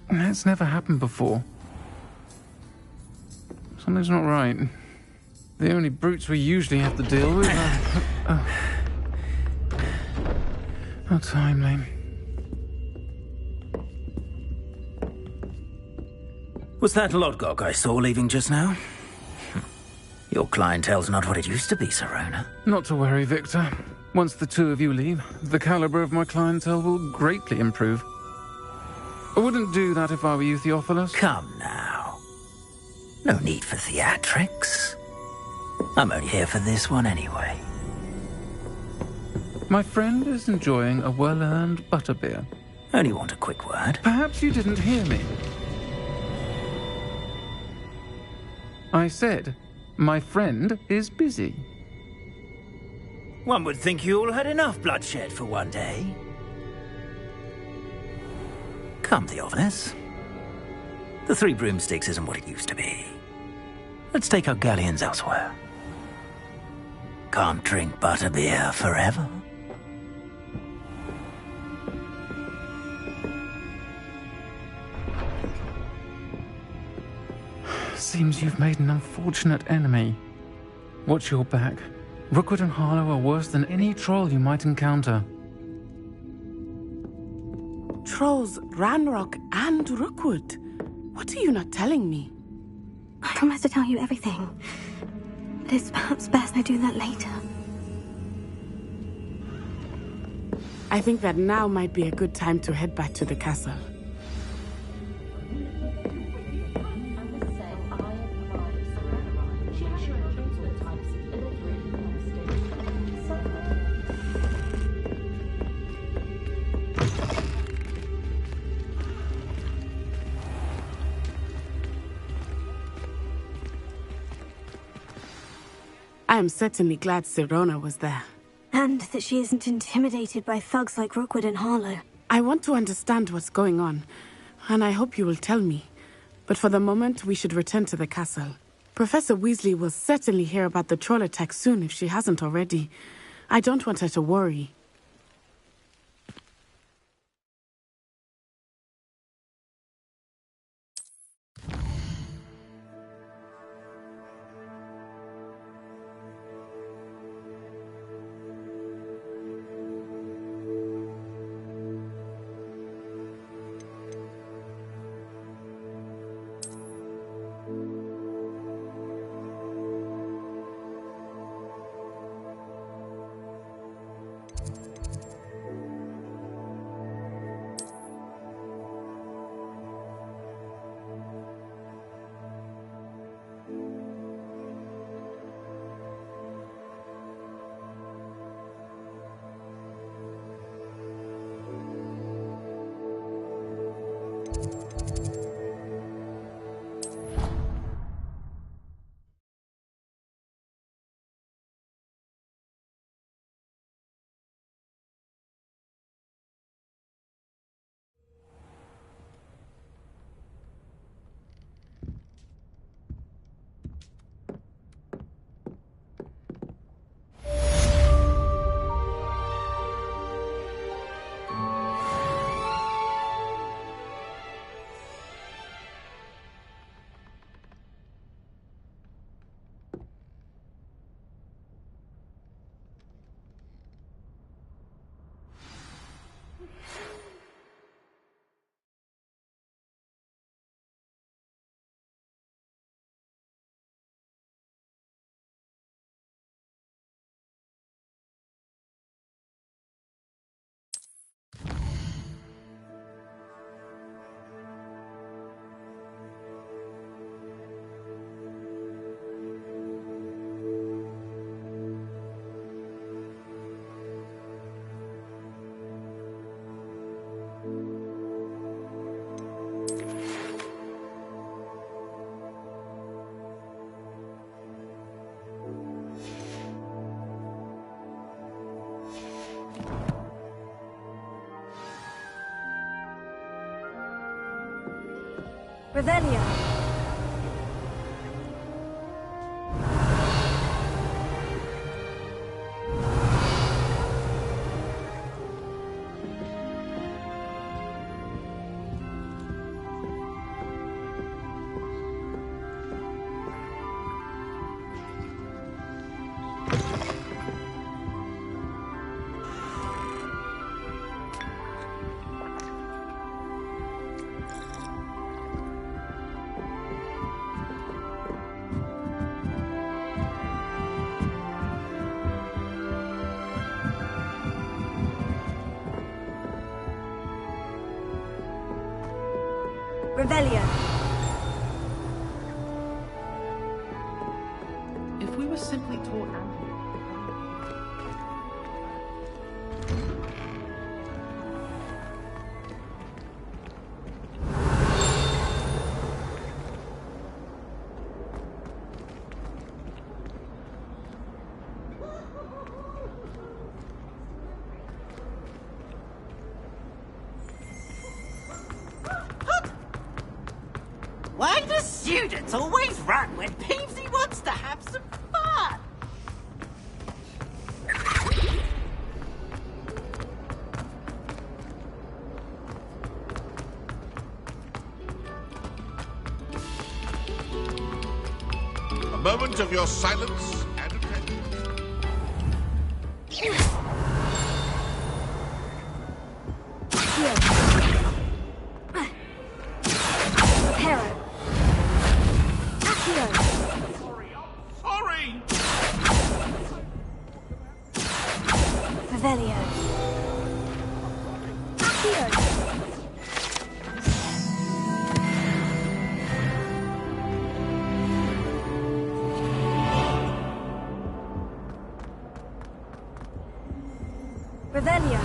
That's never happened before. Something's not right. The only brutes we usually have to deal with are... How timely. Was that Lodgok I saw leaving just now? Your clientele's not what it used to be, Serona. Not to worry, Victor. Once the two of you leave, the caliber of my clientele will greatly improve. I wouldn't do that if I were you, Theophilus. Come now. No need for theatrics. I'm only here for this one anyway. My friend is enjoying a well-earned butterbeer. Only want a quick word. Perhaps you didn't hear me. I said, my friend is busy. One would think you all had enough bloodshed for one day. Come, Theophilus. The Three Broomsticks isn't what it used to be. Let's take our galleons elsewhere. Can't drink butterbeer forever. Seems you've made an unfortunate enemy. Watch your back. Rookwood and Harlow are worse than any troll you might encounter. Trolls, Ranrock, and Rookwood. What are you not telling me? I promise to tell you everything. But it's perhaps best I do that later. I think that now might be a good time to head back to the castle. I am certainly glad Sirona was there. And that she isn't intimidated by thugs like Rookwood and Harlow. I want to understand what's going on, and I hope you will tell me. But for the moment, we should return to the castle. Professor Weasley will certainly hear about the troll attack soon if she hasn't already. I don't want her to worry. Revelio. If we were students always run when Peevesy wants to have some fun. A moment of your silence and attention. Hero. Accio. Sorry! Revelio. Accio. Revelio.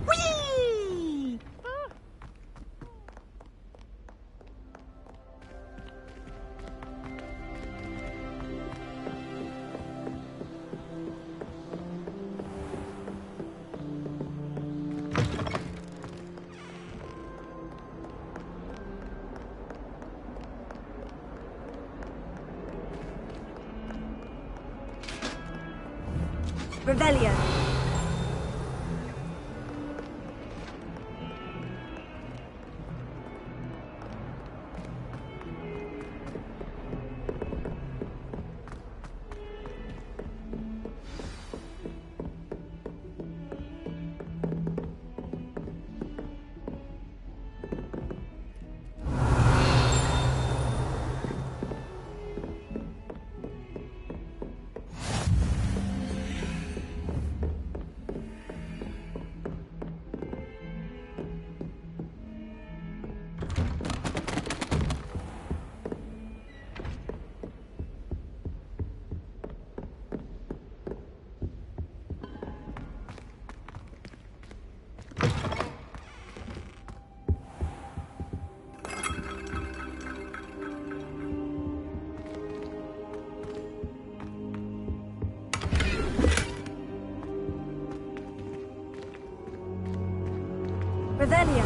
Whee! Revelio. Revelio.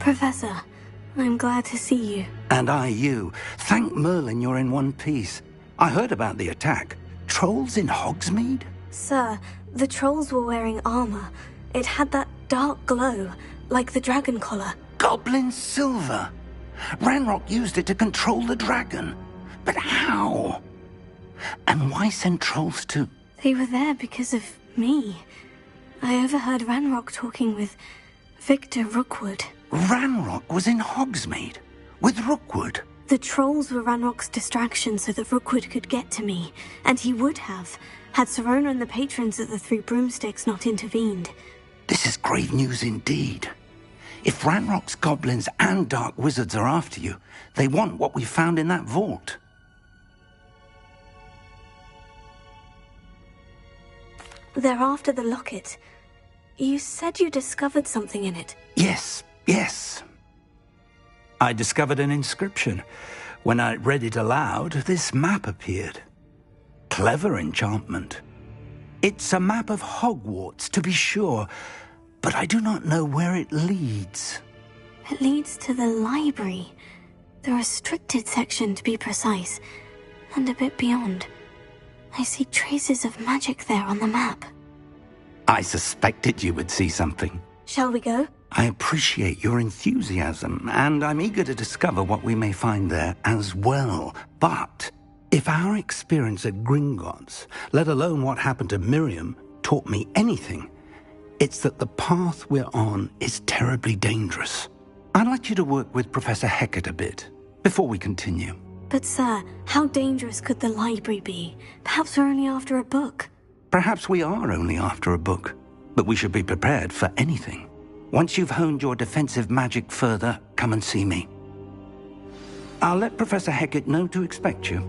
Professor, I'm glad to see you. And I you. Thank Merlin you're in one piece. I heard about the attack. Trolls in Hogsmeade? Sir, the trolls were wearing armor. It had that dark glow, like the dragon collar. Goblin silver. Ranrock used it to control the dragon. But how? And why send trolls to... They were there because of me. I overheard Ranrock talking with Victor Rookwood. Ranrock was in Hogsmeade? With Rookwood? The trolls were Ranrock's distraction so that Rookwood could get to me. And he would have, had Serona and the patrons of the Three Broomsticks not intervened. This is grave news indeed. If Ranrock's goblins and dark wizards are after you, they want what we found in that vault. They're after the locket. You said you discovered something in it. Yes. I discovered an inscription. When I read it aloud, this map appeared. Clever enchantment. It's a map of Hogwarts, to be sure, but I do not know where it leads. It leads to the library. The restricted section, to be precise, and a bit beyond. I see traces of magic there on the map. I suspected you would see something. Shall we go? I appreciate your enthusiasm, and I'm eager to discover what we may find there as well. But if our experience at Gringotts, let alone what happened to Miriam, taught me anything, it's that the path we're on is terribly dangerous. I'd like you to work with Professor Hecat a bit. before we continue. But sir, how dangerous could the library be? Perhaps we're only after a book. Perhaps we are only after a book, but we should be prepared for anything. Once you've honed your defensive magic further, come and see me. I'll let Professor Hecat know to expect you.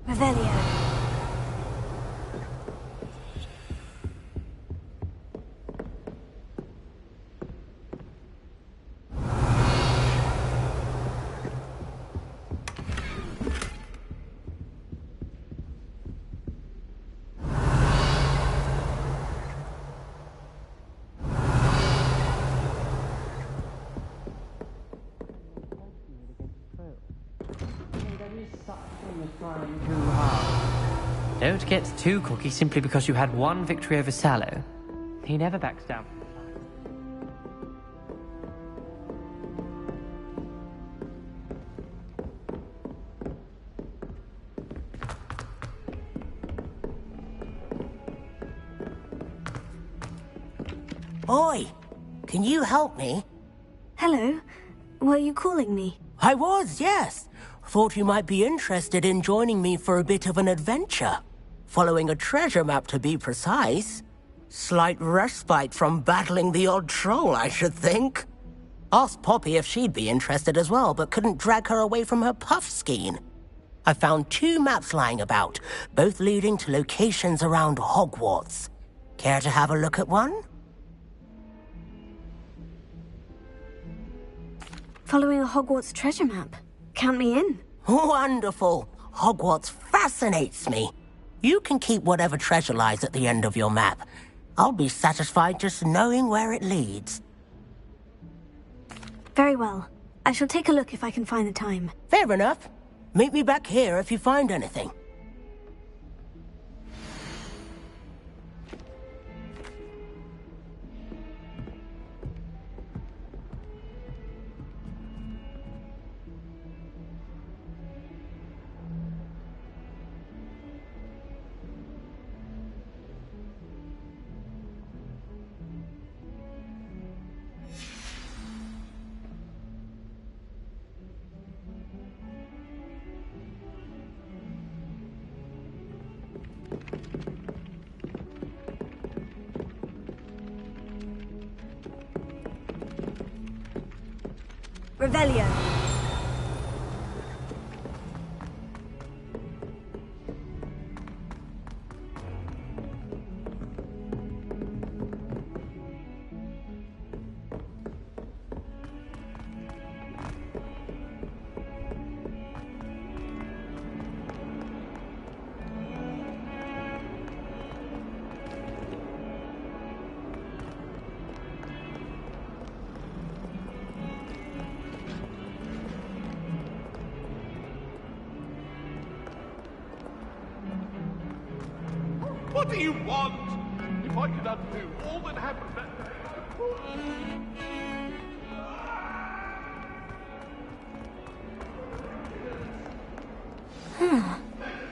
Revelio. Don't get too cocky simply because you had one victory over Sallow. He never backs down. Oi! Can you help me? Hello? Were you calling me? I was, yes. Thought you might be interested in joining me for a bit of an adventure. Following a treasure map, to be precise. Slight respite from battling the odd troll, I should think. Asked Poppy if she'd be interested as well, but couldn't drag her away from her puff skein. I found 2 maps lying about, both leading to locations around Hogwarts. Care to have a look at one? Following a Hogwarts treasure map. Count me in. Wonderful. Hogwarts fascinates me. You can keep whatever treasure lies at the end of your map. I'll be satisfied just knowing where it leads. Very well. I shall take a look if I can find the time. Fair enough. Meet me back here if you find anything. Revelio. What do you want? If I could undo all that happened that day...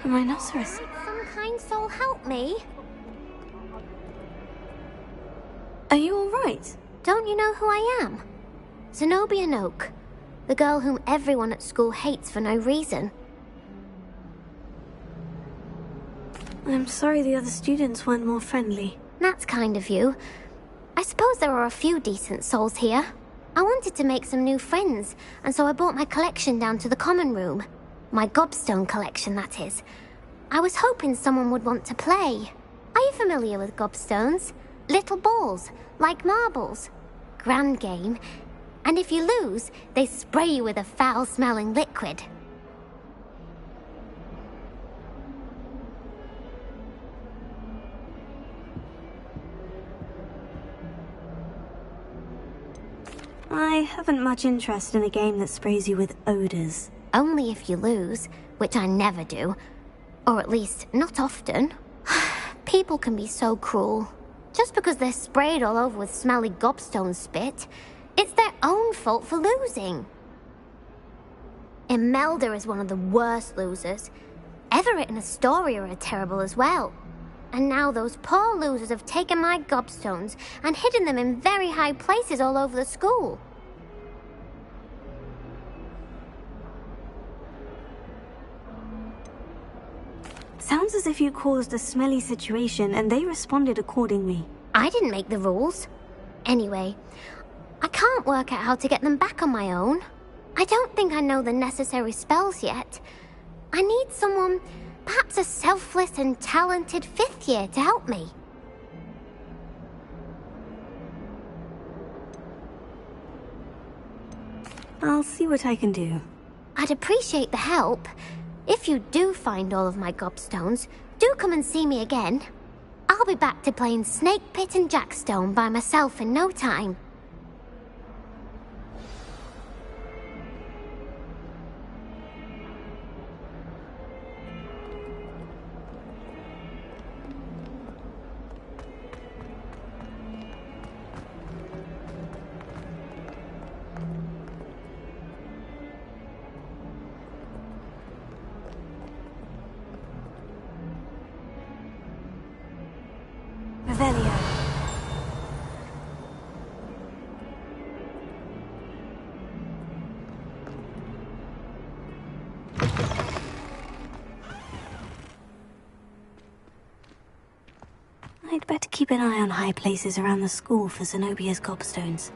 A rhinoceros. Some kind soul help me. Are you all right? Don't you know who I am? Zenobia Noak, the girl whom everyone at school hates for no reason. I'm sorry the other students weren't more friendly. That's kind of you. I suppose there are a few decent souls here. I wanted to make some new friends, and so I brought my collection down to the common room. My gobstone collection, that is. I was hoping someone would want to play. Are you familiar with gobstones? Little balls, like marbles. Grand game. And if you lose, they spray you with a foul-smelling liquid. I haven't much interest in a game that sprays you with odors. Only if you lose, which I never do. Or at least, not often. People can be so cruel. Just because they're sprayed all over with smelly gobstone spit, it's their own fault for losing. Imelda is one of the worst losers. Everett and Astoria are terrible as well. And now those poor losers have taken my gobstones and hidden them in very high places all over the school. Sounds as if you caused a smelly situation and they responded accordingly. I didn't make the rules. Anyway, I can't work out how to get them back on my own. I don't think I know the necessary spells yet. I need someone, perhaps a selfless and talented 5th year to help me. I'll see what I can do. I'd appreciate the help. If you do find all of my gobstones, do come and see me again. I'll be back to playing Snake Pit and Jackstone by myself in no time. I'd better keep an eye on high places around the school for Zenobia's gobstones.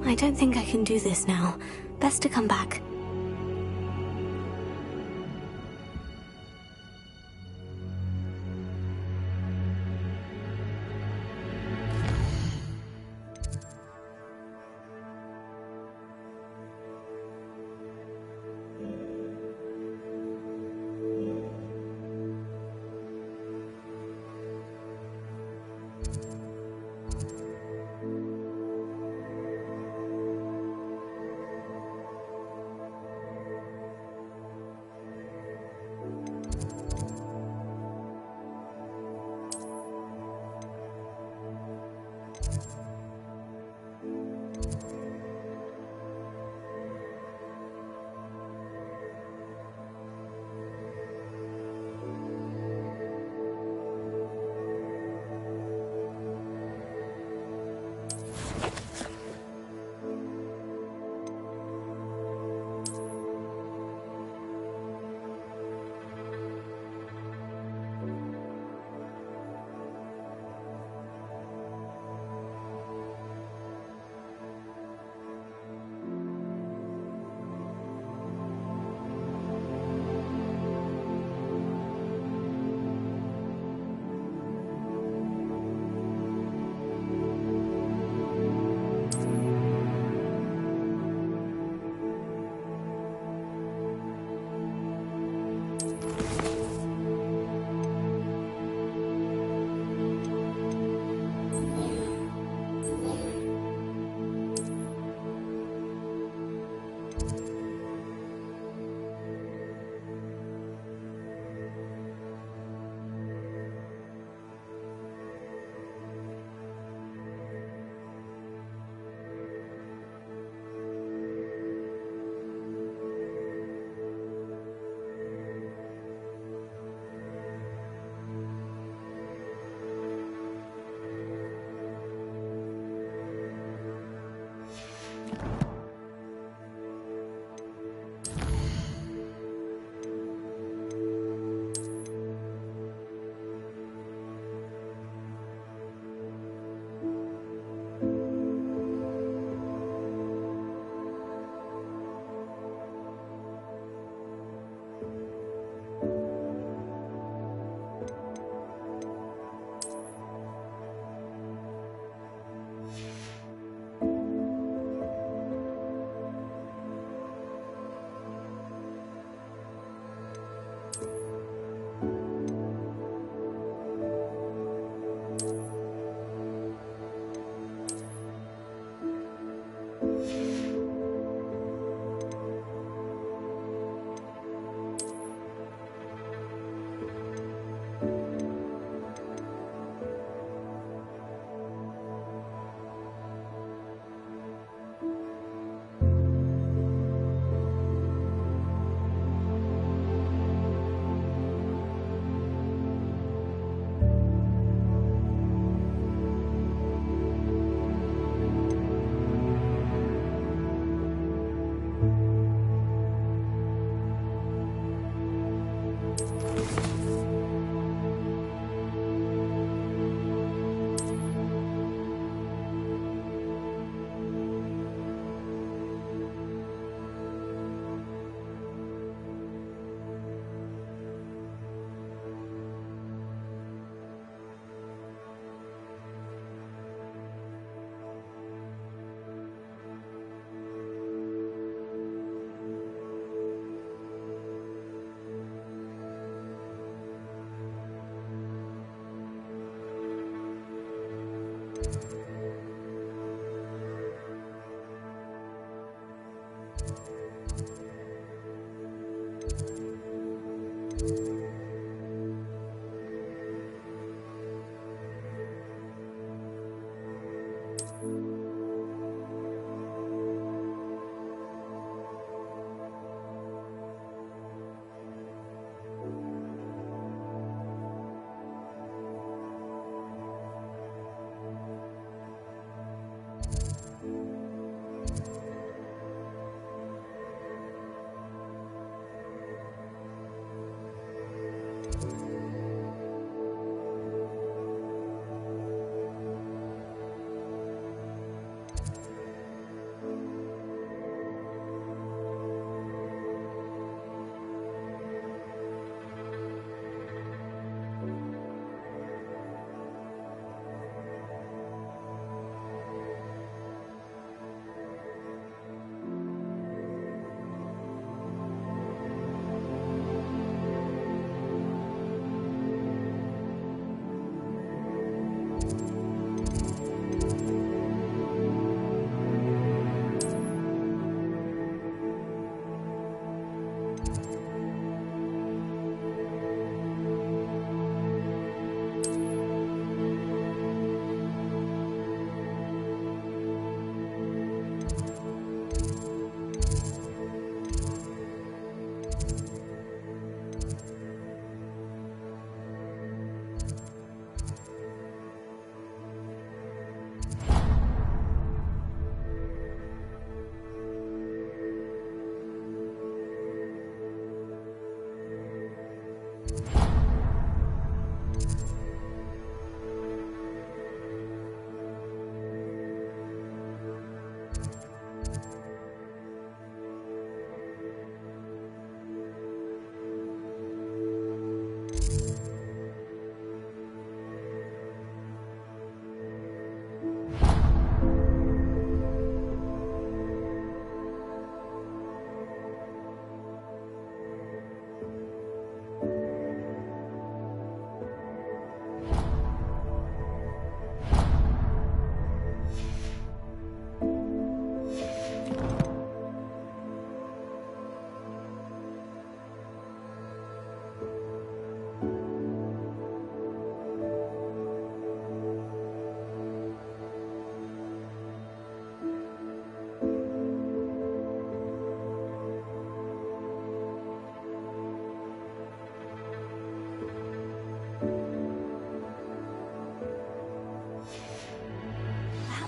I don't think I can do this now. Best to come back.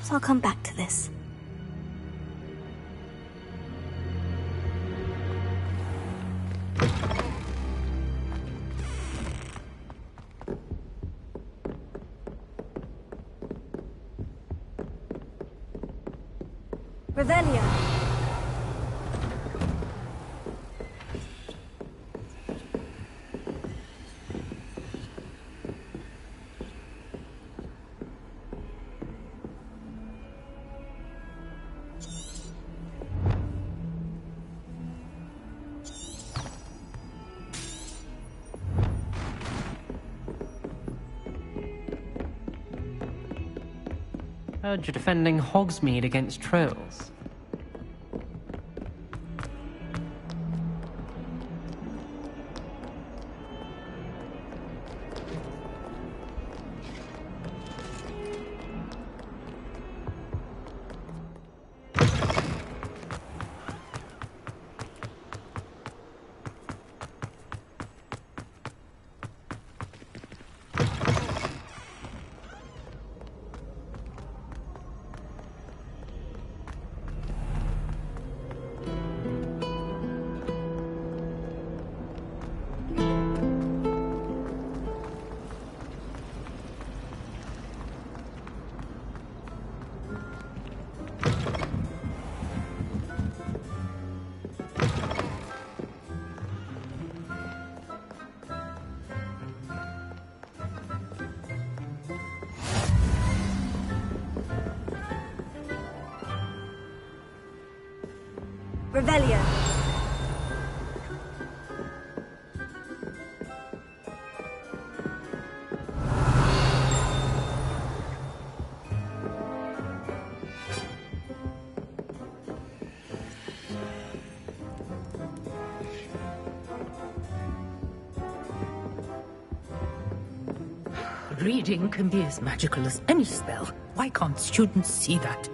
Perhaps I'll come back to this. Revelio. Heard you're defending Hogsmeade against trolls. Revelio. Reading can be as magical as any spell. Why can't students see that?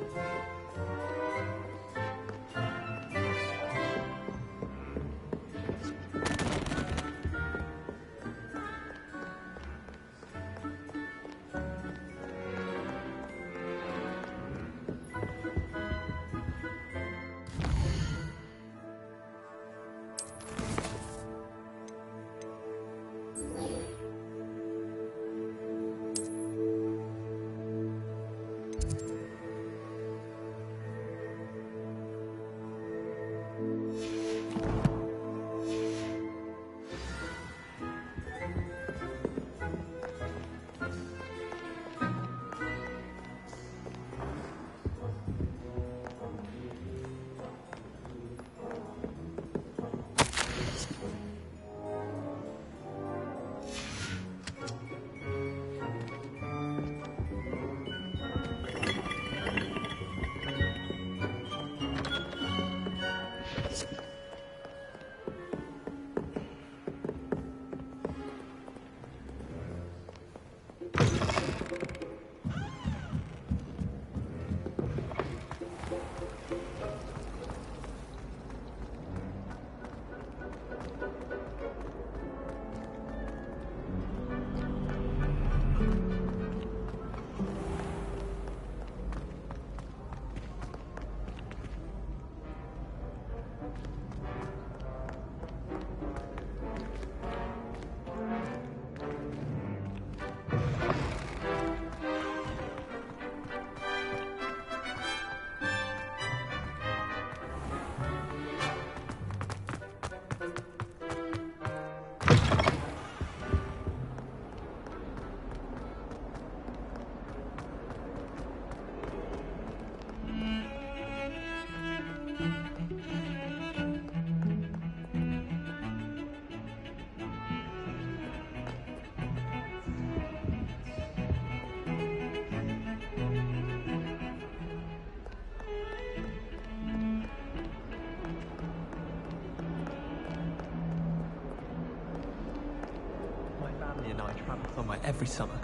And I travel somewhere every summer.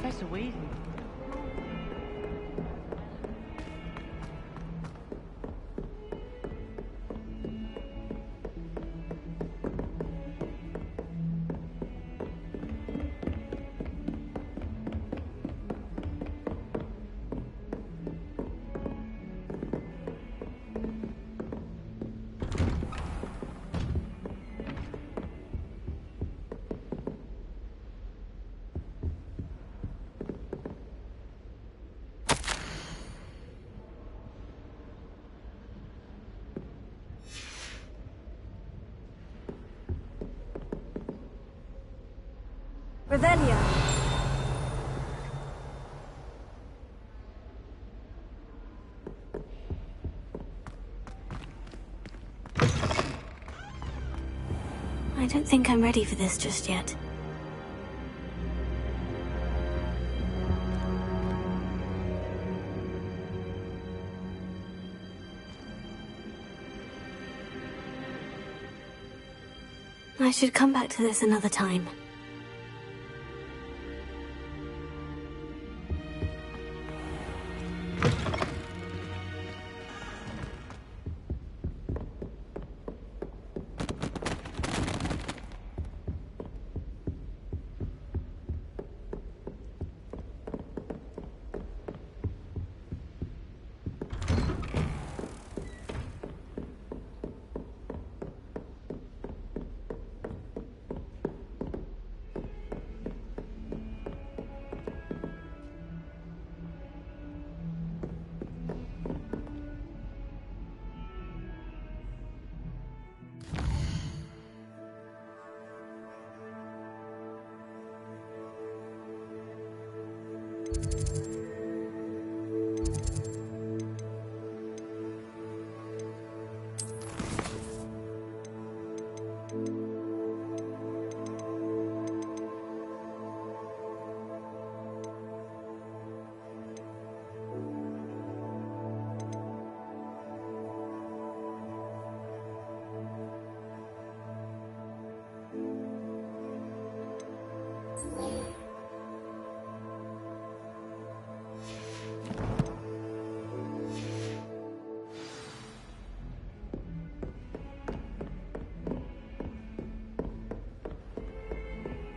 Professor Weasley. Revelio. I don't think I'm ready for this just yet. I should come back to this another time.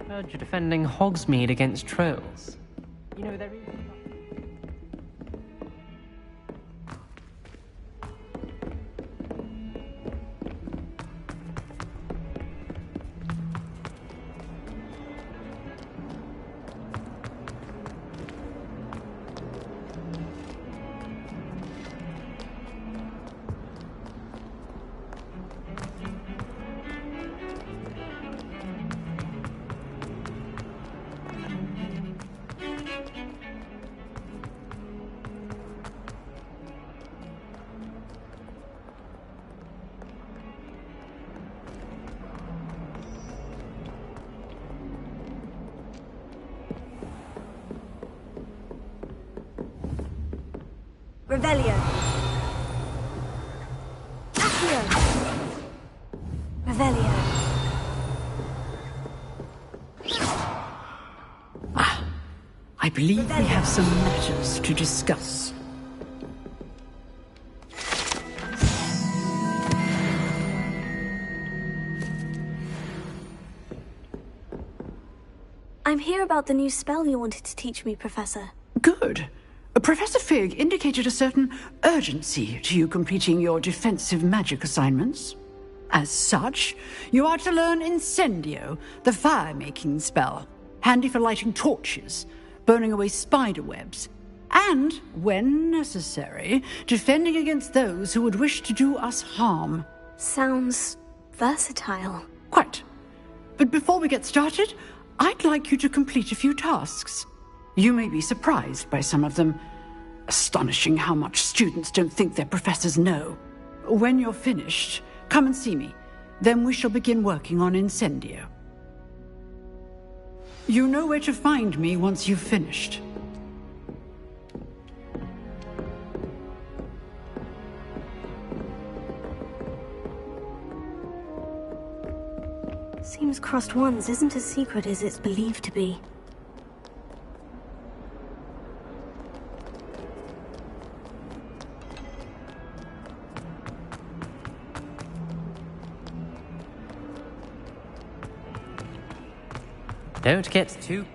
Heard you're defending Hogsmeade against trolls. You know, there is... Revelio. Accio. Revelio. I believe we have some matters to discuss. I'm here about the new spell you wanted to teach me, Professor. Good. Professor Fig indicated a certain urgency to you completing your defensive magic assignments. As such, you are to learn Incendio, the fire-making spell, handy for lighting torches, burning away spider webs, and, when necessary, defending against those who would wish to do us harm. Sounds versatile. Quite. But before we get started, I'd like you to complete a few tasks. You may be surprised by some of them. Astonishing how much students don't think their professors know. When you're finished, come and see me. Then we shall begin working on Incendio. You know where to find me once you've finished. Seems crossed wands isn't as secret as it's believed to be. Don't get too...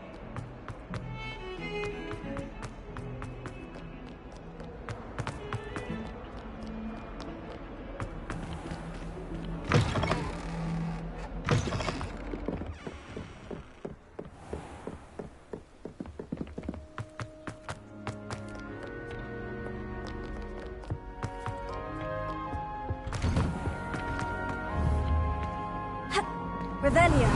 Revelio.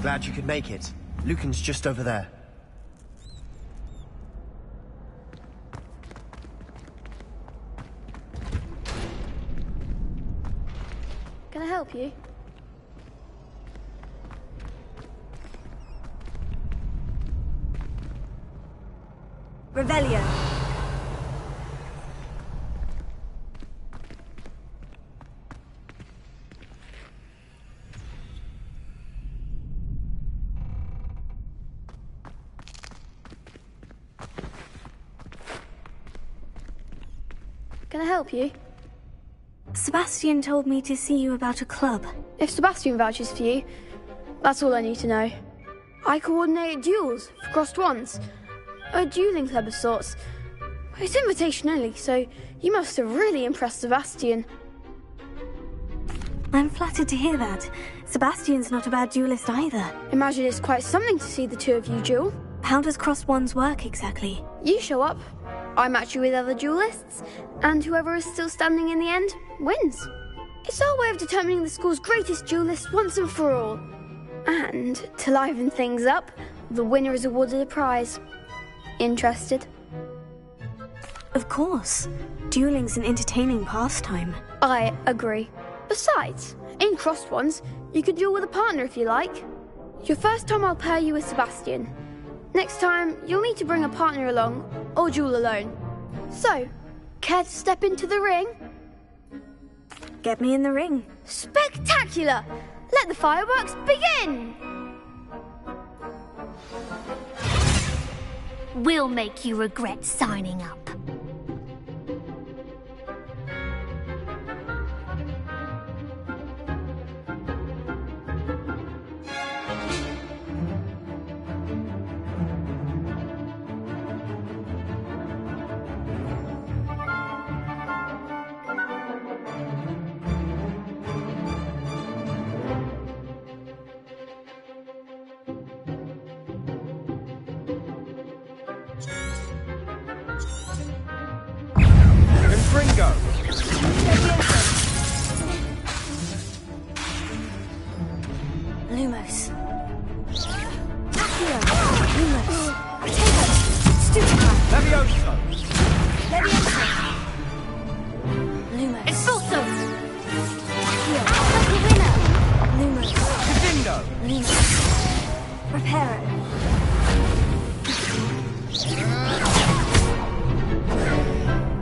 Glad you could make it. Lucan's just over there. Can I help you? Revelio. Can I help you? Sebastian told me to see you about a club. If Sebastian vouches for you, that's all I need to know. I coordinate duels for crossed wands. A dueling club of sorts. It's invitation only, so you must have really impressed Sebastian. I'm flattered to hear that. Sebastian's not a bad duelist either. Imagine it's quite something to see the two of you duel. How does crossed wands work exactly? You show up, I match you with other duelists, and whoever is still standing in the end wins. It's our way of determining the school's greatest duelist once and for all. And to liven things up, the winner is awarded a prize. Interested? Of course. Dueling's an entertaining pastime. I agree. Besides, in crossed ones, you could duel with a partner if you like. Your first time I'll pair you with Sebastian. Next time, you'll need to bring a partner along, or duel alone. So, care to step into the ring? Get me in the ring. Spectacular! Let the fireworks begin! We'll make you regret signing up. Lumos. Accio. Lumos. Potato. Stupefy. Levioso. Levioso. Lumos. Expulso. Accio. Alpha Lumos. Crescendo. Lumos. Reparo.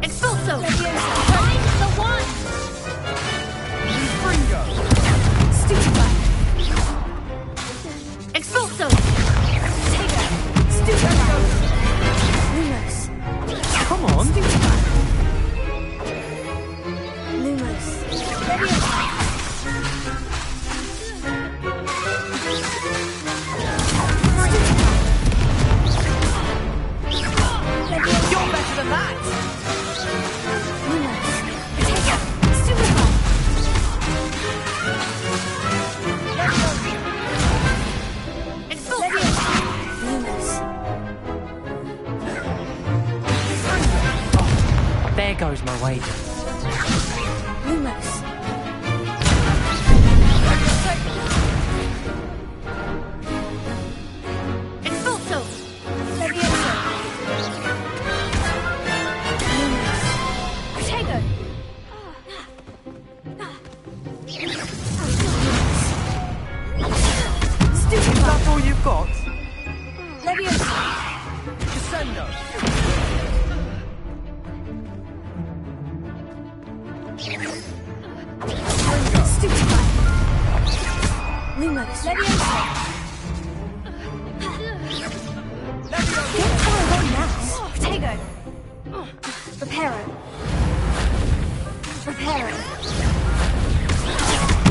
Expulso. Levioso. Find the one. Fringo. Stupefy. Expulso. Potato. Stupefy. Lumos. Come on. Stupefy. Lumos. Levioso. You're better than that. Lumos. Potato. Stupefy. Expulso. Lumos. There goes my wager. Lumos. Protego. Reparo. Reparo.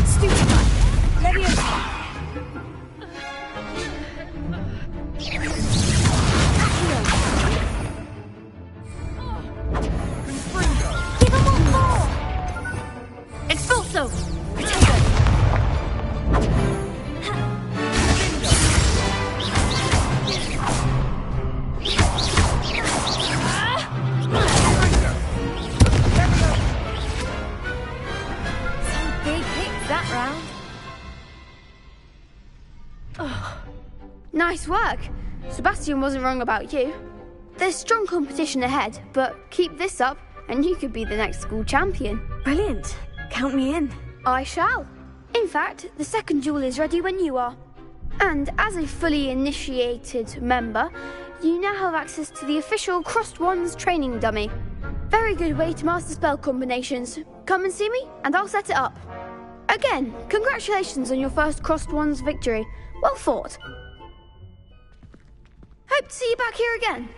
Stupefy. Leviosa. Give him all four. Expulso. Protego. Nice work. Sebastian wasn't wrong about you. There's strong competition ahead, but keep this up and you could be the next school champion. Brilliant. Count me in. I shall. In fact, the second duel is ready when you are. And as a fully initiated member, you now have access to the official Crossed Wands training dummy. Very good way to master spell combinations. Come and see me and I'll set it up. Again, congratulations on your first Crossed Wands victory. Well fought. Hope to see you back here again.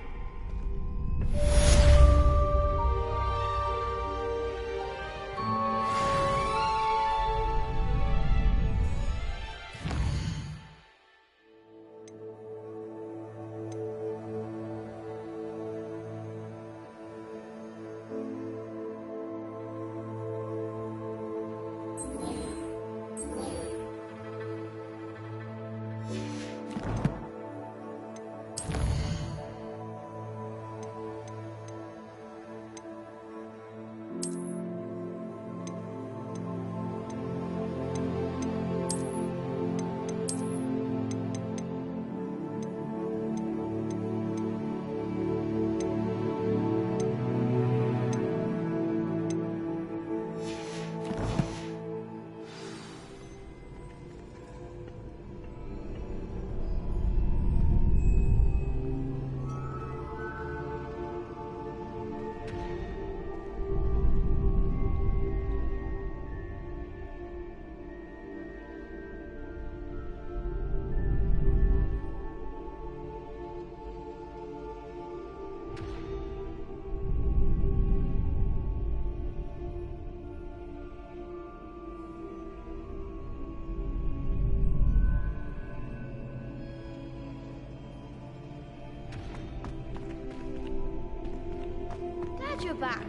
You're back.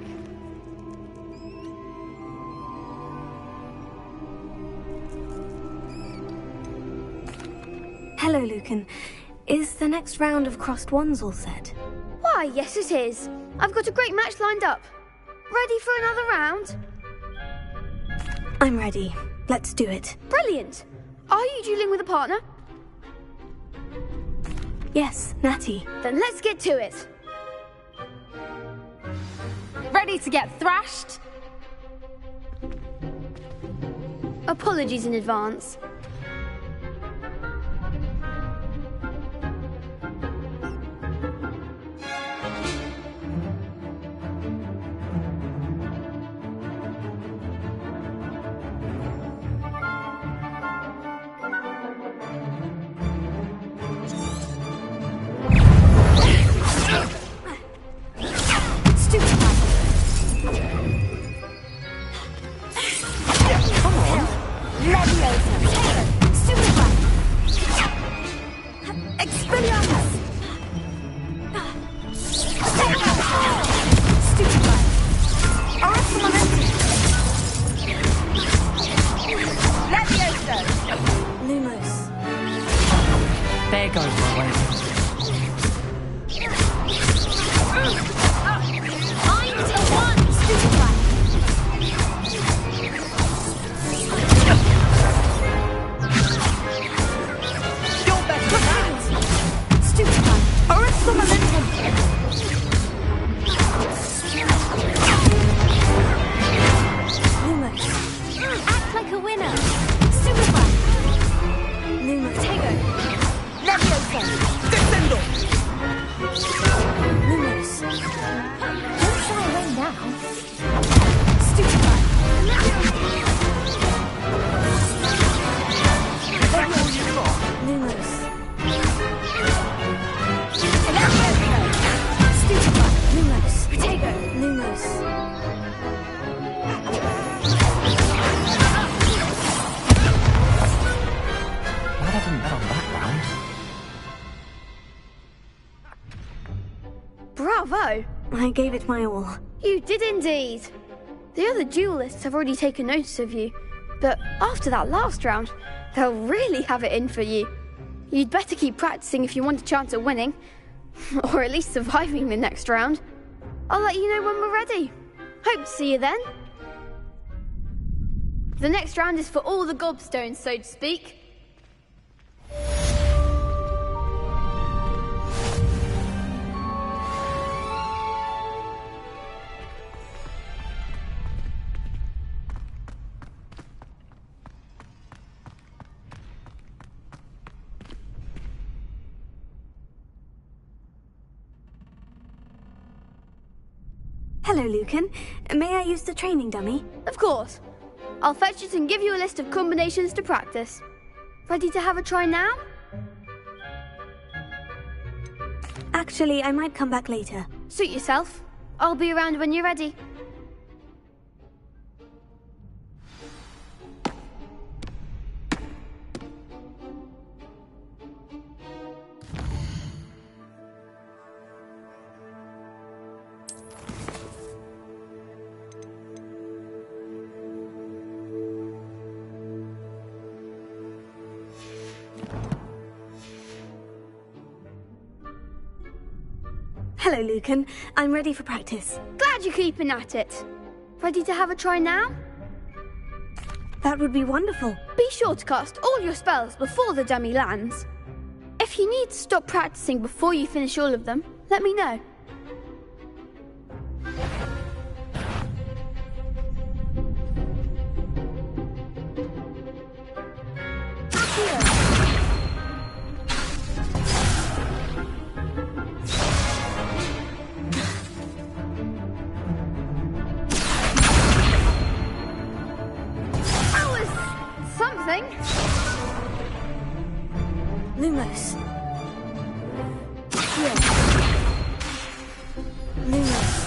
Hello, Lucan. Is the next round of Crossed Wands all set? Why, yes it is. I've got a great match lined up. Ready for another round? I'm ready. Let's do it. Brilliant. Are you dueling with a partner? Yes, Natty. Then let's get to it. Ready to get thrashed? Apologies in advance. There goes my way. Act like a winner. Super fun. Luma, Tego. Leviosa. bravo! I gave it my all. You did indeed. The other duelists have already taken notice of you, but after that last round, they'll really have it in for you. You'd better keep practicing if you want a chance at winning, or at least surviving the next round. I'll let you know when we're ready. Hope to see you then. The next round is for all the gobstones, so to speak. Hello, Lucan. May I use the training dummy? Of course. I'll fetch it and give you a list of combinations to practice. Ready to have a try now? Actually, I might come back later. Suit yourself. I'll be around when you're ready. Hello, Lucan. I'm ready for practice. Glad you're keeping at it. Ready to have a try now? That would be wonderful. Be sure to cast all your spells before the dummy lands. If you need to stop practicing before you finish all of them, let me know. Lumos. Here. Lumos.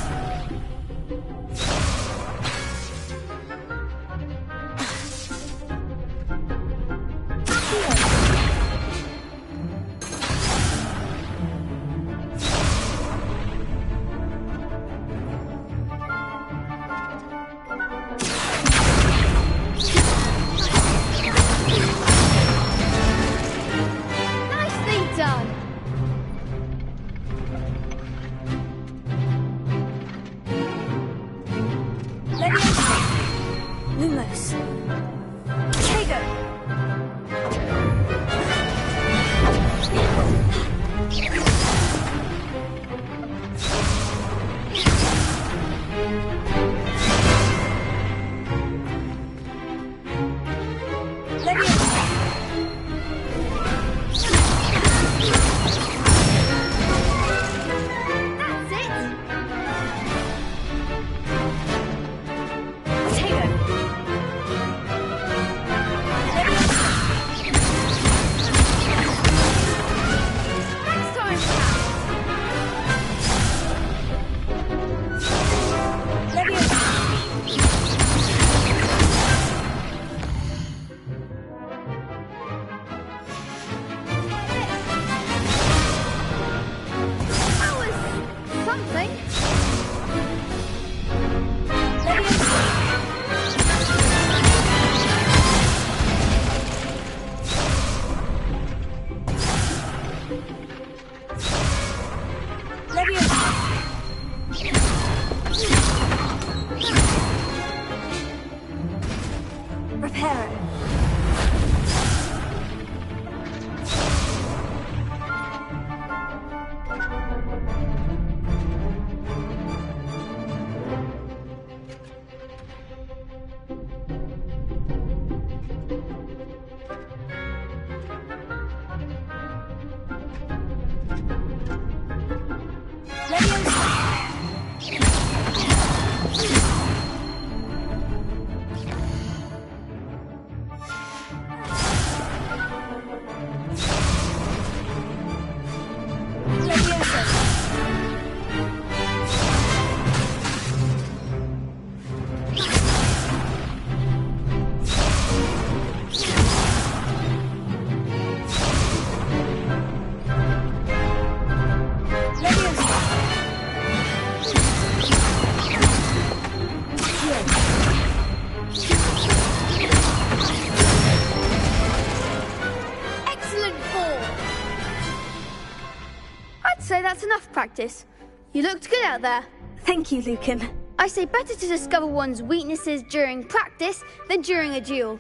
say that's enough practice. You looked good out there. Thank you, Lucan. I say better to discover one's weaknesses during practice than during a duel.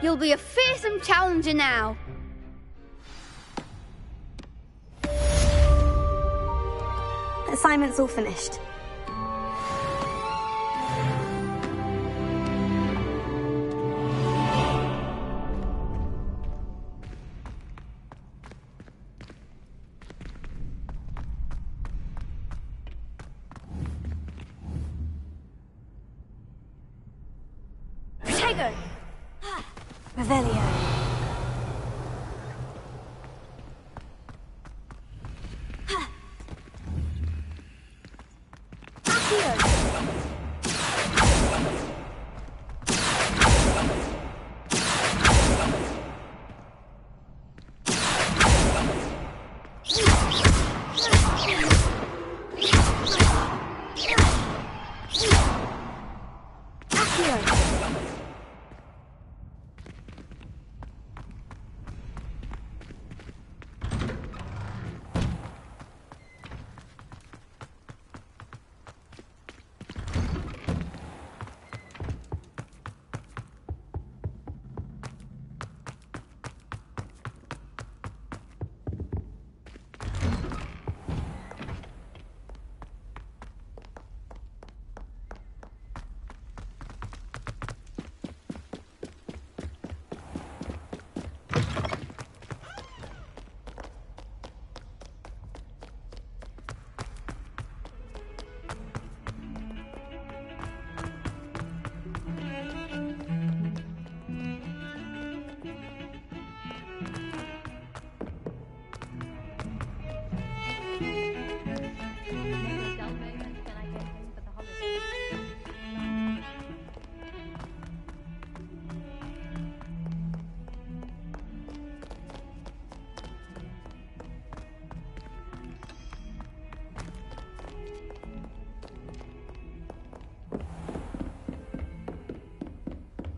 You'll be a fearsome challenger now. Assignment's all finished. Protego! Revelio.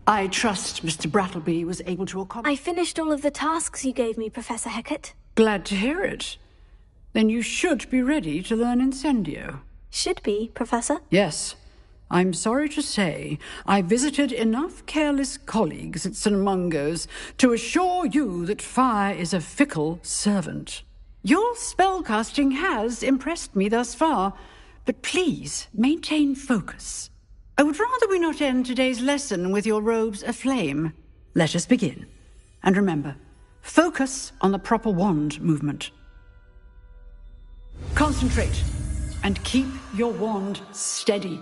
I trust Mr. Brattleby was able to accomplish... I finished all of the tasks you gave me, Professor Hecat. Glad to hear it. Then you should be ready to learn Incendio. Should be, Professor? Yes. I'm sorry to say I visited enough careless colleagues at St. Mungo's to assure you that fire is a fickle servant. Your spellcasting has impressed me thus far, but please maintain focus. I would rather we not end today's lesson with your robes aflame. Let us begin. And remember, focus on the proper wand movement. Concentrate, and keep your wand steady.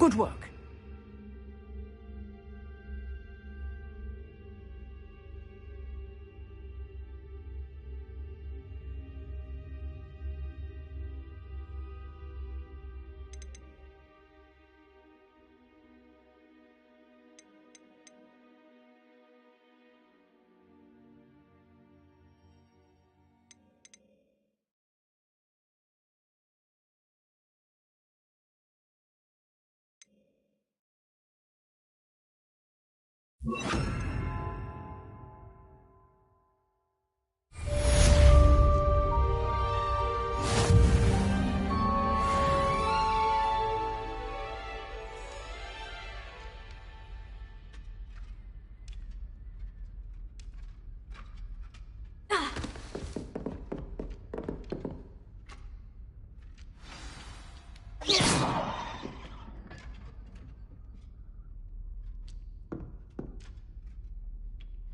Good work.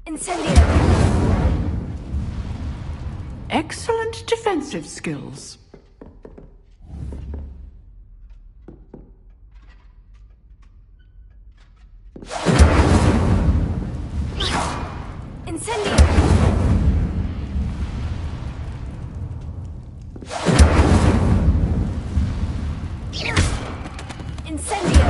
Incendio! Excellent defensive skills. Incendio! Incendio!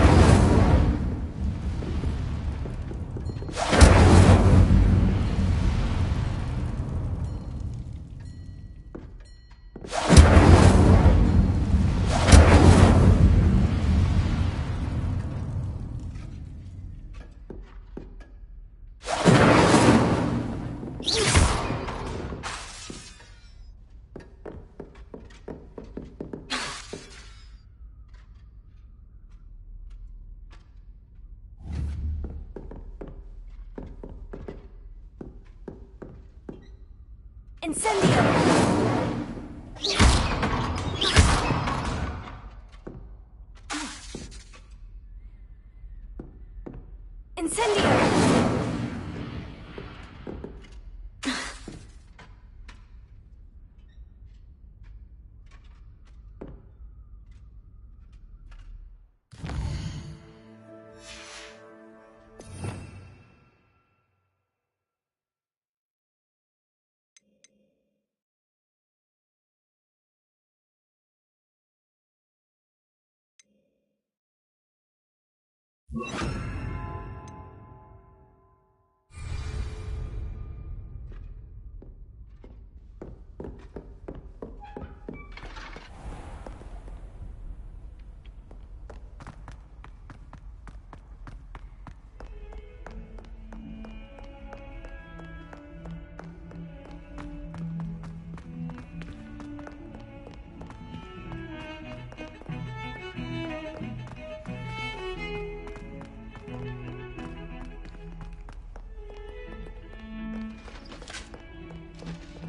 Incendio! Incendio!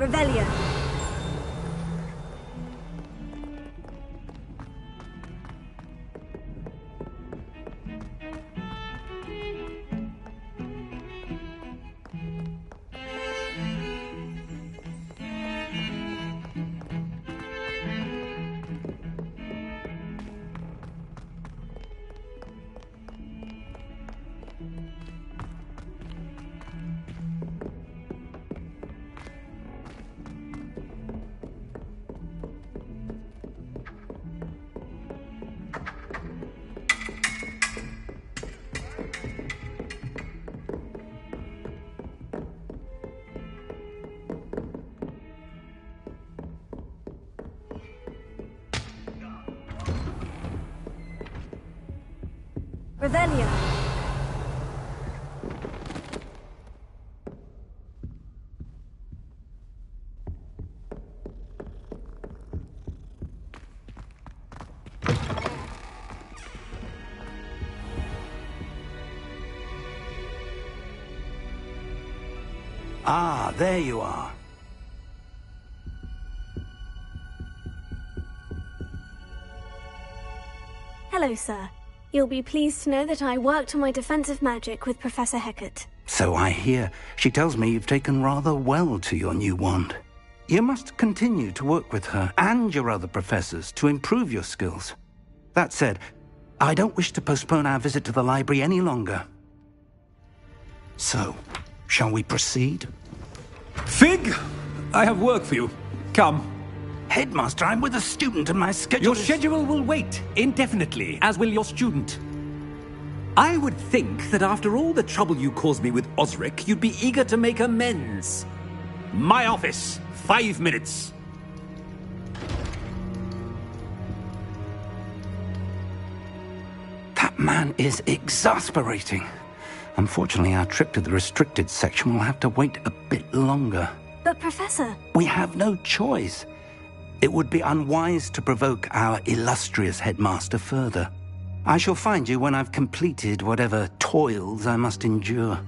Revelio. Revelio. Ah, there you are. Hello, sir. You'll be pleased to know that I worked on my defensive magic with Professor Hecat. So I hear. She tells me you've taken rather well to your new wand. You must continue to work with her and your other professors to improve your skills. That said, I don't wish to postpone our visit to the library any longer. So, shall we proceed? Fig! I have work for you. Come. Headmaster, I'm with a student and my schedule Your schedule will wait indefinitely, as will your student. I would think that after all the trouble you caused me with Osric, you'd be eager to make amends. My office, 5 minutes. That man is exasperating. Unfortunately, our trip to the restricted section will have to wait a bit longer. But, Professor... We have no choice. It would be unwise to provoke our illustrious headmaster further. I shall find you when I've completed whatever toils I must endure.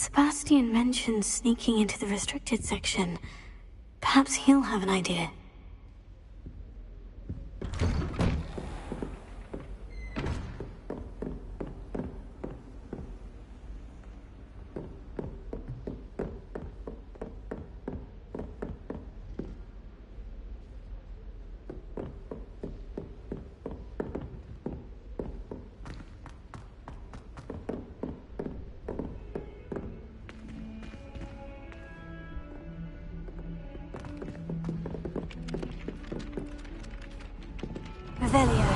Sebastian mentioned sneaking into the restricted section. Perhaps he'll have an idea. Revelio.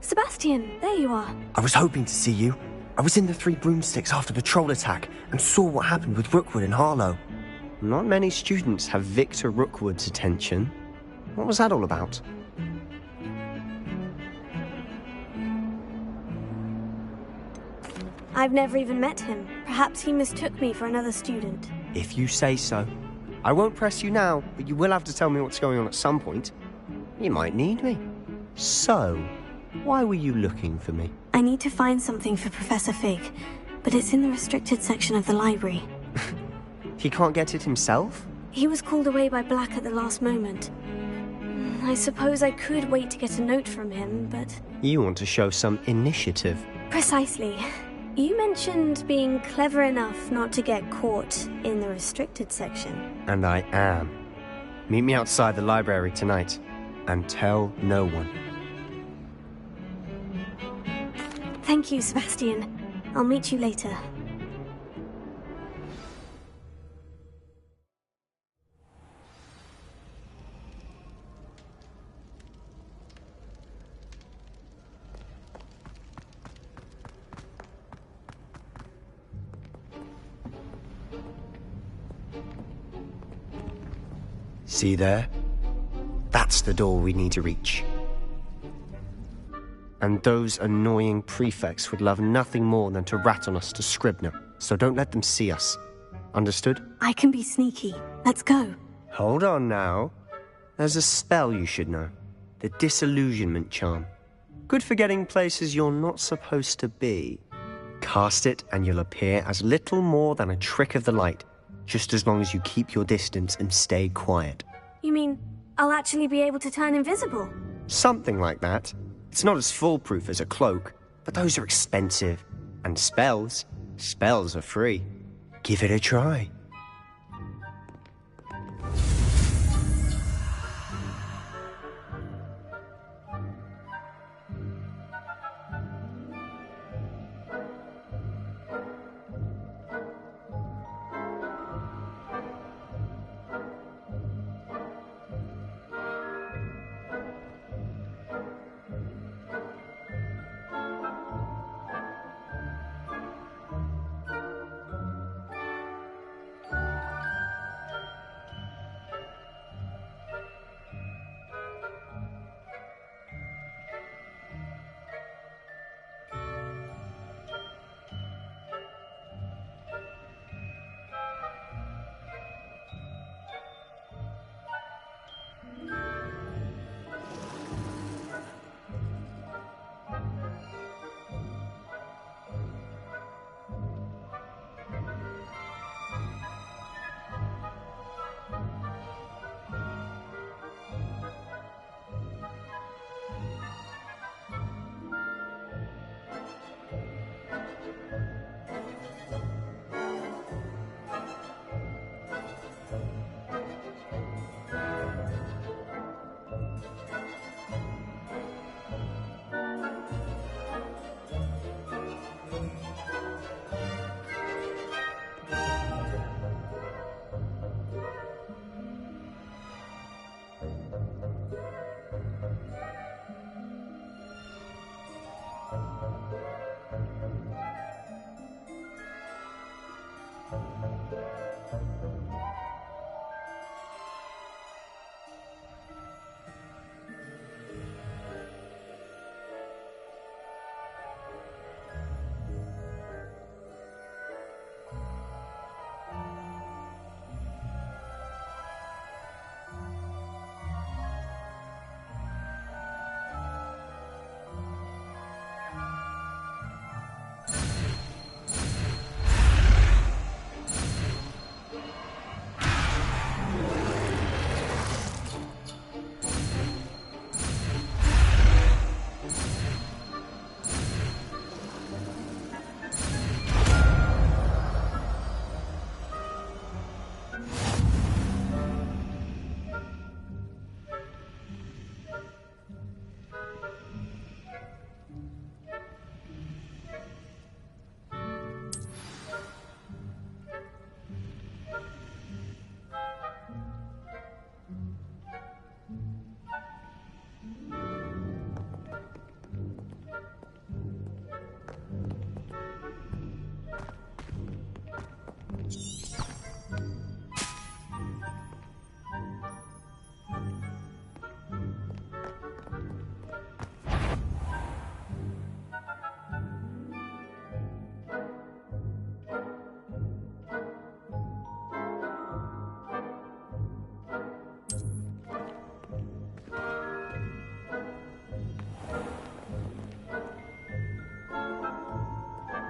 Sebastian, there you are. I was hoping to see you. I was in the Three Broomsticks after the troll attack and saw what happened with Rookwood and Harlow. Not many students have Victor Rookwood's attention. What was that all about? I've never even met him. Perhaps he mistook me for another student. If you say so. I won't press you now, but you will have to tell me what's going on at some point. You might need me. So, why were you looking for me? I need to find something for Professor Fig, but it's in the restricted section of the library. He can't get it himself? He was called away by Black at the last moment. I suppose I could wait to get a note from him, but... You want to show some initiative. Precisely. You mentioned being clever enough not to get caught in the restricted section. And I am. Meet me outside the library tonight, and tell no one. Thank you, Sebastian. I'll meet you later. See there? That's the door we need to reach. And those annoying prefects would love nothing more than to rat on us to Scribner, so don't let them see us. Understood? I can be sneaky. Let's go. Hold on now. There's a spell you should know. The Disillusionment Charm. Good for getting places you're not supposed to be. Cast it and you'll appear as little more than a trick of the light, just as long as you keep your distance and stay quiet. You mean I'll actually be able to turn invisible? Something like that. It's not as foolproof as a cloak, but those are expensive. And spells are free. Give it a try.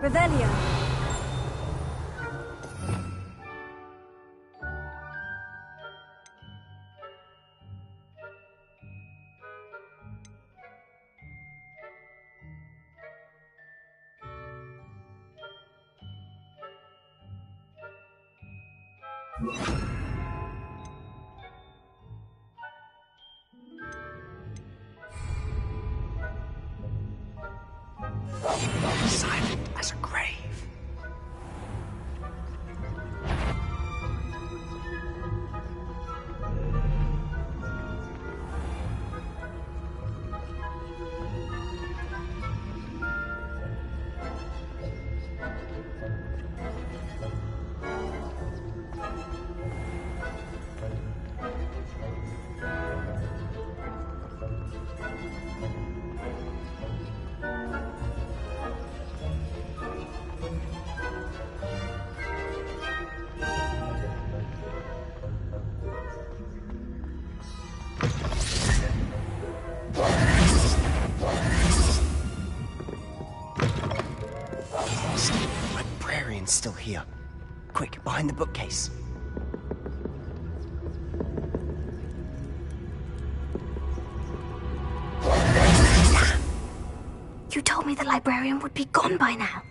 Revelio. Silent as a grave. Librarian's still here. Quick, behind the bookcase. You told me the librarian would be gone by now.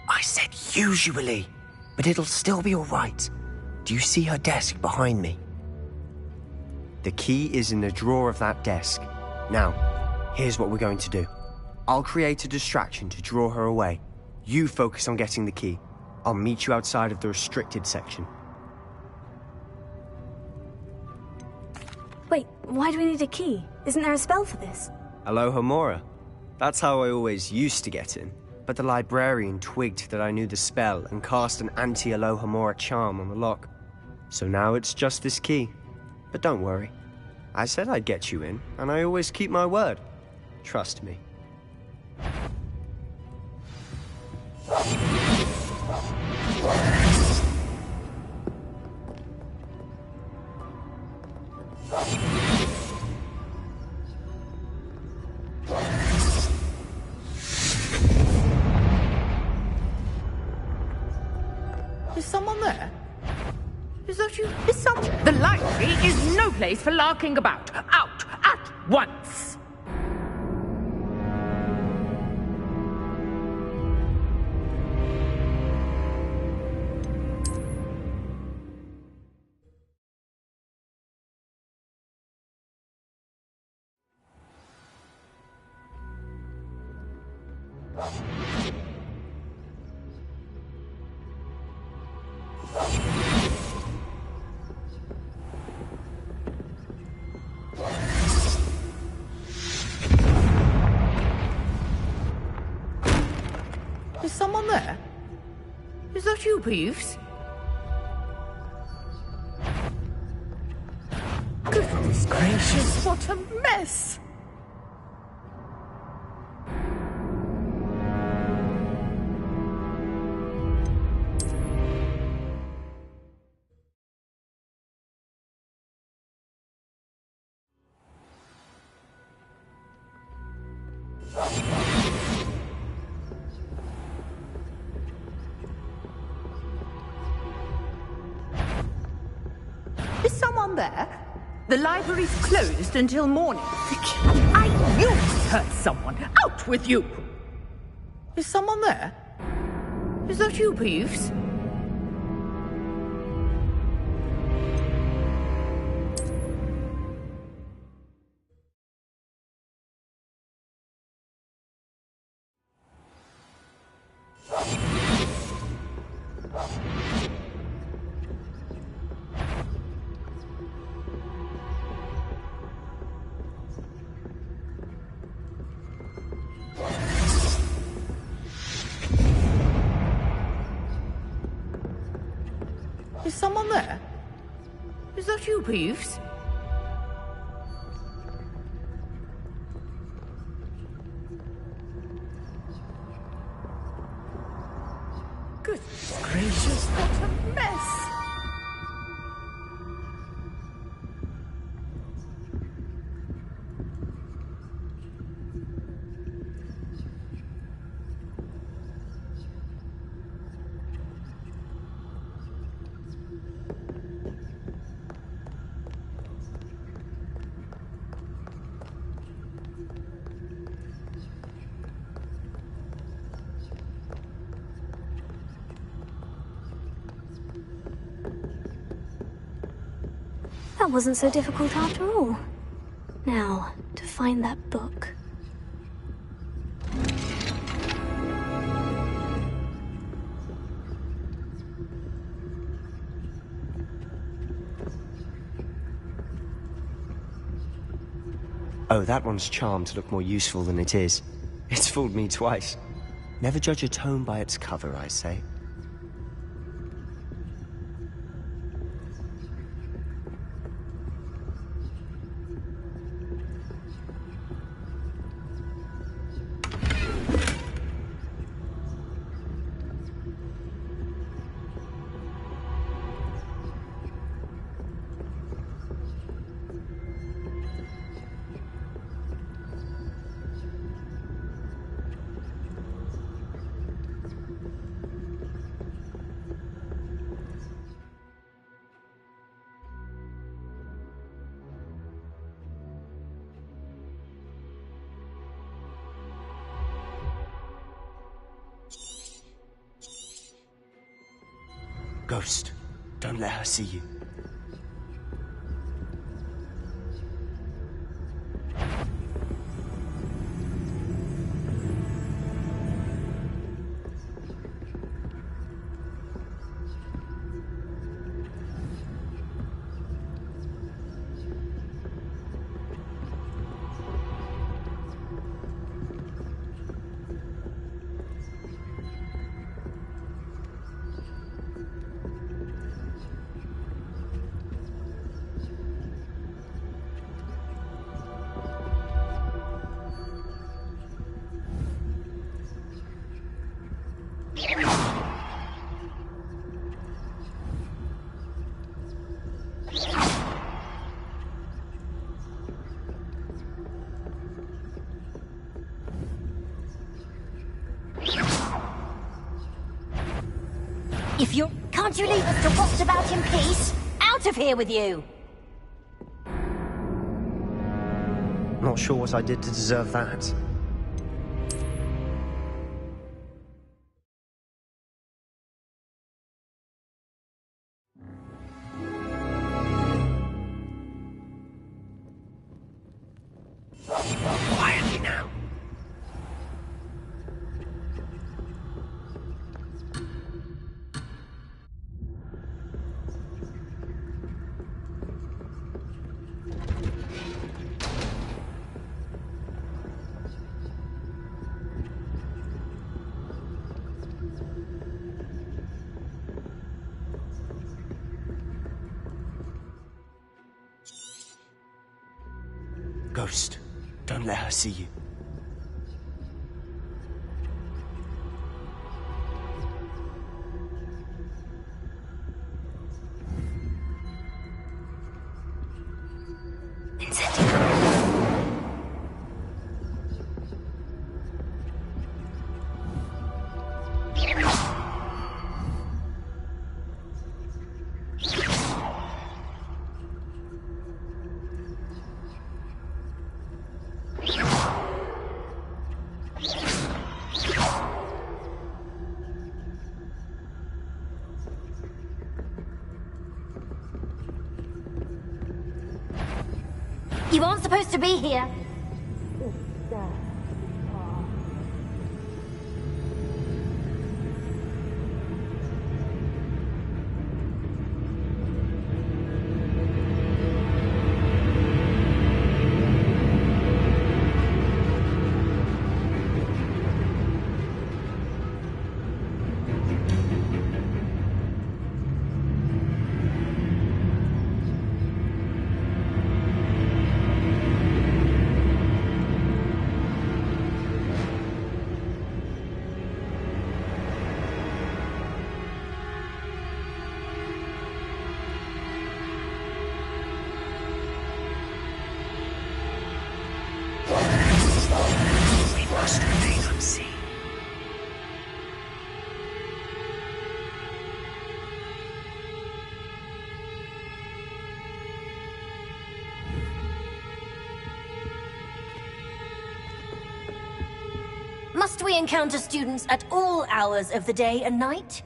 I said usually, but it'll still be all right. Do you see her desk behind me? The key is in the drawer of that desk. Now, here's what we're going to do. I'll create a distraction to draw her away. You focus on getting the key. I'll meet you outside of the restricted section. Wait, why do we need a key? Isn't there a spell for this? Alohomora. That's how I always used to get in. But the librarian twigged that I knew the spell and cast an anti-Alohomora charm on the lock. So now it's just this key. But don't worry. I said I'd get you in, and I always keep my word. Trust me. Is someone there? Is that you? Is someone? The library is no place for larking about. Out at once! Is someone there? Is that you, Peeves? Goodness gracious, what a mess! Is someone there? The library's closed until morning. I knew I heard someone. Out with you! Is someone there? Is that you, Peeves? Is someone there? Is that you, Peeves? Goodness gracious, what a mess! That wasn't so difficult after all. Now, to find that book. Oh, that one's charmed to look more useful than it is. It's fooled me twice. Never judge a tome by its cover, I say. Ghost, don't let her see you. If you... Can't you leave us to rot about in peace? Out of here with you! Not sure what I did to deserve that. Quietly now. Ghost, don't let her see you. You aren't supposed to be here. Must we encounter students at all hours of the day and night?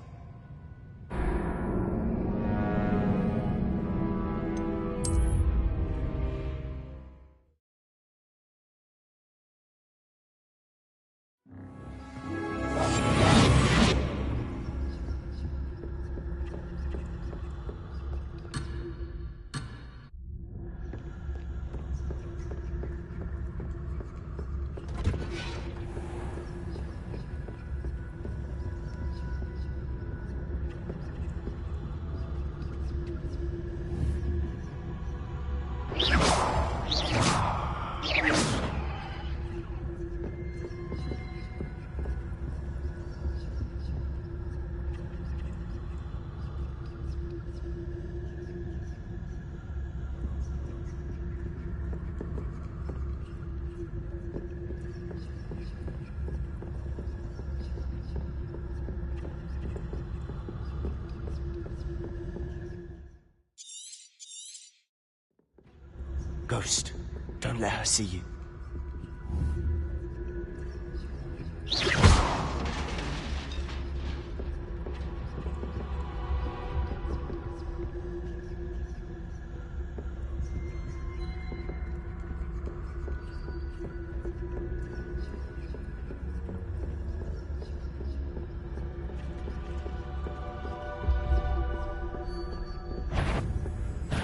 Ghost, don't let her see you.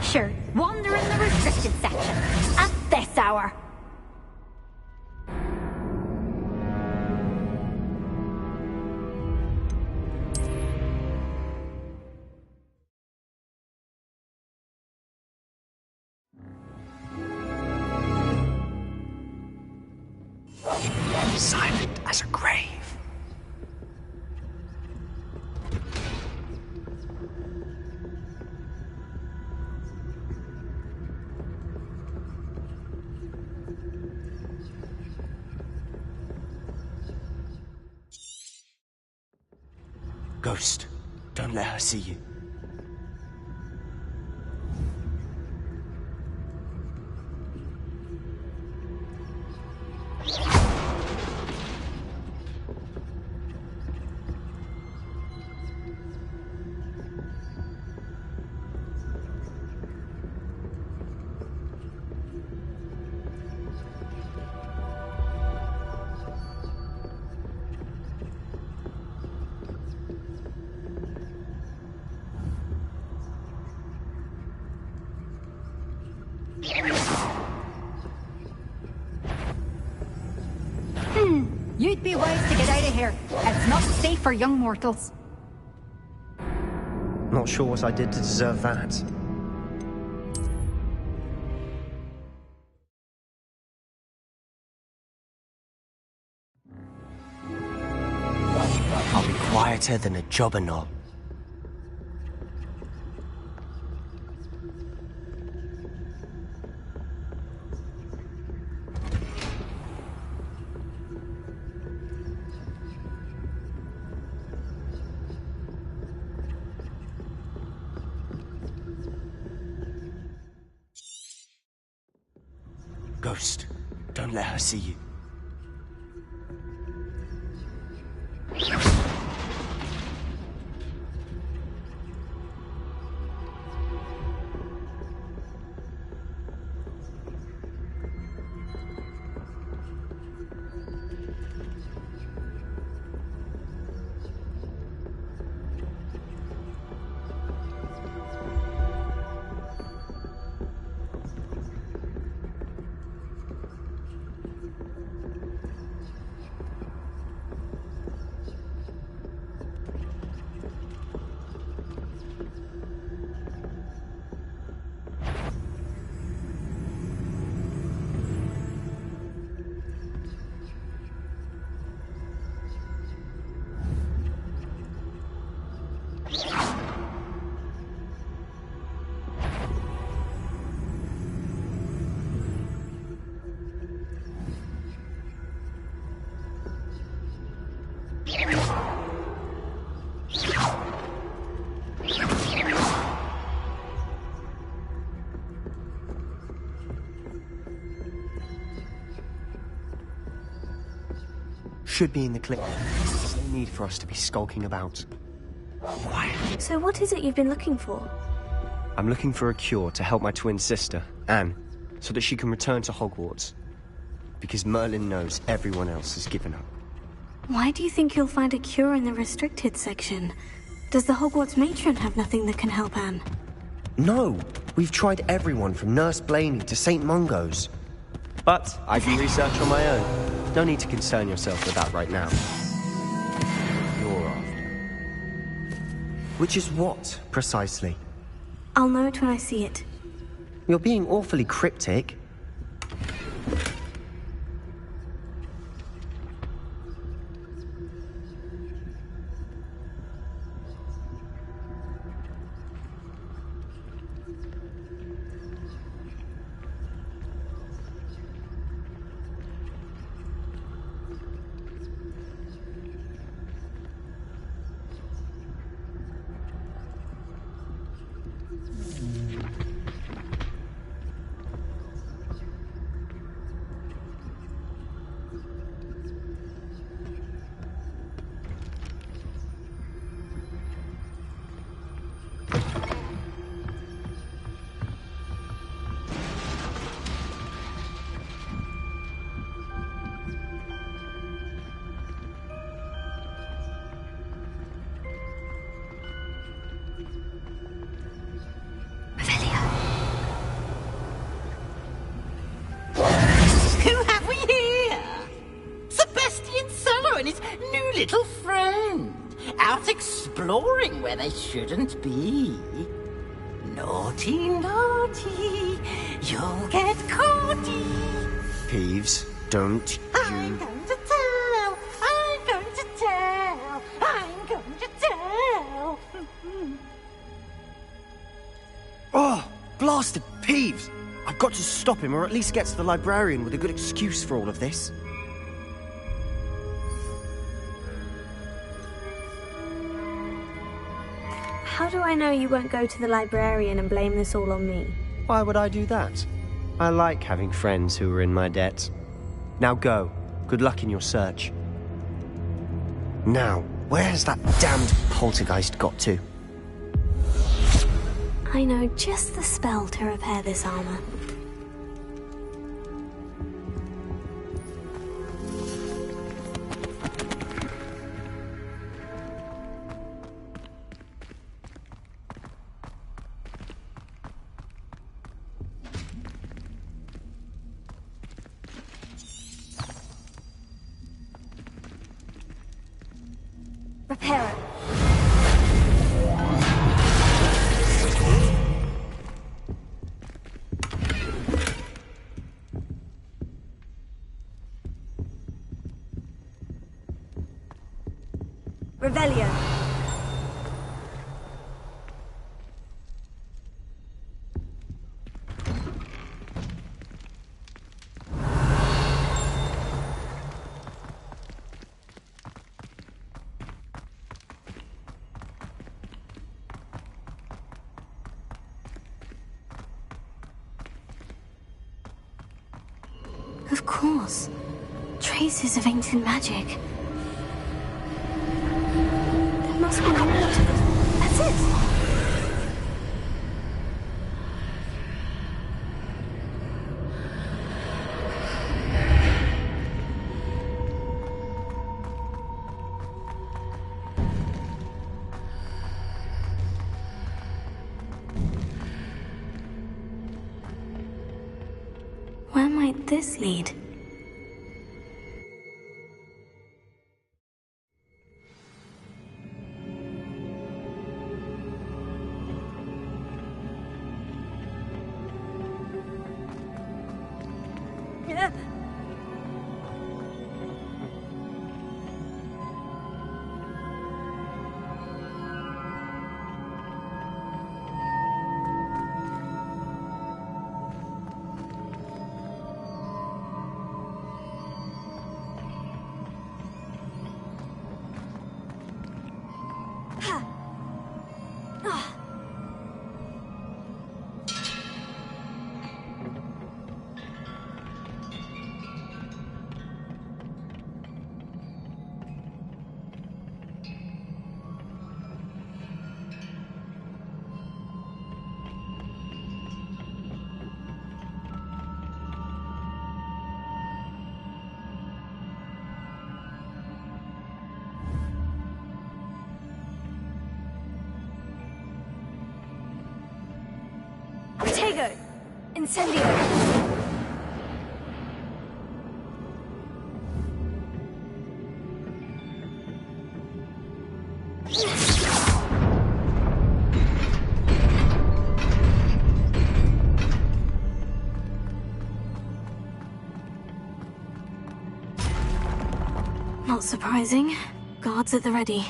Sure, wander in the restricted section at this hour. Silent as a grave. Ghost, don't let her see you. You'd be wise to get out of here. It's not safe for young mortals. Not sure what I did to deserve that. I'll be quieter than a jobberknoll. Ghost, don't let her see you. Should be in the clinic. There's no need for us to be skulking about. Quiet. So what is it you've been looking for? I'm looking for a cure to help my twin sister, Anne, so that she can return to Hogwarts. Because Merlin knows everyone else has given up. Why do you think you'll find a cure in the restricted section? Does the Hogwarts matron have nothing that can help Anne? No! We've tried everyone from Nurse Blaney to St. Mungo's. But I can research on my own. No need to concern yourself with that right now. You're after. Which is what, precisely? I'll know it when I see it. You're being awfully cryptic. end. Out exploring where they shouldn't be. Naughty, naughty, you'll get caughty. Peeves, don't I'm going to tell, I'm going to tell, I'm going to tell. Oh, blasted Peeves! I've got to stop him, or at least get to the librarian with a good excuse for all of this. How do I know you won't go to the librarian and blame this all on me? Why would I do that? I like having friends who are in my debt. Now go. Good luck in your search. Now, where has that damned poltergeist got to? I know just the spell to repair this armor. Repair it. Revelio. Of course. Traces of ancient magic. There must be more to this. That's it! Where might this lead? Protego! Incendio! Not surprising. Guards at the ready.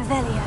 Revelio.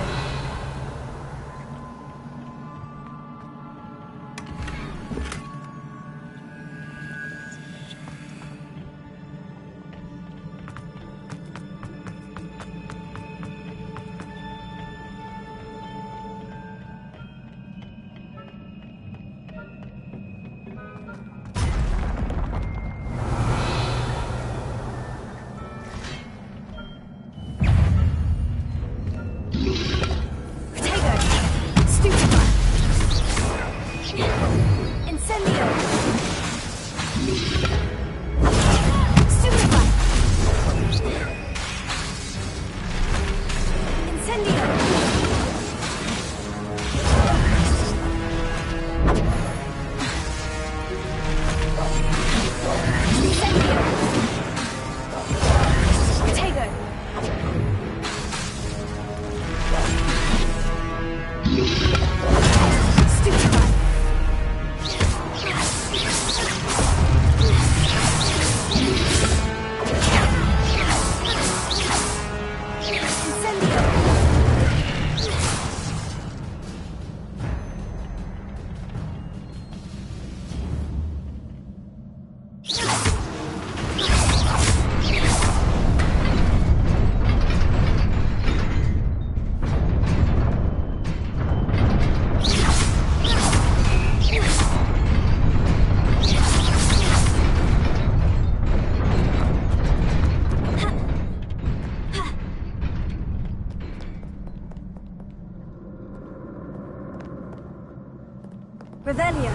Revelio.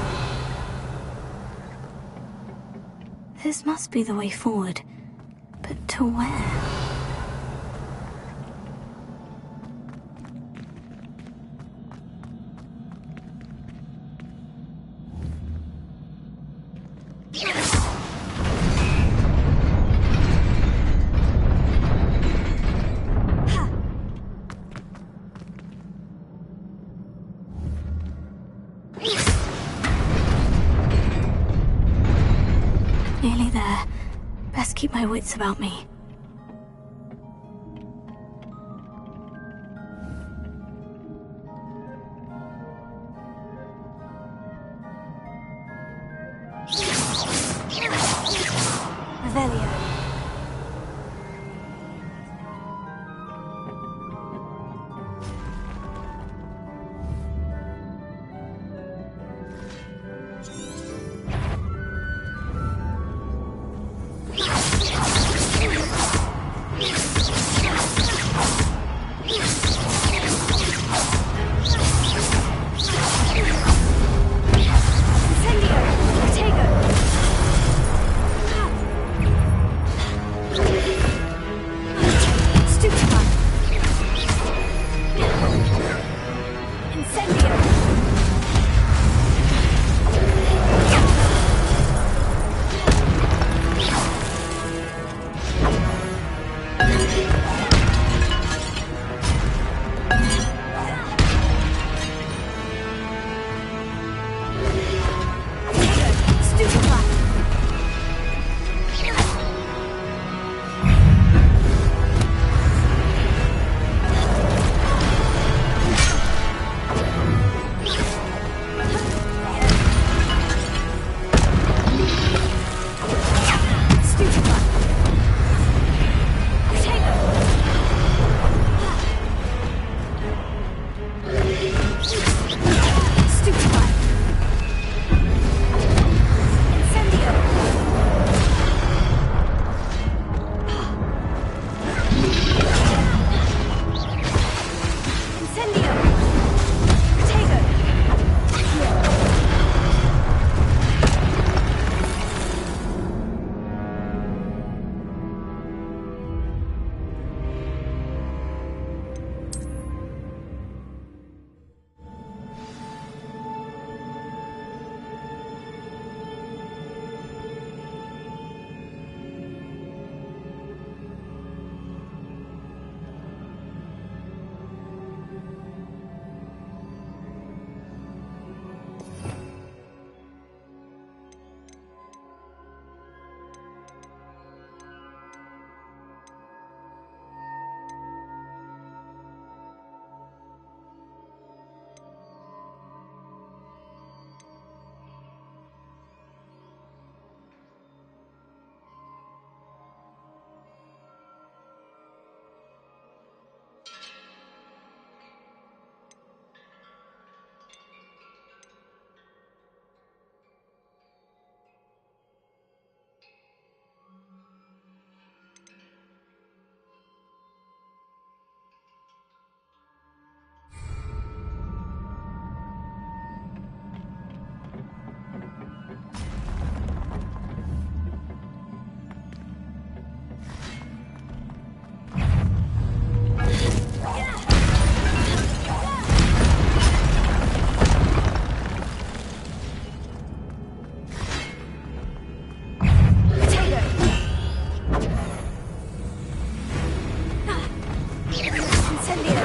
This must be the way forward. But to where? Nearly there. Best keep my wits about me. Revelio. Incendio!